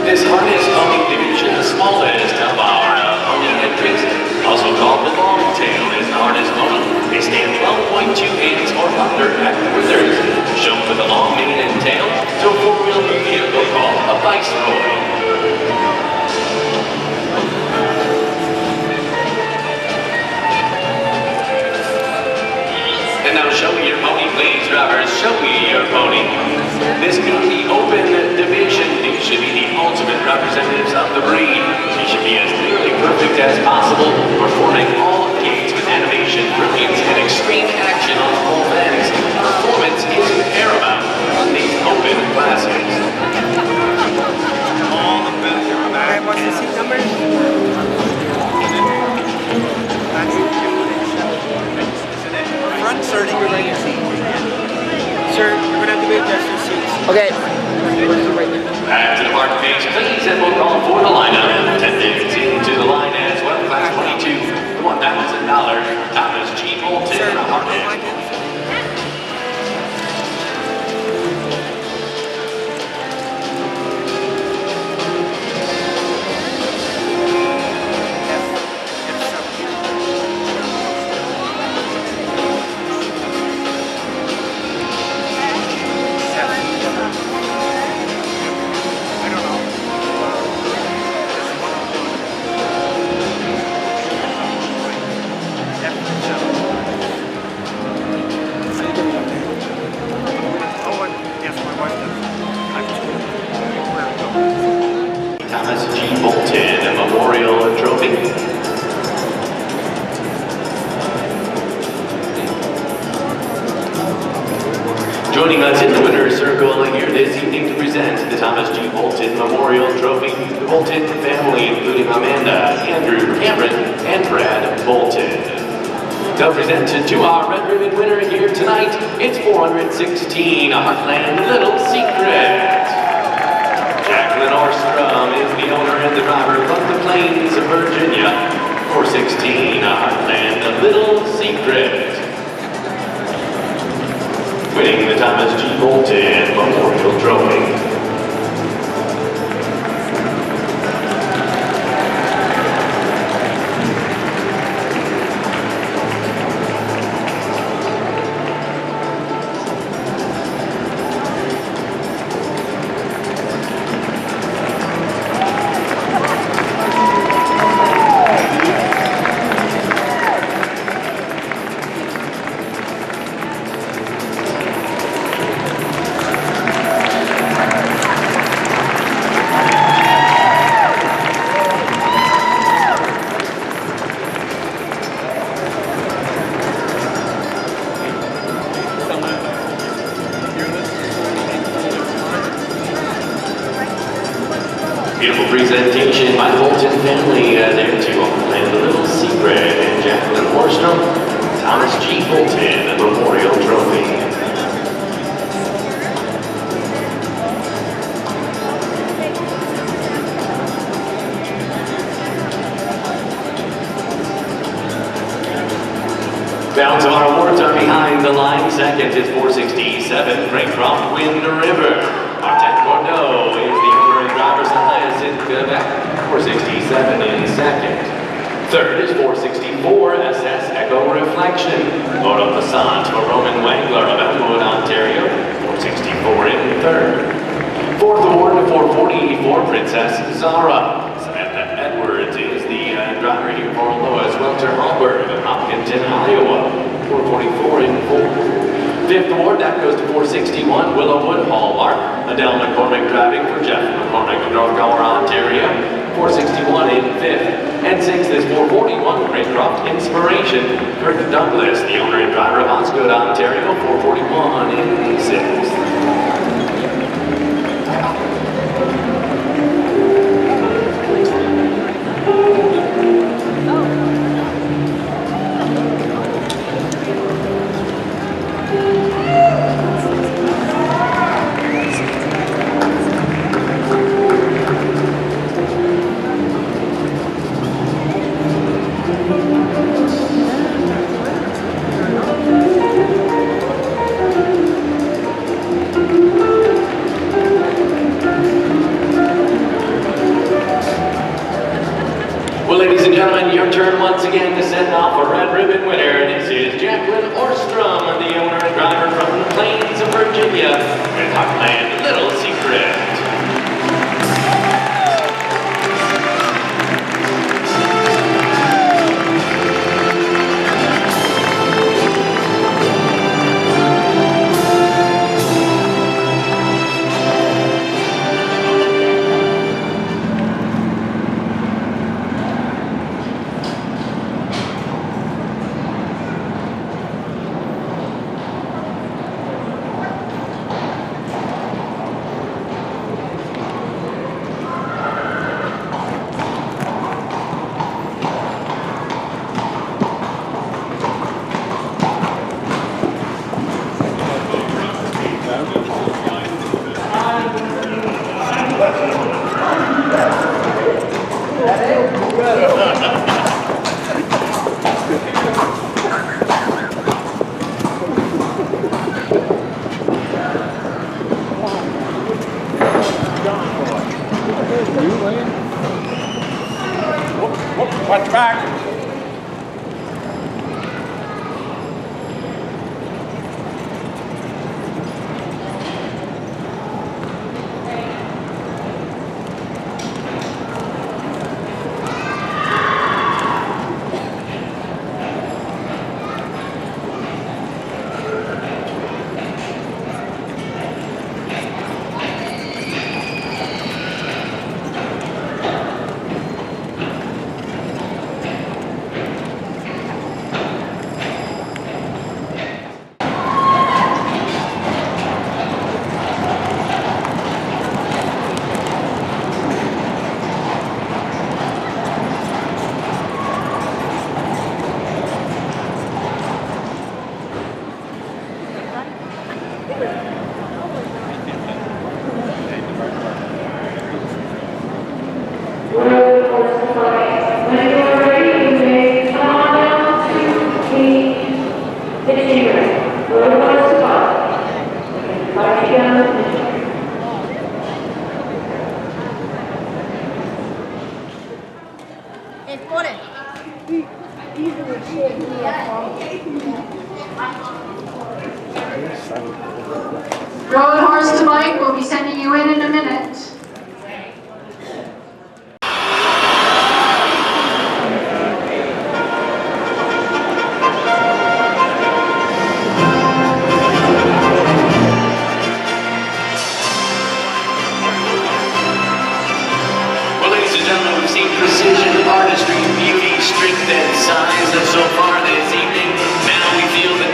This harness pony division, the smallest of our pony entries, also called the long tail, is the harness pony. They stand 12.2 inches or under at the withers, shown with a long mane and tail, to a four-wheel vehicle called a viceroy. And now show me your pony, please, drivers. Show me your pony. This being the open division, these should be the ultimate representatives of the breed. They should be as nearly perfect as possible, performing all gates with animation, brilliance, and extreme action on all ends. Performance is paramount on these open classes. All the better. Alright, what's the seat number? Front 30, we're right here. Sir, you're going to have to adjust your seats. Okay. Back to the park page, please, and we'll call for the lineup. Attendants into the line as well, class 22, $1,000, Thomas G. Bolton, Hartnett. Thomas G. Bolton, a memorial trophy. Joining us in the winner's circle here this evening to present the Thomas G. Bolton Memorial Trophy, the Bolton family, including Amanda, Andrew, Cameron, and Brad Bolton. Now presented to our red ribbon winner here tonight, it's 416, Heartland Little Secret. Jacqueline Orstrom is the owner and the driver from the Plains of Virginia. 416, Heartland Little Secret. Winning the Thomas G. Bolton Memorial Trophy. Beautiful presentation by the Bolton family there to Heartland Little Secret and Jacqueline Orstrom, Thomas G. Bolton Memorial Trophy. Balance of our awards are behind the line. Second is 467, Craycroft Wind River. Martin Bordeaux is the owner and driver's highest in Quebec, 467 in second. Third is 464, SS Echo Reflection. Moto Passant for Roman Wangler of Elmwood, Ontario, 464 in third. Fourth award to 440 for Princess Zara. Samantha Edwards is the driver here for Lois Welter Hallberg of Hopkinton, Iowa, 444 in fourth. Fifth award, that goes to 461, Willow Wood Hallmark. Adele McCormick driving for Jeff McCormick of North Gower, Ontario. 461 in 5th. And 6th is 441 Craycroft Inspiration. Kirk Douglas, the owner and driver of Osgood, Ontario. 441 in 6th. Well, ladies and gentlemen, your turn once again to send off a red ribbon winner. This is Jacqueline Orstrom, the owner and driver from the Plains of Virginia, with Heartland Little Secret. Watch back. Road horse to Mike, we'll be sending you in a minute. Well, ladies and gentlemen, we've seen precision, artistry, beauty, strength, and size so far this evening. Now we feel the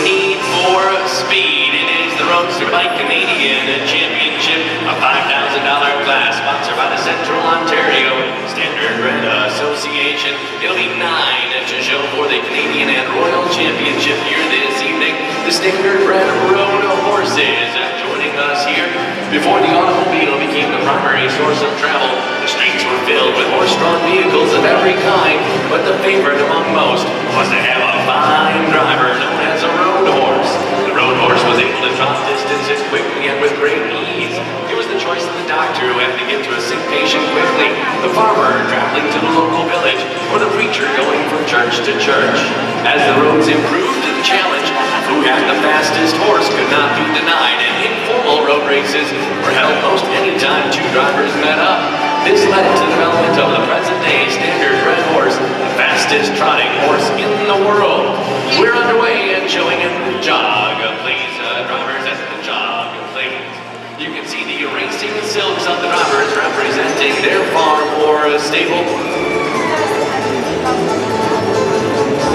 need for speed. It is the Roadster Bike Canadian Championship, a $5,000 class sponsored by the Central Ontario Standard Bred Association. It'll be 9 to show for the Canadian and Royal Championship here this evening. The Standard Bred Road horses joining us here. Before the automobile became the primary source of travel, the streets were filled with horse-drawn vehicles of every kind, but the favorite among most was to have a fine driver known as a road horse. The road horse was able to drop distances quickly and with great ease. It was the choice of the doctor who had to get to a sick patient quickly, the farmer traveling to the local village, or the preacher going from church to church. As the roads improved, the challenge, who had the fastest horse, could not be denied, and informal road races were held most any time two drivers met up. This led to the development of the present-day Standard Bred horse, the fastest trotting horse in the world. We're underway and showing him the jog. Please, drivers, at the jog, please. You can sponsors of the drivers representing their farm or stable.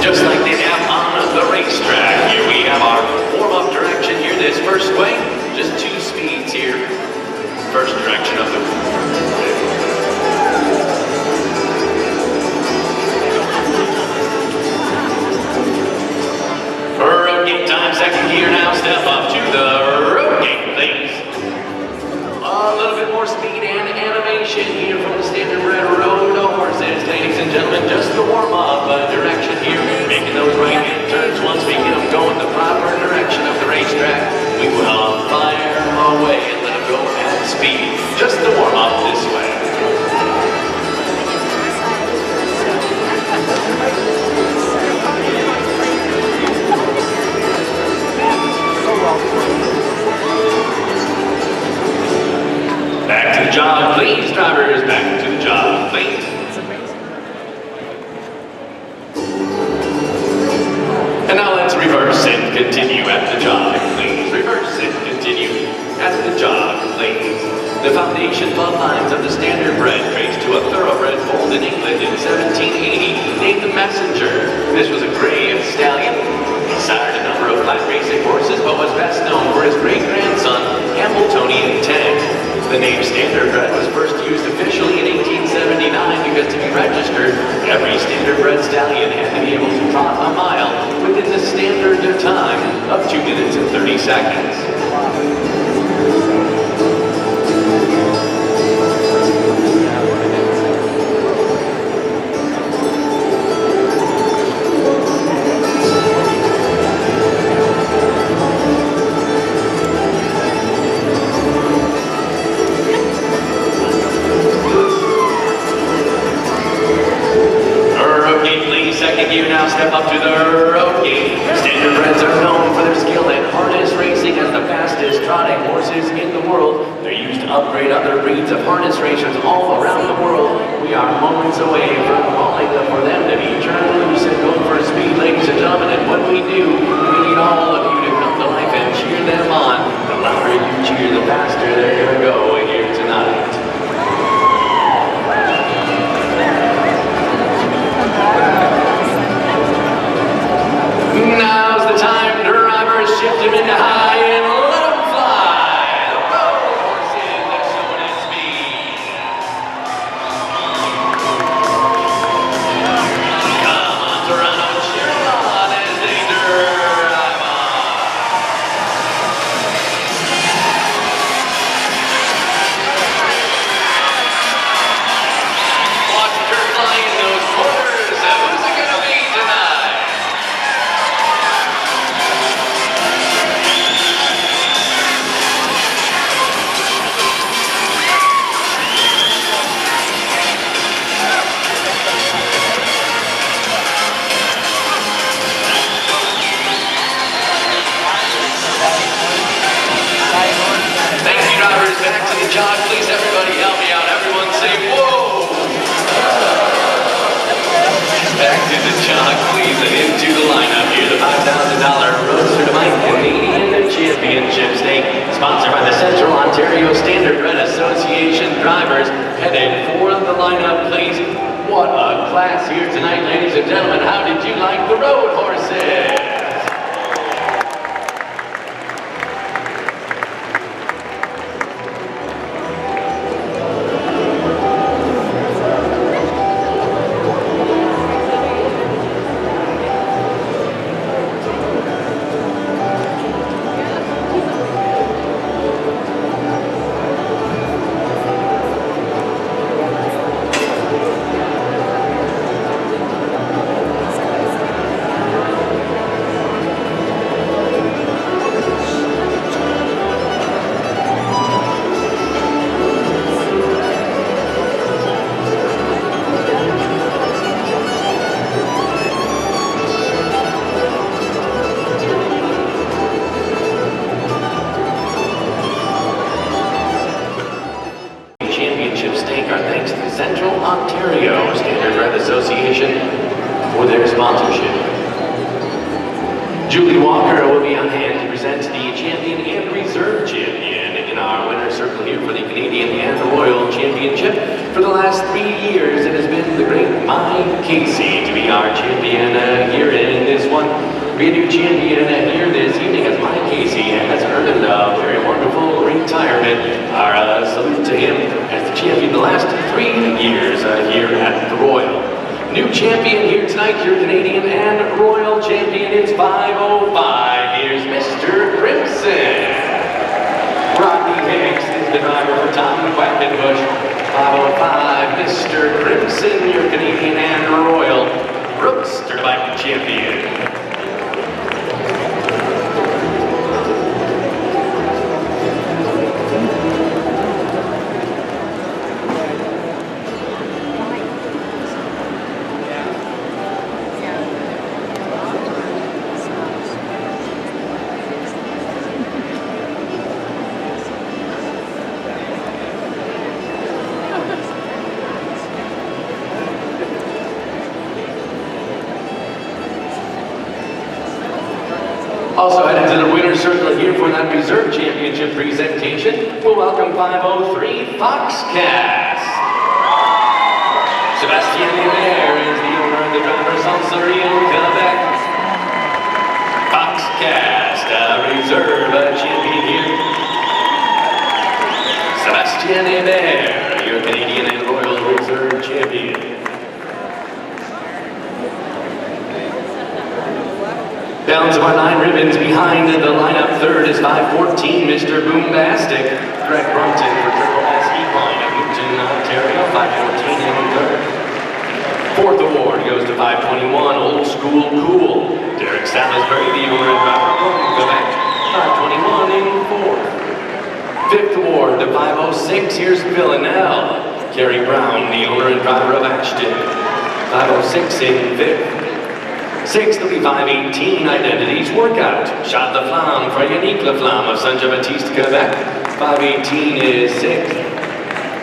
Just like they have on the racetrack, here we have our warm-up direction here this first swing. Just 2 speeds here. First direction of the road gate time, second gear now, step up to the road gate, please. A little bit more speed and animation here from the standard red road horses, ladies and gentlemen, just the warm-up direction here, making those right-hand turns. Once we get them going the proper direction of the racetrack, we will fire away and let them go at speed. Just the warm-up this way. Back to the job, please, drivers. Back to the job, please. And now let's reverse and continue at the jog, please. Reverse and continue at the jog, please. The foundation bloodlines of the standard bred traced to a thoroughbred foaled in England in 1780, named the Messenger. This was a gray stallion. He sired a number of flat racing horses, but was best known for his great-grandson, Hambletonian Tank. The name Standardbred was first used officially in 1879 because to be registered, every Standardbred stallion had to be able to trot a mile within the standard time of 2 minutes and 30 seconds. Second gear now, step up to the road gate. Standardbreds are known for their skill in harness racing as the fastest trotting horses in the world. They're used to upgrade other breeds of harness racers all around the world. We are moments away from calling for them to be turned loose and go for speed, ladies and gentlemen. And when we do, we need all of you to come to life and cheer them on. The louder you cheer, the faster they're going to go here tonight. Now's the time, drivers, shift him into high and let him fly. The road horses are showing its speed. Come on, Toronto, cheer them on as they drive on. Watch the turn flying those corners. Who's it going to be tonight? Thank you, drivers. Back to the jog, please. Everybody help me out. Everyone say, whoa! Back to the jog, please, and into the lineup here. The $5,000 Roadster to Mike Canadian Championship stake, sponsored by the Central Ontario Standardbred Association. Drivers headed for the lineup, please. What a class here tonight, ladies and gentlemen. How did you like the road horses? Ontario Standardbred Association for their sponsorship. Julie Walker will be on hand to present the champion and reserve champion in our winner's circle here for the Canadian and Royal Championship. For the last 3 years, it has been the great Mike Casey to be our champion here in this one. We new champion here this evening as Mike Casey has earned a very wonderful retirement. Our salute to him as the champion the last 3 years here at the Royal. New champion here tonight, your Canadian and Royal champion. It's 5:05. Here's Mr. Crimson. Rodney Hicks is the driver for Tom Quackenbush. 5:05. Mr. Crimson, your Canadian and Royal Roadster bike champion. Also headed to the winner's circle here for that reserve championship presentation. We'll welcome 503 Foxcast. Sebastien Hébert is the owner of the driver's Sansory in Quebec. Foxcast, reserve champion here. Sebastien Hébert, your Canadian and Royal Reserve champion. Down to our 9 ribbons behind the lineup. Third is 514, Mr. Boombastic. Greg Brumpton for Triple S Equine of Newton, Ontario, 514 in third. Fourth award goes to 521, Old School Cool. Derek Salisbury, the owner and driver from Quebec, 521 in fourth. Fifth award to 506, here's Villanelle. Kerry Brown, the owner and driver of Ashton, 506 in fifth. Sixth will be 518, Identities Workout. Shot the Flamme for Yannick Laflamme of Saint-Jean-Baptiste, Quebec. 518 is sixth.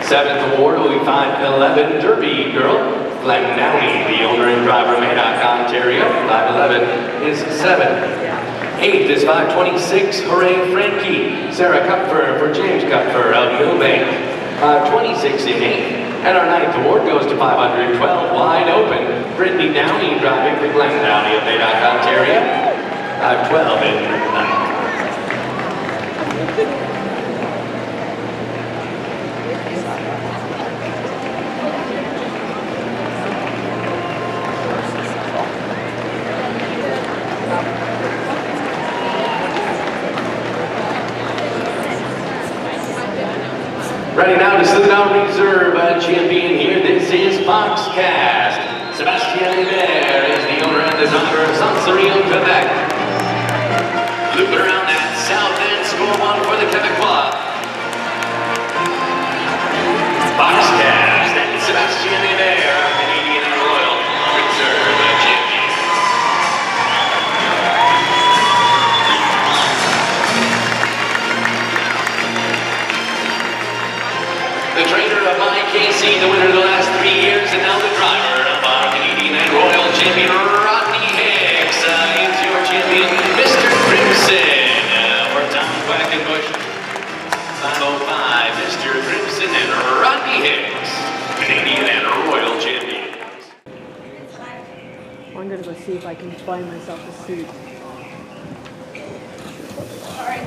Seventh award will be 511, Derby Girl. Glenn Downey, the owner and driver of Madoc, Ontario. 511 is seventh. Eighth is 526, Hooray Frankie. Sarah Kupfer for James Kupfer of Millbank. 526 in eighth. And our ninth award goes to 512, Wide Open. Brittany Downey driving for Glenn Downey of Madoc, Ontario. 512 in ninth. Ready now to salute our reserve champion here. This is Foxcast. Sebastien Hébert is the owner and the driver of Sansory in Quebec. Looping around that south end, score one for the Quebecois. Foxcast and Sebastien Hébert, our Canadian and Royal Reserve champion. The trainer of Mike Casey, the winner of the last 3 years, and now the driver of our Canadian and Royal champion, Rodney Hicks, is your champion, Mr. Crimson, for Tom Quackenbush. 505, Mr. Crimson and Rodney Hicks, Canadian and Royal champions. I'm gonna go see if I can find myself a seat. All right.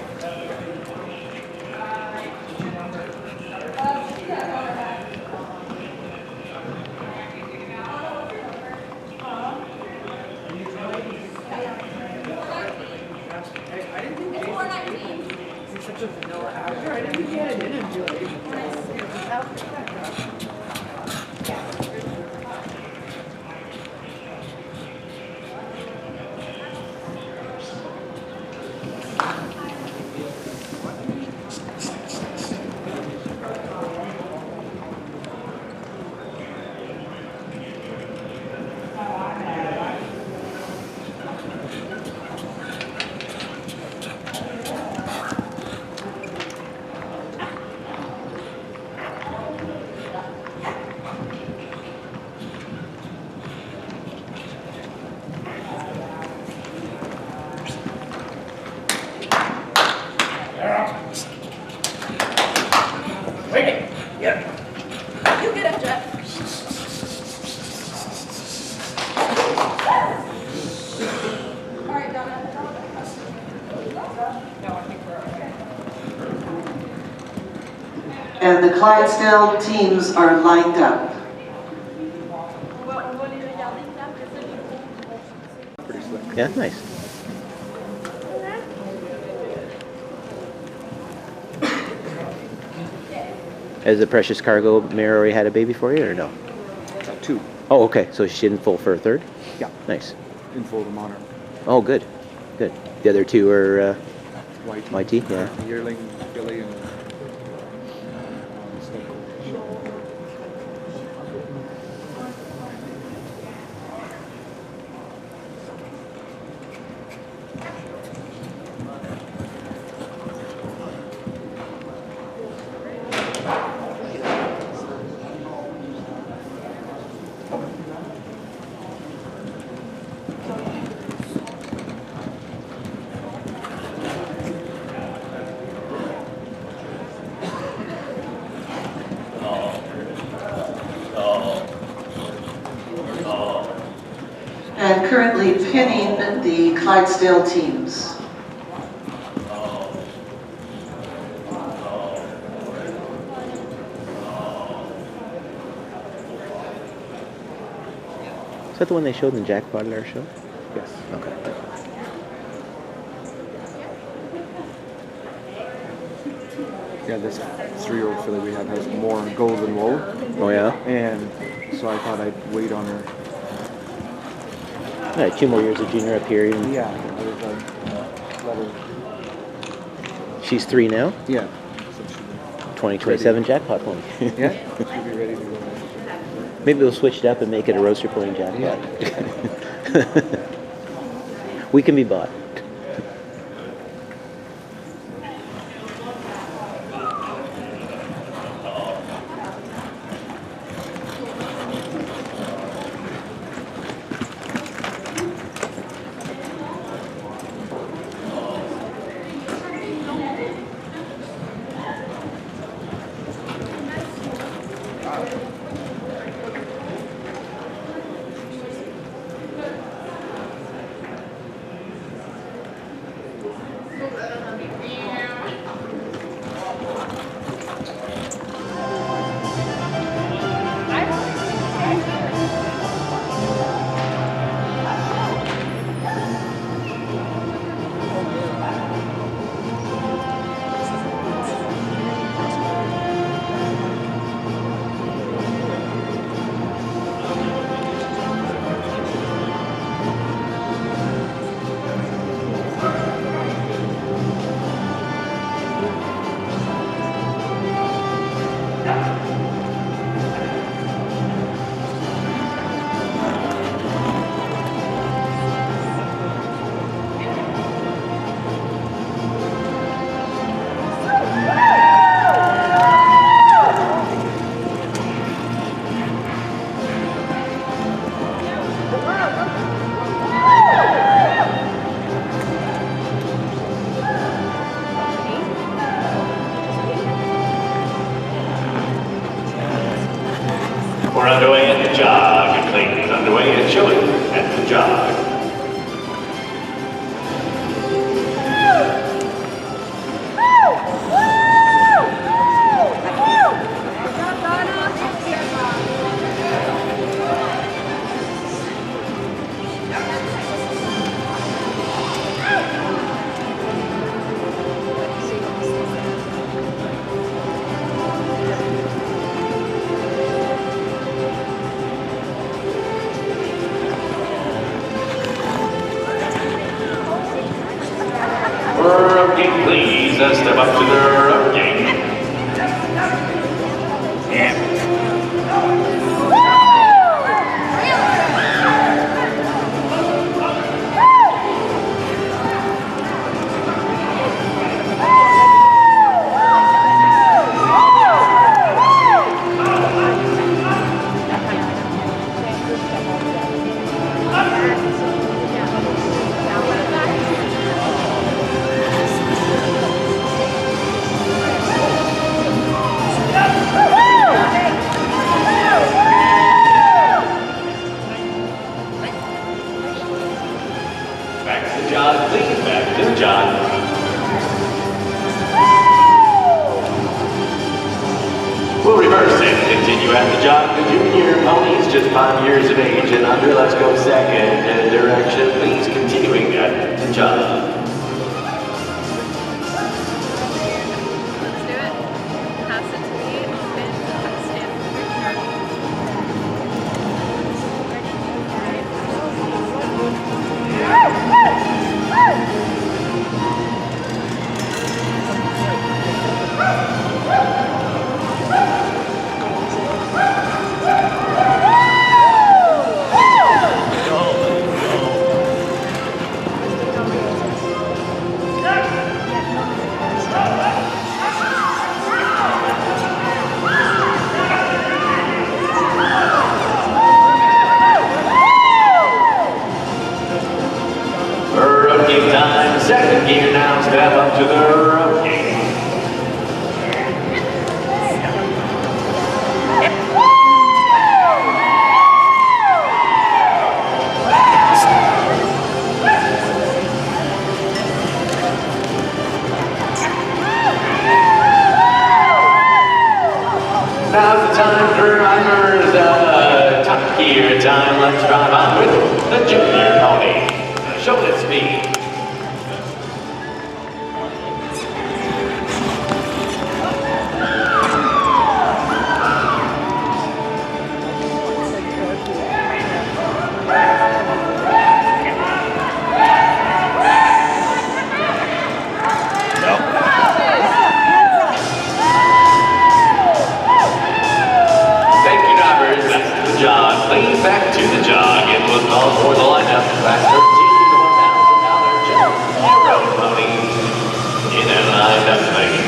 And the Clydesdale teams are lined up. Pretty slick. Yeah, nice. Has the Precious Cargo mare already had a baby for you, or no? 2. Oh, okay. So she didn't foal for a third? Yeah. Nice. In full the monarch. Oh, good. Good. The other two are YT. YT, yeah. Yearling, Billy, and Stud. And currently pinning the Clydesdale teams. Is that the one they showed in the Jackpot at our show? Yes. Okay. Yeah, this 3-year-old filly we have has more golden wool. Oh, yeah? And so I thought I'd wait on her. Yeah, 2 more years of junior up here. Even. Yeah, I was let her. She's 3 now? Yeah. 2027 Jackpot one. Yeah, she'll be ready to go. Maybe we'll switch it up and make it a roaster pulling Jackpot. We can be bought. We're underway at the jog. Clayton's underway at showing at the jog. Please step up to the gate. John, please, back to John. you at the jog, the junior ponies, just 5 years of age and under. Let's go second direction, please, continuing at the jog. Let's do it. Pass it to me. And stand for the picture. Rotating time, second gear now, step up to the rotate. Now's the time for drivers, top gear time. Let's drive on with the junior pony. Show its speed. Thank you, drivers. That's the jog. Please back to the jog. It was called for the lineup. Class 13 to $1,000 Euro pony. In and lined up, ladies.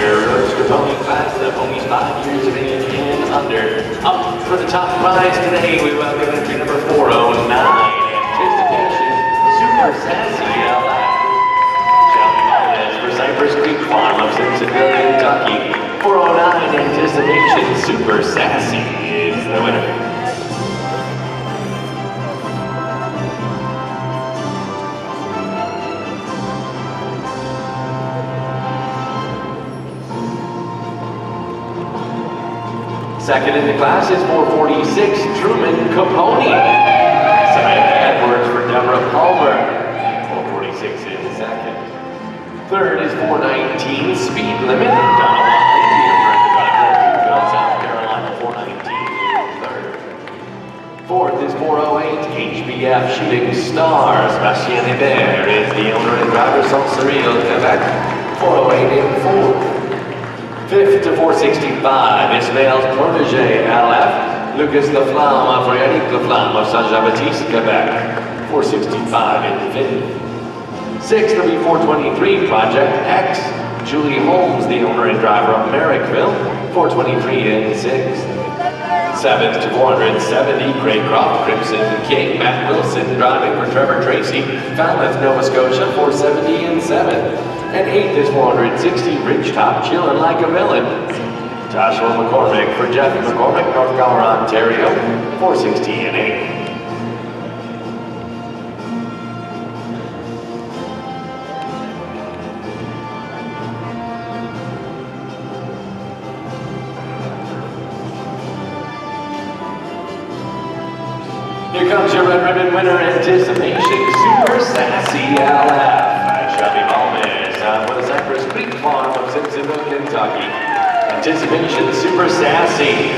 Roadster pony class, the ponies 5 years of age and under. Up for the top prize today, we welcome entry number 409, Anticipation Super Sassy LF. Shelby Valdez for Cypress Creek Farm of Simpsonville, Kentucky. 409, Anticipation Super Sassy is the winner. Second in the class is 446, Truman Capone. Samantha Edwards for Deborah Palmer. 446 in second. Third is 419, Speed Limit. Donald Indian, South Carolina, 419 in third. Fourth is 408, HBF Shooting Star. Sebastien Hébert is the owner and driver, Saint-Cyril, Quebec. 408 in fourth. Fifth to 465, Ismael's Protégé LF, Lucas Laflamme for Yannick Laflamme of Saint-Jean-Baptiste, Quebec, 465 in fifth. Sixth will be 423, Project X, Julie Holmes, the owner and driver of Merrickville, 423 in sixth. Seventh to 470, Craycroft Crimson King, Matt Wilson driving for Trevor Tracy, Falmouth, Nova Scotia, 470 in seventh. And eighth is 460, Ridgetop Chillin' Like a Villain. Joshua McCormick for Jeff McCormick, North Gower, Ontario, 460 in eighth. Here comes your red ribbon winner, Anticipation Super Sassy LF. Shelby Valdez for the Cypress Creek Farm of Simpsonville, Kentucky. Anticipation Super Sassy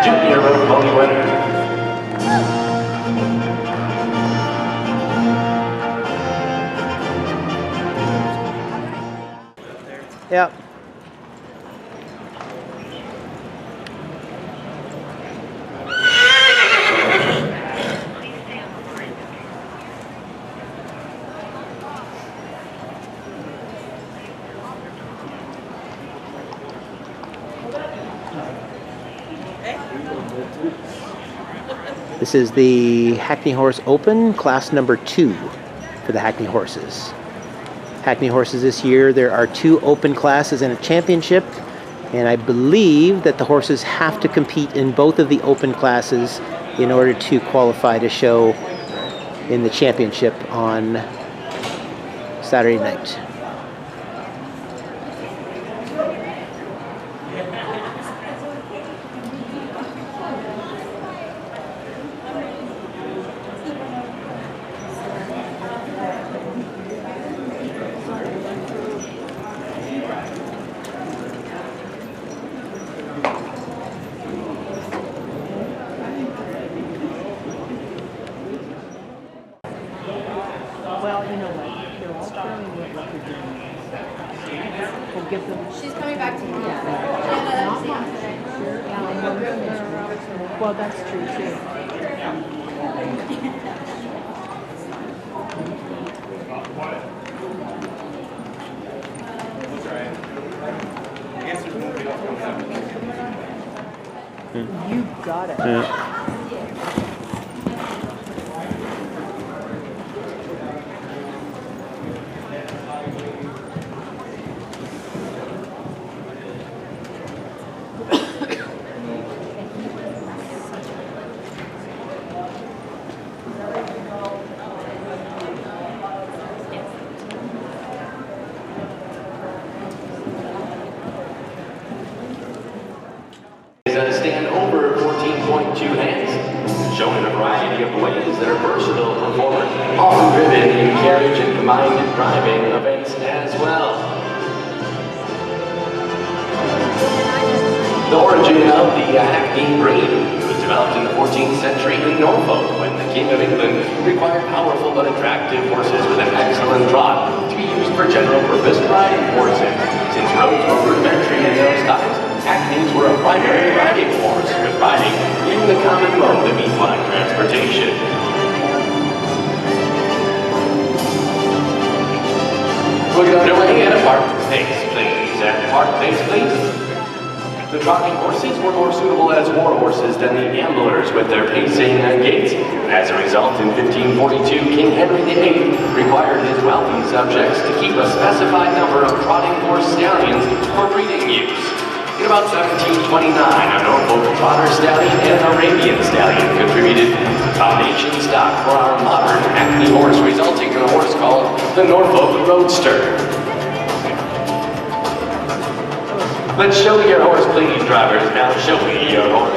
Junior Road Pony winner. Yeah. This is the Hackney Horse Open, class number 2 for the Hackney horses. Hackney horses this year, there are 2 open classes and a championship, and I believe that the horses have to compete in both of the open classes in order to qualify to show in the championship on Saturday night. Well, you know what? They'll stop me with what they're doing. We'll give them. She's coming back tomorrow. Well, that's true too. You got it. Stand over 14.2 hands, showing a variety of ways that are versatile performers, often driven in carriage and combined driving events as well. The origin of the Hackney breed was developed in the 14th century in Norfolk when the King of England required powerful but attractive horses with an excellent trot to be used for general purpose riding horses. Since roads were rudimentary in those times, Hackneys were a primary riding horse, with riding being the common mode of equine transportation. We'll get underway at a park pace, please. At the park pace, please. The trotting horses were more suitable as war horses than the gamblers with their pacing and gaits. As a result, in 1542, King Henry VIII required his wealthy subjects to keep a specified number of trotting horse stallions for breeding use. In about 1729, a Norfolk trotter stallion and an Arabian stallion contributed the foundation stock for our modern Hackney horse, resulting in a horse called the Norfolk Roadster. Let's show your horse, please, drivers. Now show me your horse.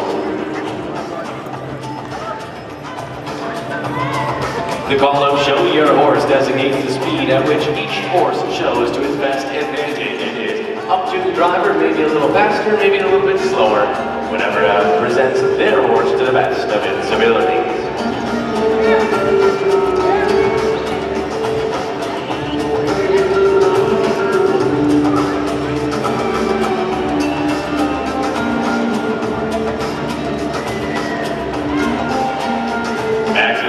The call of show your horse designates the speed at which each horse shows to its best advantage. It is up to the driver, maybe a little faster, maybe a little bit slower, whatever presents their horse to the best of its abilities.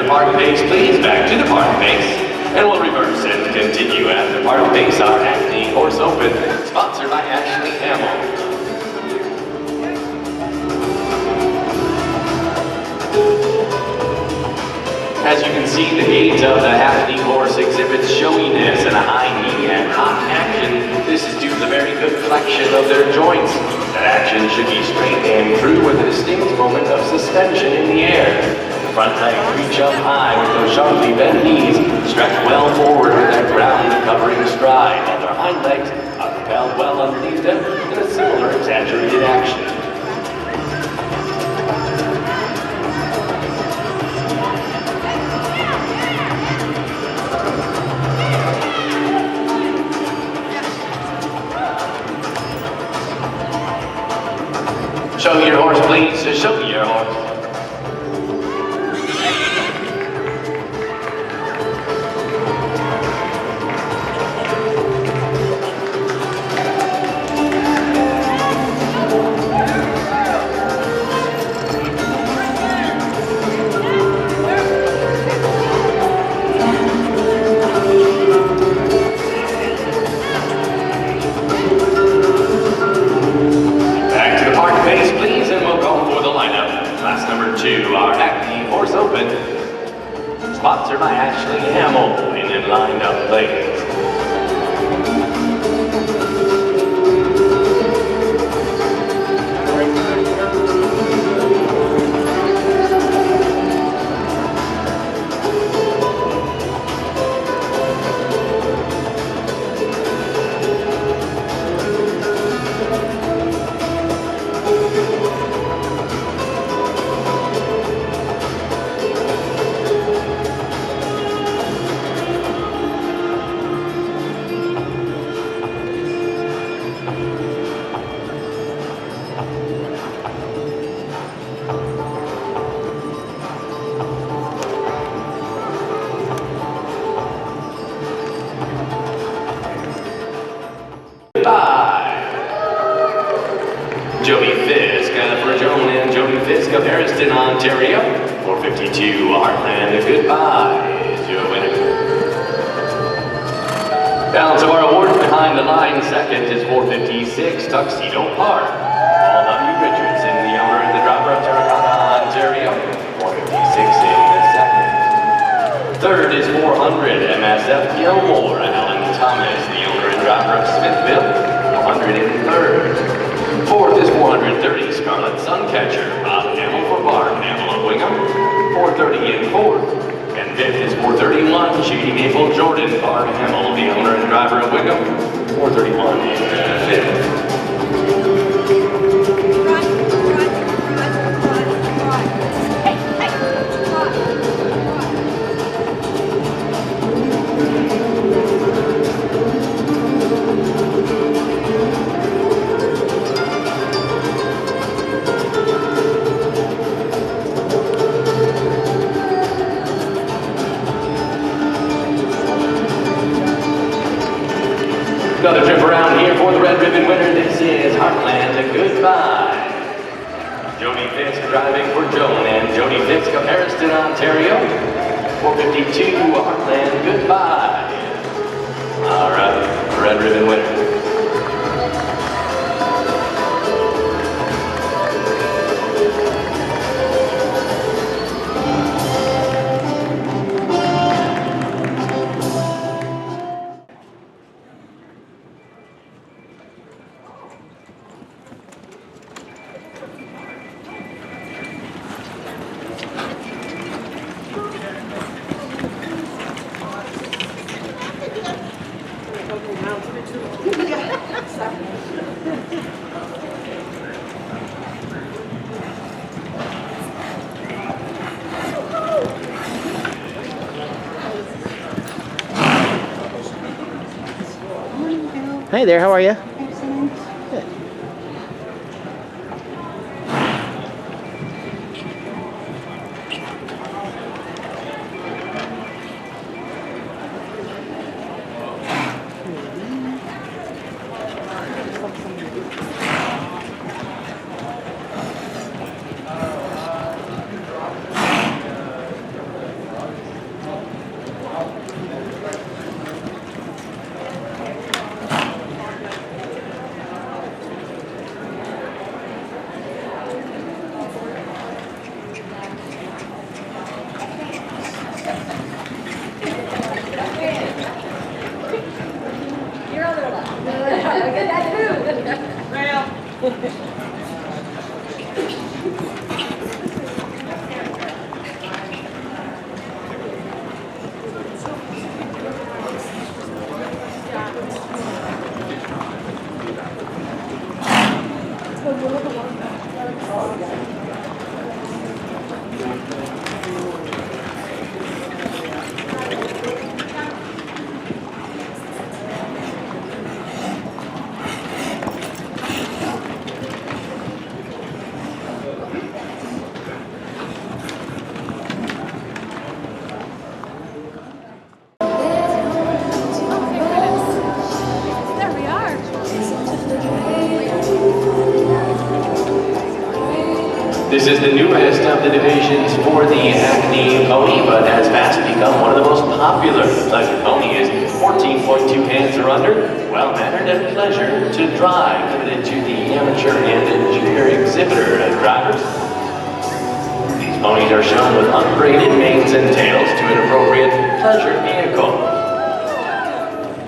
Park pace, please. Back to the park pace. And we'll reverse and continue at the park pace, our Hackney Horse Open, sponsored by Ashley Hamill. As you can see, the gait of the Hackney horse exhibits showiness and a high knee and hot action. This is due to the very good flexion of their joints. That action should be straight and true with a distinct moment of suspension in the air. Front legs reach up high with those sharply bent knees, stretch well forward with that ground-covering stride, while their hind legs are propelled well underneath them in a similar exaggerated action. Show your horse, please. Show your horse. Jody Fisk for Joan and Jody Fisk of Harriston, Ontario. 452 Heartland, goodbye, your winner. Balance of our awards behind the line. Second is 456 Tuxedo Park. Paul W. Richardson, the owner and the driver of Terracotta, Ontario. 456 in the second. Third is 400 MSF Gilmore. Alan Thomas, the owner and driver of Smithville. 400 in third. Fourth is 430 Scarlet Suncatcher. Bob Hamill for Barb Hamill of Wingham. 430 in fourth. And fifth is 431 Shady Maple Jordan. Barb Hamill, the owner and driver of Wingham. 431 in fifth. Another trip around here for the red ribbon winner. This is Heartland, goodbye. Jody Fisk driving for Joan and Jody Fisk of Harriston, Ontario. 452 Heartland, goodbye. All right, red ribbon winner. Hey there, how are you? Excellent. Good. This is the newest of the divisions for the Hackney pony, but has fast become one of the most popular. The Pleasure Pony is 14.2 hands or under, well-mannered and pleasure to drive, limited to the amateur and junior exhibitor drivers. These ponies are shown with unbraided manes and tails to an appropriate pleasure vehicle.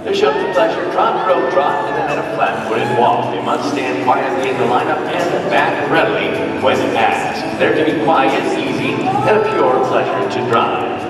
They're shown to pleasure trot, road trot, and then at a flat-footed walk. They must stand quietly in the lineup and back readily when asked. They're to be quiet, easy, and a pure pleasure to drive.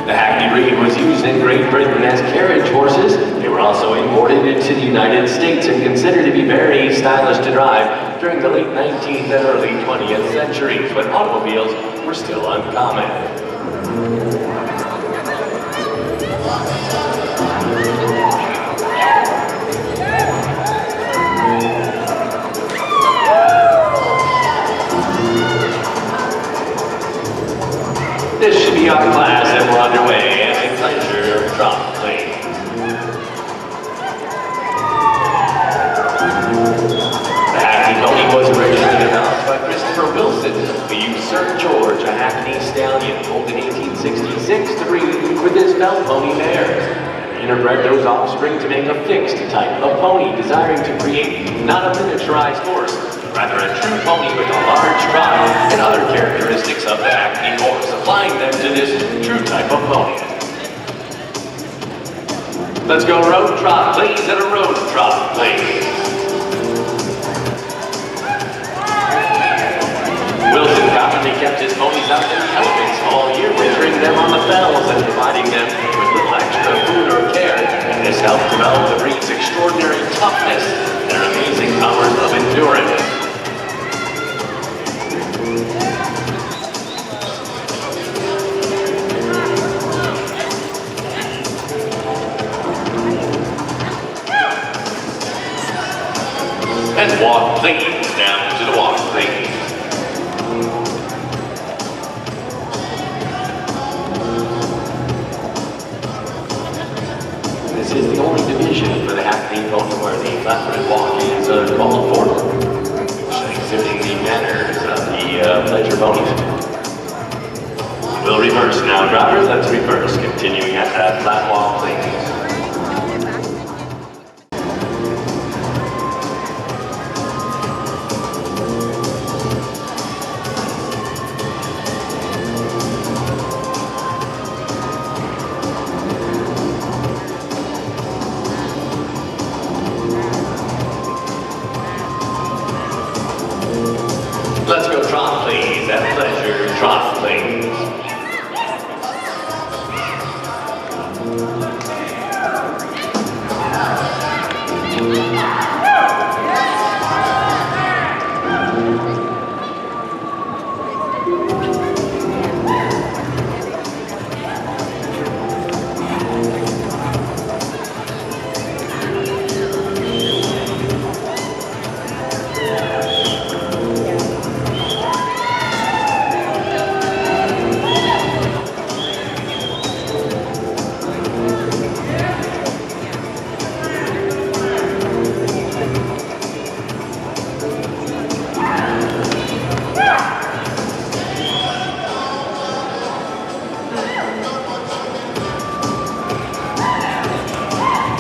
The Hackney breed was used in Great Britain as carriage horses. They were also imported into the United States and considered to be very stylish to drive during the late 19th and early 20th centuries, when automobiles were still uncommon. This should be our class, and we're underway. drop, please. The Hackney pony was originally developed by Christopher Wilson, who used Sir George, a Hackney stallion, owned in 1866 to breed with his bell pony mares. Interbred those offspring to make a fixed type of pony, desiring to create not a miniaturized horse, rather a true pony with a large stride and other characteristics of the Hackney horse, applying them to this true type of pony. Let's go road trot, please, and a road trot, please. Wilson commonly kept his ponies out in the elements all year, wintering them on the fells and providing them with little extra food or care. And this helped develop the breed's extraordinary toughness and their amazing powers of endurance. And walk, please, down to the walk, please. This is the only division for the Hackney pony where the flat-footed walk is called for, exhibiting the manners of the pleasure ponies. We'll reverse now, drivers. Let's reverse, continuing at that flat walk, please. Let's go trot, please. At pleasure, trot, please.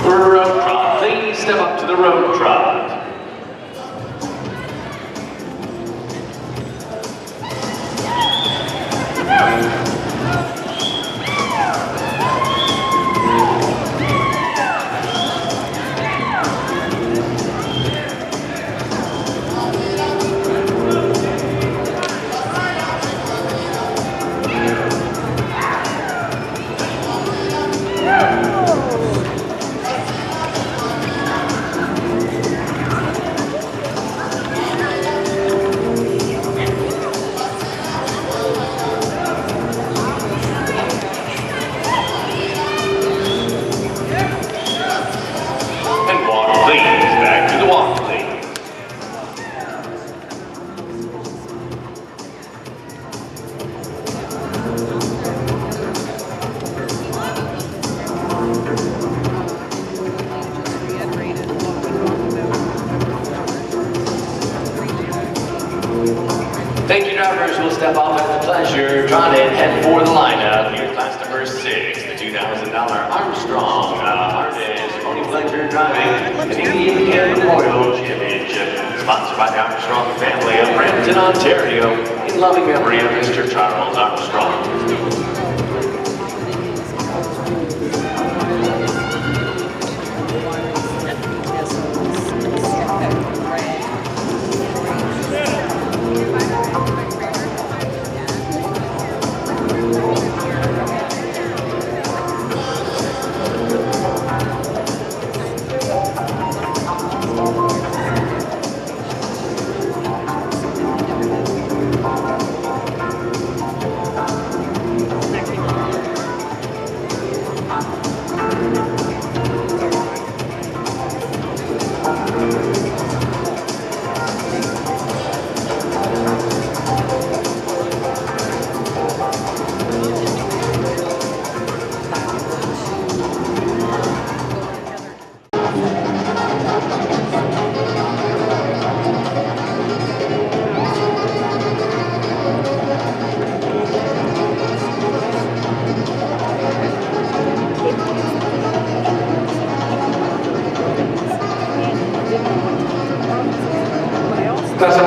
Road trot, please step up to the road trot. Thank you, drivers. We'll step off at the pleasure. Trot and head for the lineup. Here, class number 6, the $2,000 Armstrong Harness Pony Pleasure Driving Canadian Canada Memorial Championship, sponsored by the Armstrong family of Brampton, Ontario, in loving memory of Mr. Charles Armstrong.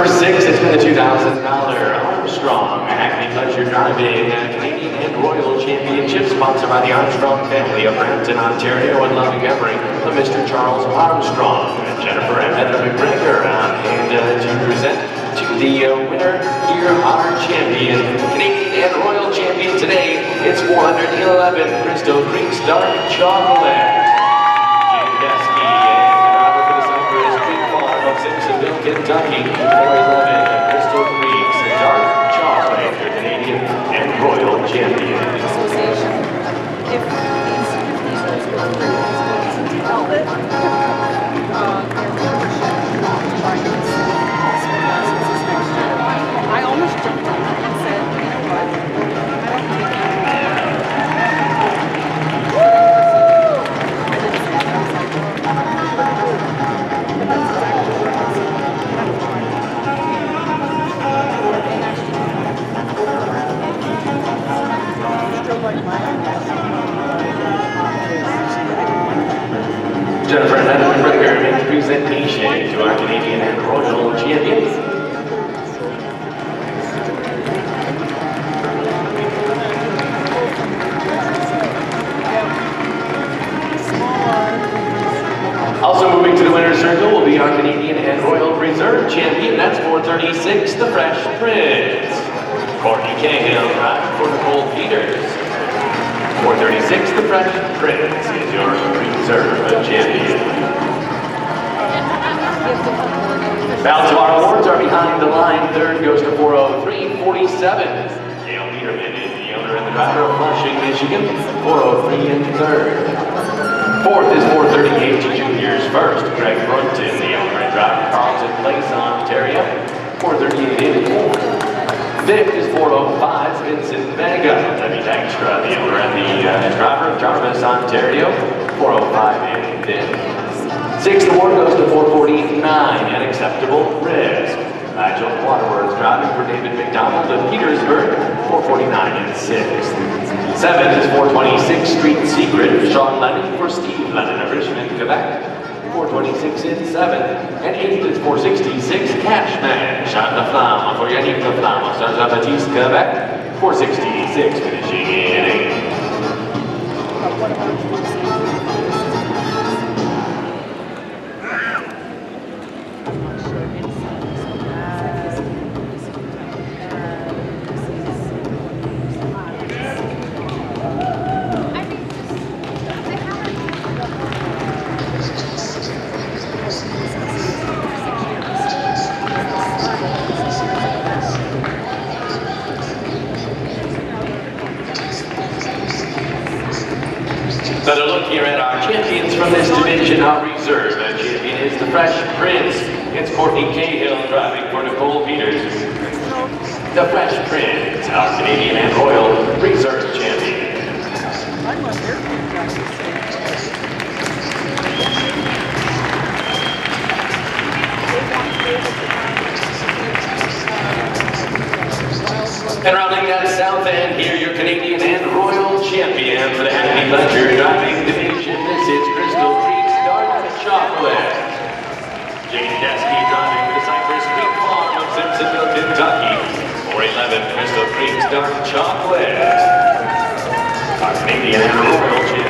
number 6, it's been the $2,000 Armstrong Hackney Pleasure Driving Canadian and Royal Championship, sponsored by the Armstrong family of Brampton, Ontario, and loving memory of Mr. Charles Armstrong. Jennifer and Heather McGregor, and to present to the winner here, our champion, Canadian and Royal champion today, it's 411 Crystal Creek's Dark Chocolate. Kentucky, 411 Crystal Creek's Dark Chocolate, your Canadian and Royal champion. If these velvet, I almost jumped on that and said, you know what, I don't think Jennifer and Heather McGregor makes presentation to our Canadian and Royal champions. Also moving to the winner's circle will be our Canadian and Royal Reserve champion. That's 436, the Fresh Prince. Courtney Cahill driving for Nicole Peters. 436, the Fresh Prince is your Reserve champion. Balance of our awards are behind the line. Third goes to 403.47. Gail Peterman is the owner and the driver of Flushing, Michigan. 403 in third. Fourth is 438 to juniors. First, Greg Brunton, the owner and driver, Carlton Place, Ontario. 438 in fourth. Fifth is 405, Vincent Vega, Debbie Dykstra, the owner and the driver of Jarvis, Ontario. 405 in fifth. Sixth award goes to 449, An Acceptable Risk. Nigel Waterworth driving for David McDonald of Petersburg. 449 in sixth. Seventh is 426 Street Secret, Sean Lennon for Steve Lennon of Richmond, Quebec. 426 in seventh. And eighth is 466 Cashman, Jean Laflamme for Yannick Laflamme of Saint-Jean-Baptiste, Quebec. 466 finishing in eighth. Another look here at our champions from this division of reserve. The champion is the Fresh Prince. It's Courtney Cahill driving for Nicole Peters. The Fresh Prince, our Canadian and Royal Reserve champion. And rounding that south end here, your Canadian and Royal champion for the Hackney Pleasure Driving Division. This is Crystal Creek's Dark Chocolate. Jane Desky driving for the Cypress Creek Farm of Simpsonville, Kentucky. 411 Crystal Creek's Dark Chocolate. Our Canadian and Royal champion.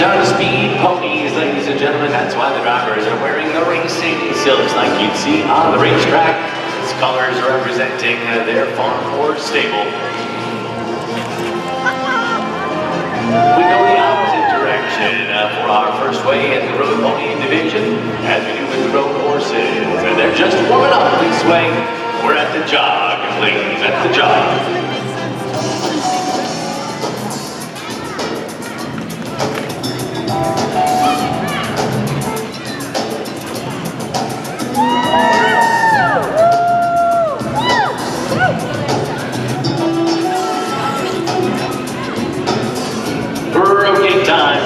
are the speed ponies, ladies and gentlemen. That's why the drivers are wearing the racing silks like you'd see on the racetrack. Its colors representing their farm or stable. We go the opposite direction for our first way in the road pony division, as we do with the road horses. And they're just warming up this way. We're at the jog, ladies, at the jog.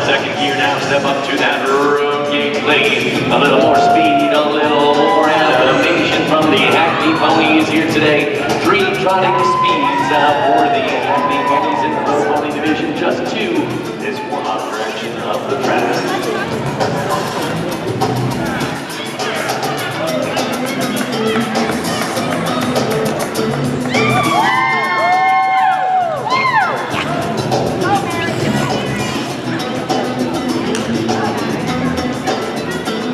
Second gear now, step up to that road gate lane. A little more speed, a little more animation from the Hackney ponies here today. 3 trotting speeds for the Hackney ponies in the road pony division. Just 2 is warm-up direction of the track.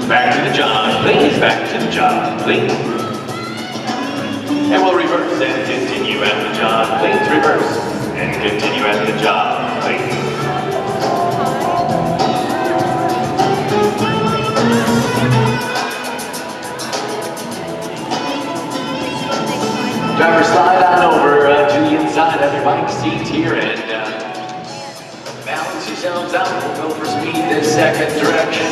Back to the jog, please. Back to the jog, please. And we'll reverse and continue at the jog, please. Reverse and continue at the jog, please. Driver, slide on over to the inside of your bike seat here and balance yourselves out. We'll go for speed this second direction.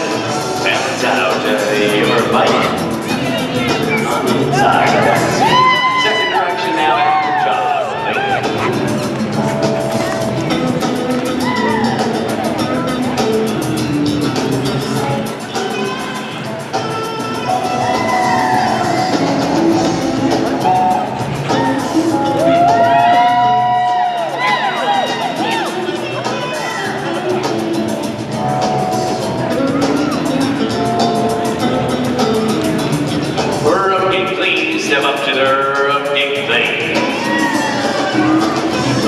Balance out your bike on the inside of that seat. Second direction now at the jog. Step up to the gate lane.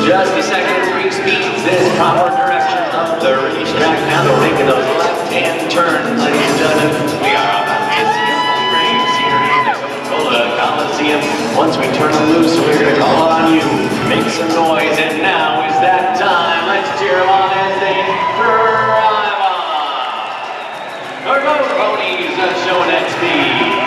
Just a second, 3 speeds, this proper direction of the racetrack. Now they're making those left-hand turns, ladies and gentlemen. We are about to see a full race here in the Coca-Cola Coliseum. Once we turn them loose, we're going to call on you. Make some noise, and now is that time. Let's cheer them on as they drive on. Our road ponies showing that speed.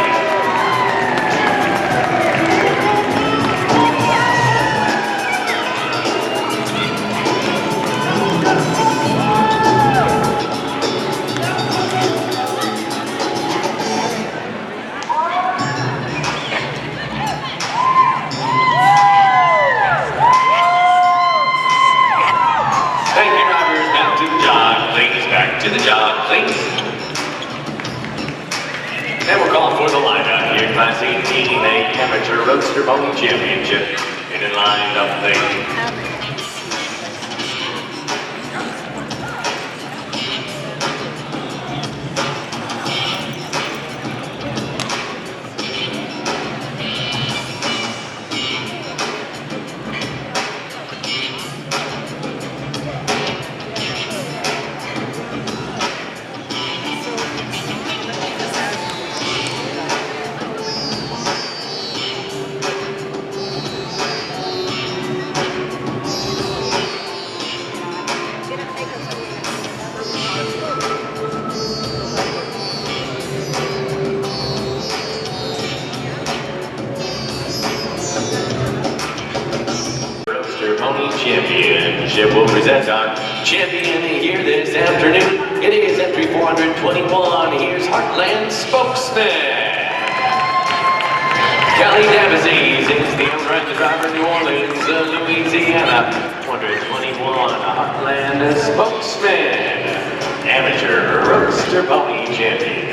To the jog, please. And we're calling for the lineup here, Class 18, a amateur Roadster Pony Championship. And in line up there. Championship will present our champion here this afternoon. It is entry 421. Here's Heartland spokesman Kelly Davies is the owner and the driver, New Orleans, Louisiana. 421 Heartland spokesman, amateur Roadster Pony champion.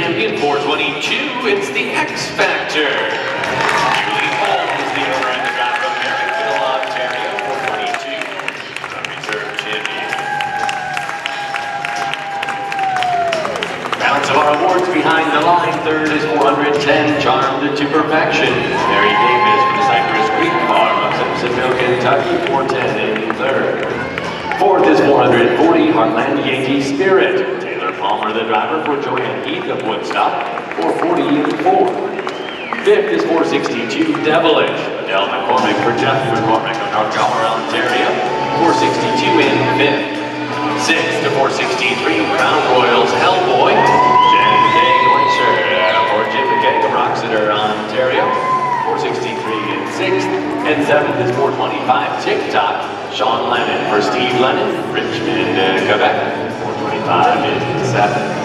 champion, 422, it's the X Factor. Julie Holmes, the owner and the driver of Marysville, Ontario, 422, the reserve champion. Balance of our awards behind the line. Third is 410, Charmed to Perfection. Mary Davis from the Cypress Creek Farm of Simpsonville, Kentucky, 410 in third. Fourth is 440, Heartland Yankee Spirit. Taylor Palmer, the driver, for Joanne Heath of Woodstock, 440 in fourth. Fifth is 462, Devilish. Adele McCormick for Jeff McCormick of North Gower, Ontario, 462 in fifth. Sixth to 463, Crown Royals Hellboy. Jen K. Glacier for Jim McKay of Roxeter, Ontario, 463 in sixth. And seventh is 425, TikTok. Sean Lennon for Steve Lennon, Richmond, Quebec, 425 in seventh.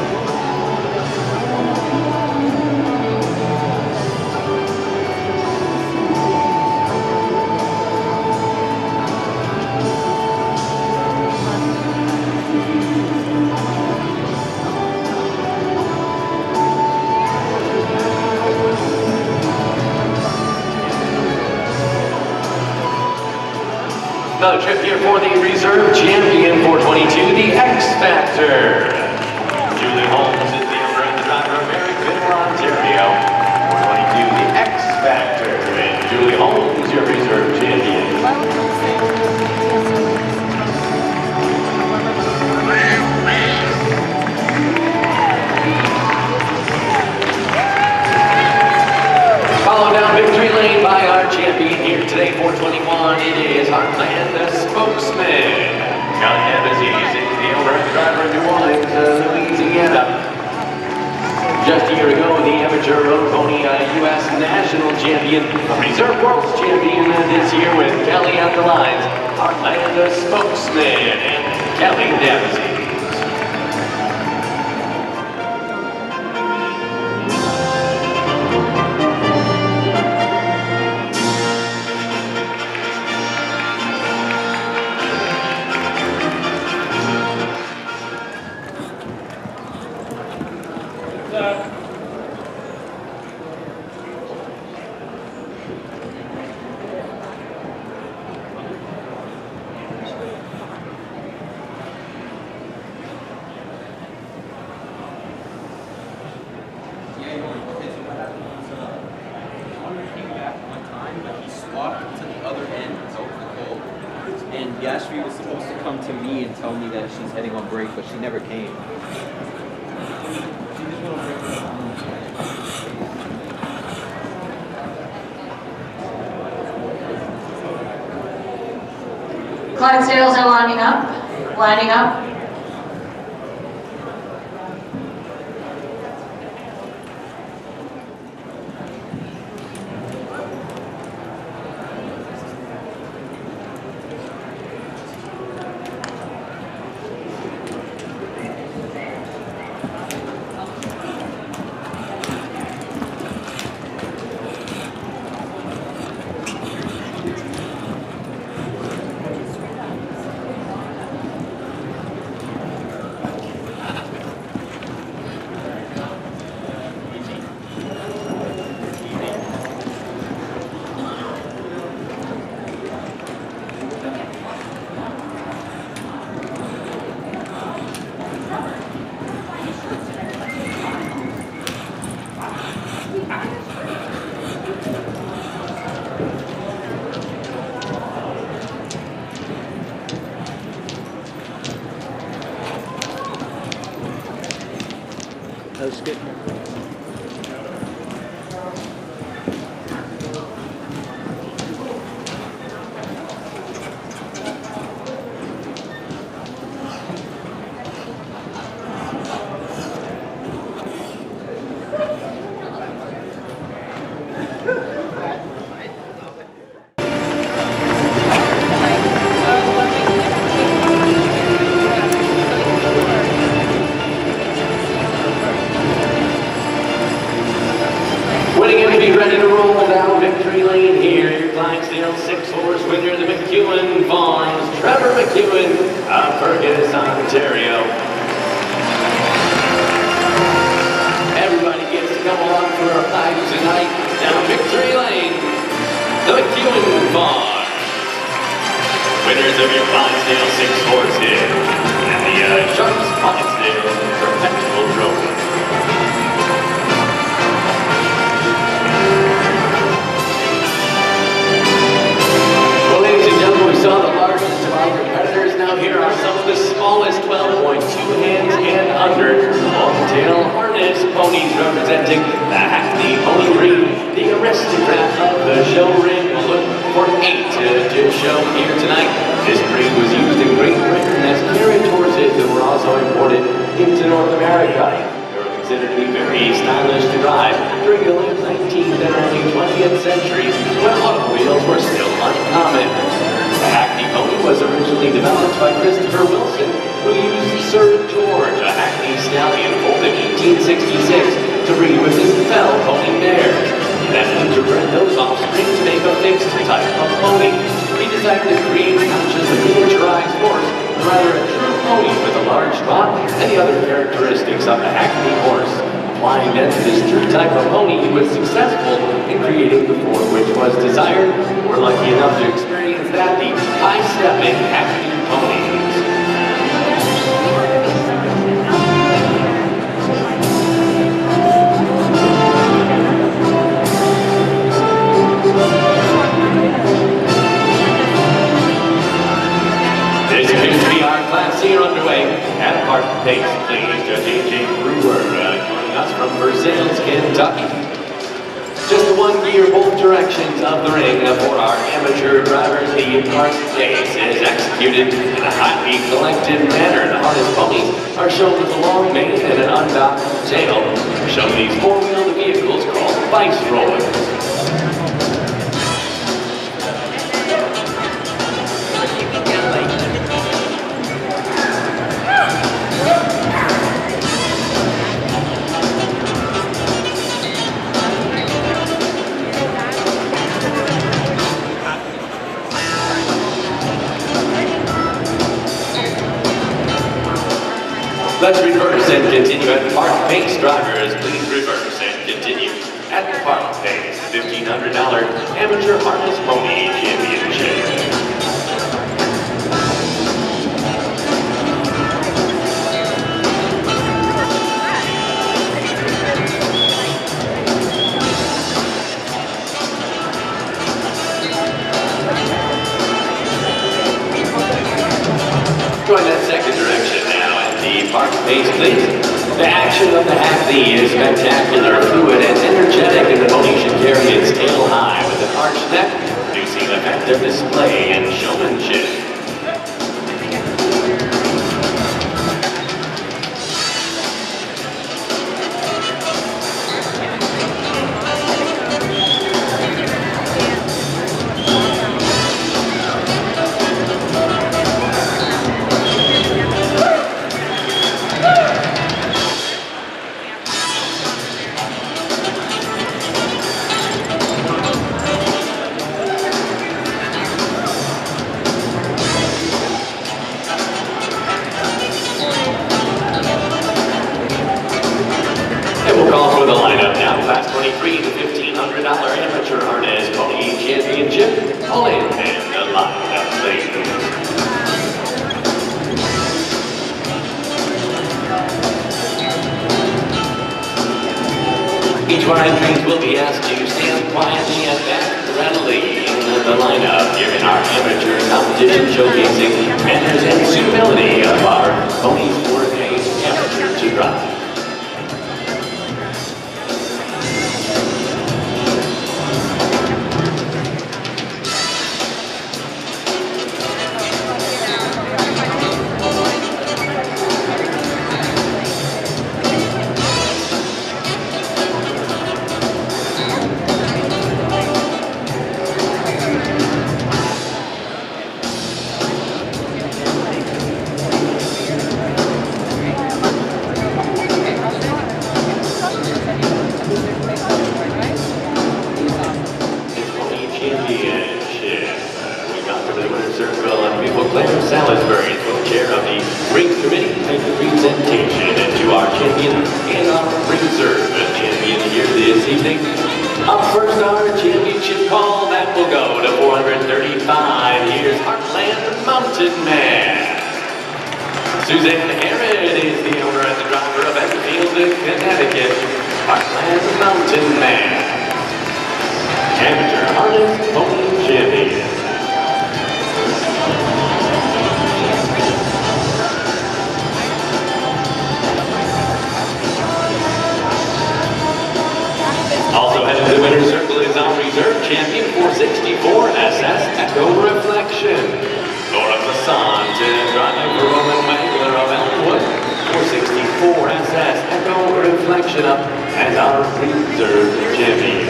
Another trip here for the reserve champion, 422, the X Factor. Julie Holmes is the owner and the driver of Marysville, Ontario, 422, the X Factor. And Julie Holmes, your reserve champion. Followed down victory lane by our champion here today, 421. It is Heartland, the spokesman. Kelly Evans is the owner and driver of New Orleans, Louisiana. Just a year ago, the amateur road pony U.S. national champion, a reserve world champion this year with Kelly on the lines. Heartland, the spokesman, and Kelly Dempsey. Yashvi was supposed to come to me and tell me that she's heading on break, but she never came. Clydesdales are lining up, lining up. That was good. Ready to roll down victory lane here. Your Clydesdale 6-horse winner, the McEwen Farms, Trevor McEwen of Fergus, Ontario. Rescuing Farm. Winners of your Clydesdale 6-horse hit and the Sharps Clydesdale Perpetual Trophy. Well, ladies and gentlemen, we saw the largest of our competitors. Now here are some of the smallest 12.2 hands and under long-tail harness ponies representing the Hackney Pony Breed. The aristocrat of the show ring will look for 8 to show here tonight. This breed was used in Great Britain as carriage horses that were also imported into North America. They were considered to be very stylish to ride during the late 19th and early 20th centuries when automobiles were still uncommon. The Hackney pony was originally developed by Christopher Wilson, who used Sir George, a Hackney stallion, foaled in 1866 to breed with his fell pony mares. That interbred those offspring to make a fixed type of pony. He desired to create not just a miniaturized horse, but rather a true pony with a large trot and the other characteristics of a Hackney horse. Applying then to this true type of pony, he was successful in creating the form which was desired. We're lucky enough to experience that, the high-stepping Hackney ponies. This appears to be our class here underway. At a park pace, please, Judge A.J. Brewer, joining us from Versailles, Kentucky. Just 1 gear both directions of the ring for our amateur drivers. The park pace is executed in a highly collected manner. The harness ponies are shown with a long mane and an undocked tail. We're shown these four-wheeled vehicles called viceroys. Let's reverse and continue at the park pace. Drivers, please reverse and continue at the park pace. $1,500 amateur harness pony championship. Join that second direction now at the park pace, please. The action of the Hackney is spectacular, fluid, and energetic, and the pony should carry its tail high with an arched neck, producing effective display and showmanship. Class 23, the $1,500 amateur harness pony championship. All in and line up, please. Each of our entries will be asked to stand quietly and back readily in the lineup here in our amateur competition, showcasing manners and suitability of our ponies for a amateur to drive. Salisbury, co-chair of the ring committee, take the presentation to our champion and our reserve champion here this evening. Up first, our championship call, that will go to 435. Here's Heartland Mountain Man. Suzanne Herod is the owner and the driver of Enfield, Connecticut. Heartland Mountain Man. Amateur harness pony champion. Also heading to the winner's circle is our reserve champion, 464 SS Echo Reflection. Laura Passant driving for Roman Wangler of Elmwood. 464 SS Echo Reflection up as our reserve champion.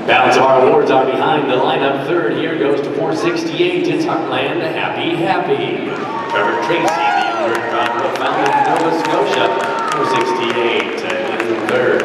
Balance of our awards are behind the lineup. Third here goes to 468. It's Heartland Happy Happy. Trevor Tracy, the owner and driver of Fountain, Nova Scotia, 468 in third.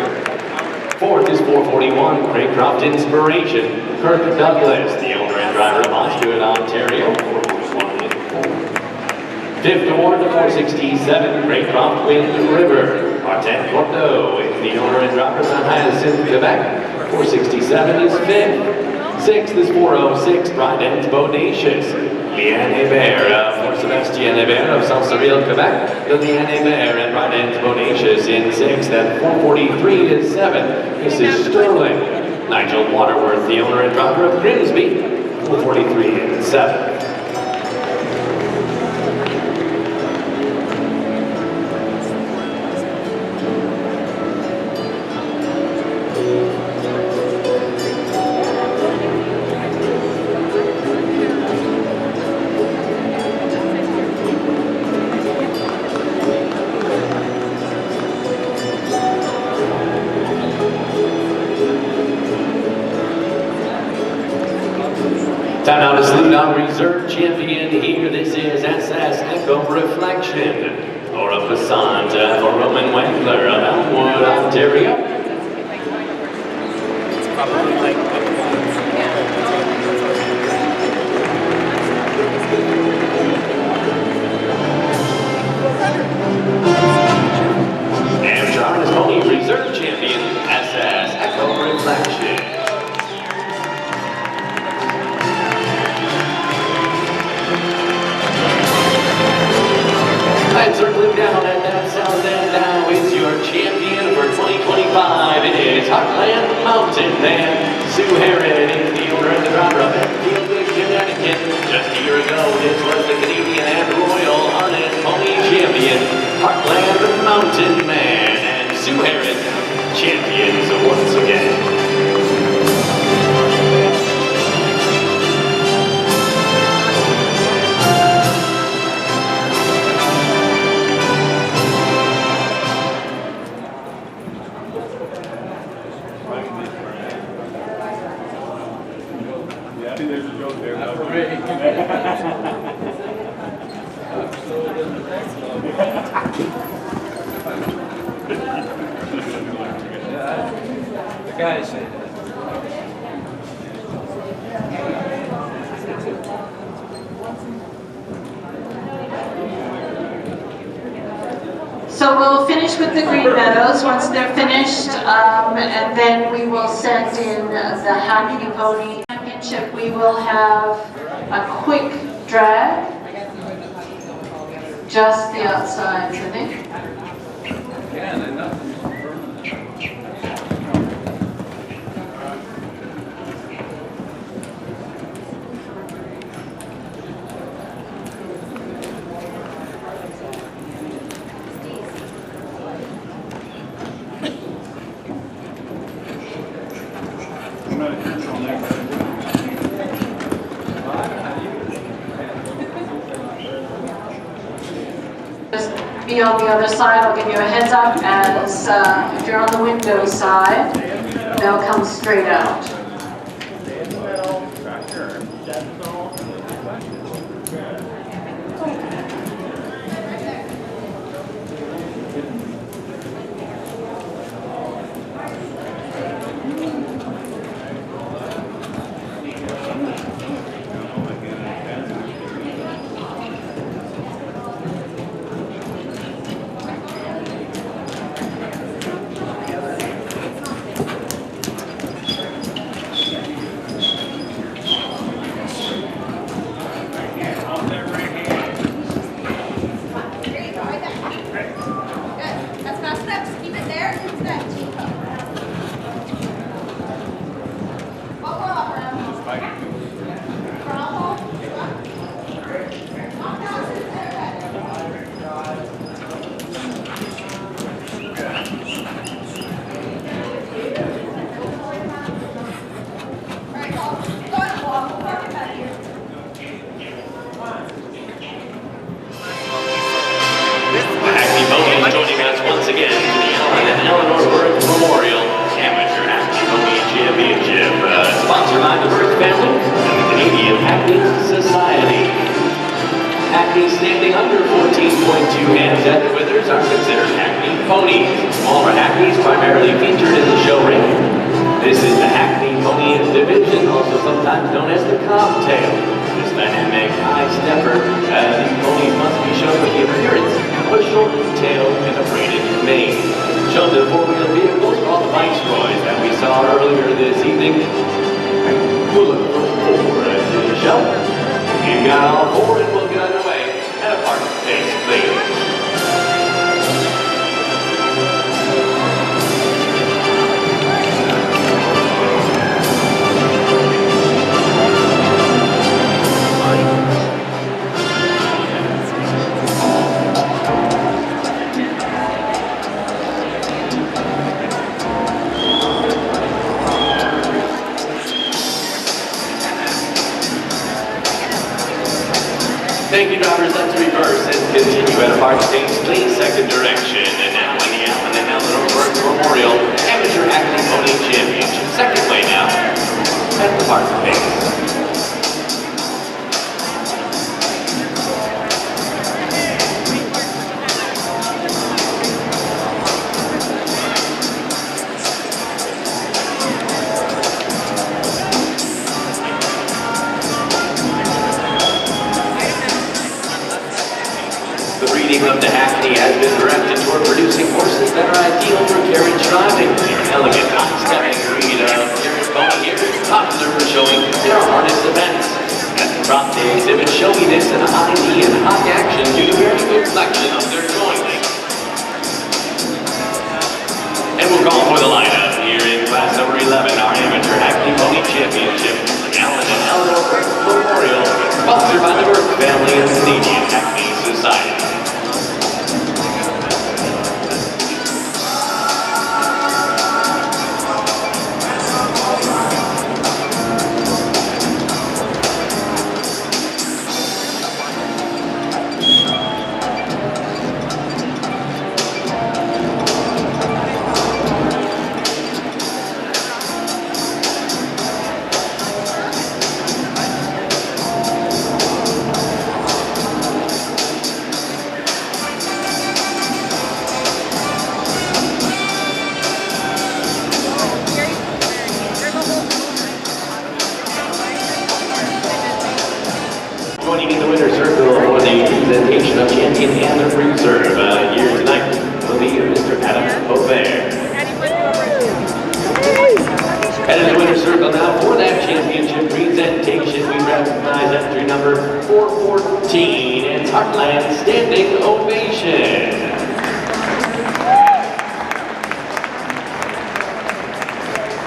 Fourth is 441. Craycroft Inspiration. Kirk Douglas, the owner and driver of Osgood, Ontario, 441 in fourth. Fifth award to 467. Craycroft Wind River. Martin Cordeau is the owner and driver of Hyacinth, Quebec. 467 is fifth. Sixth is 406, Bryant Bodacious. Leanne Hébert for Sébastien Hébert of Saint-Cyril, Quebec. Leanne Hébert and Bryant Bodacious in sixth. At 443 is seventh. This is Sterling. Nigel Waterworth, the owner and driver of Grimsby. 443 in seventh. Time now to salute our reserve champion here. This is SS Echo Reflection. Laura Passant for Roman Wangler of Elmwood, Ontario. It's probably like Amateur Harness Pony Reserve Champion, SS Echo Reflection. And circling down at that south end now is your champion for 2025. It is Heartland Mountain Man. Sue Herod is the owner and the driver of Enfield, Connecticut. Just a year ago, this was the Canadian and Royal Harness Pony Champion, Heartland Mountain Man. And Sue Herod, champions once again. There's a joke there. Not for me. The guy said So we'll finish with the Green Meadows once they're finished, and then we will send in the Hackney Pony Championship. We will have a quick drag, just the outsides, I think. Just be on the other side. I'll give you a heads up as if you're on the window side, they'll come straight out. again to the Ellen and Eleanor Burke Memorial Amateur Hackney Pony Championship, sponsored by the Burke family and the Canadian Hackney Society. Hackney standing under 14.2 hands at the withers are considered Hackney ponies. Smaller Hackneys primarily featured in the show ring. This is the Hackney Pony division, also sometimes known as the Cobtail. This dynamic high stepper, these ponies must be shown with the appearance of a shortened tail and a braided mane. Shown to four-wheel vehicles are all the Viceroys that we saw earlier this evening. We'll look forward to the show. We've got all four and we'll get underway at a park pace, please. Thank you, drivers. Let's reverse and continue at a park pace, please. Second direction. And now in the Allen and Eleanor Burke Memorial Amateur Hackney Pony Championship. Second way now at the park pace. Of the Hackney has been directed toward producing horses that are ideal for carriage driving. The elegant, high-stepping breed of carriage pony here is popular for showing their harness events. At the Drop Day exhibit, showiness and high knee and high action due to very good flexion of their jointing. And we'll call for the lineup here in class number 11, our amateur Hackney Pony Championship, the Allen and Eleanor Burke Memorial, sponsored by the Burke family and the Canadian Hackney Society. Joining in the winner's circle for the presentation of champion and the reserve here tonight will be Mr. Adam Aubert. Headed to the winner's circle now for that championship presentation. We recognize entry number 414. It's Heartland Standing Ovation.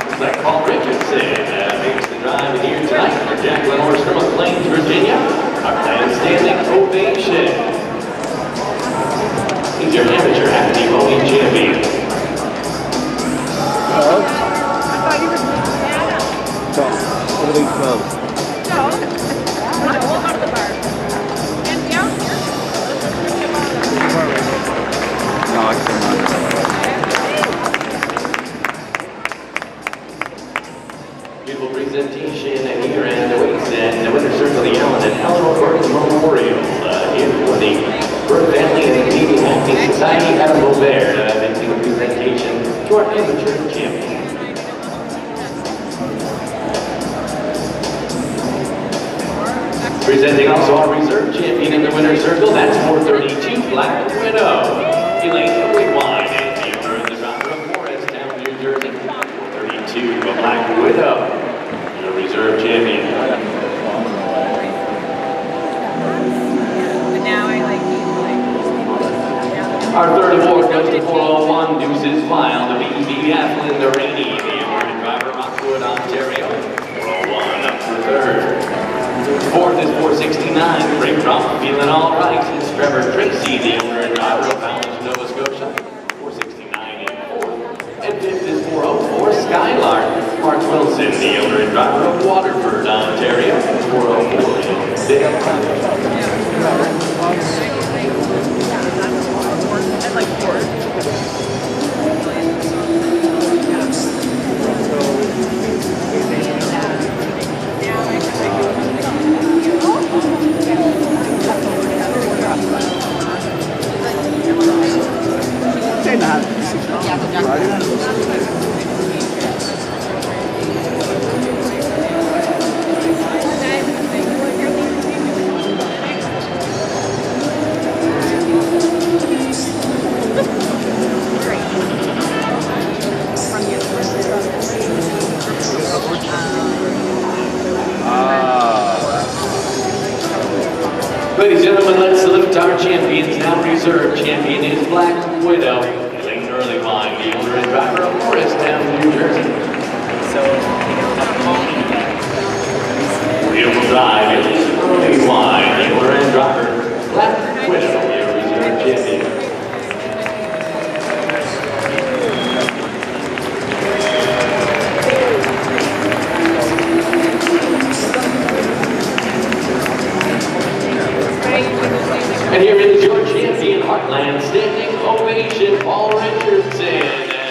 Looks like Paul Richardson makes the drive here tonight for Jacqueline Horse from McLean, Virginia. Heartland Standing Ovation. He's your amateur Hackney Pony champion. Hello? So, what do we smell? We'll go to the bar. And down here. No, I can't. Beautiful presentation here and the weights and the winner's circle, the Allen and Eleanor Burke Memorial here for the Burke family and the Canadian Hackney Society. Adam Aubert making the presentation to our amateur champion. Presenting also our reserve champion in the winner's circle, that's 432 Black Widow. Elaine Wine and the owner of the driver of Morristown, New Jersey. 432 Black Widow, your reserve champion. Our third award goes to 401 Deuces Wild, the BBF Linda Rainey, the owner and driver of Rockwood, Ontario. 401 up for third. Fourth is 469, Break Drop, Feeling All Right. It's Trevor Tracy, the owner and driver of Fallon, Nova Scotia. 469 in fourth. And fifth is 404, Skylark. Mark Wilson, the owner and driver of Waterford, Ontario. 404 in fifth. Like four. Ladies and gentlemen, let's lift our champions. Now reserve champion is Black Widow. Lane early line, the owner and driver of Morristown, New Jersey. Beautiful drive is early line, the owner and driver, Black Widow, your reserve champion. And here is your champion, Heartland standing ovation, Paul Richardson.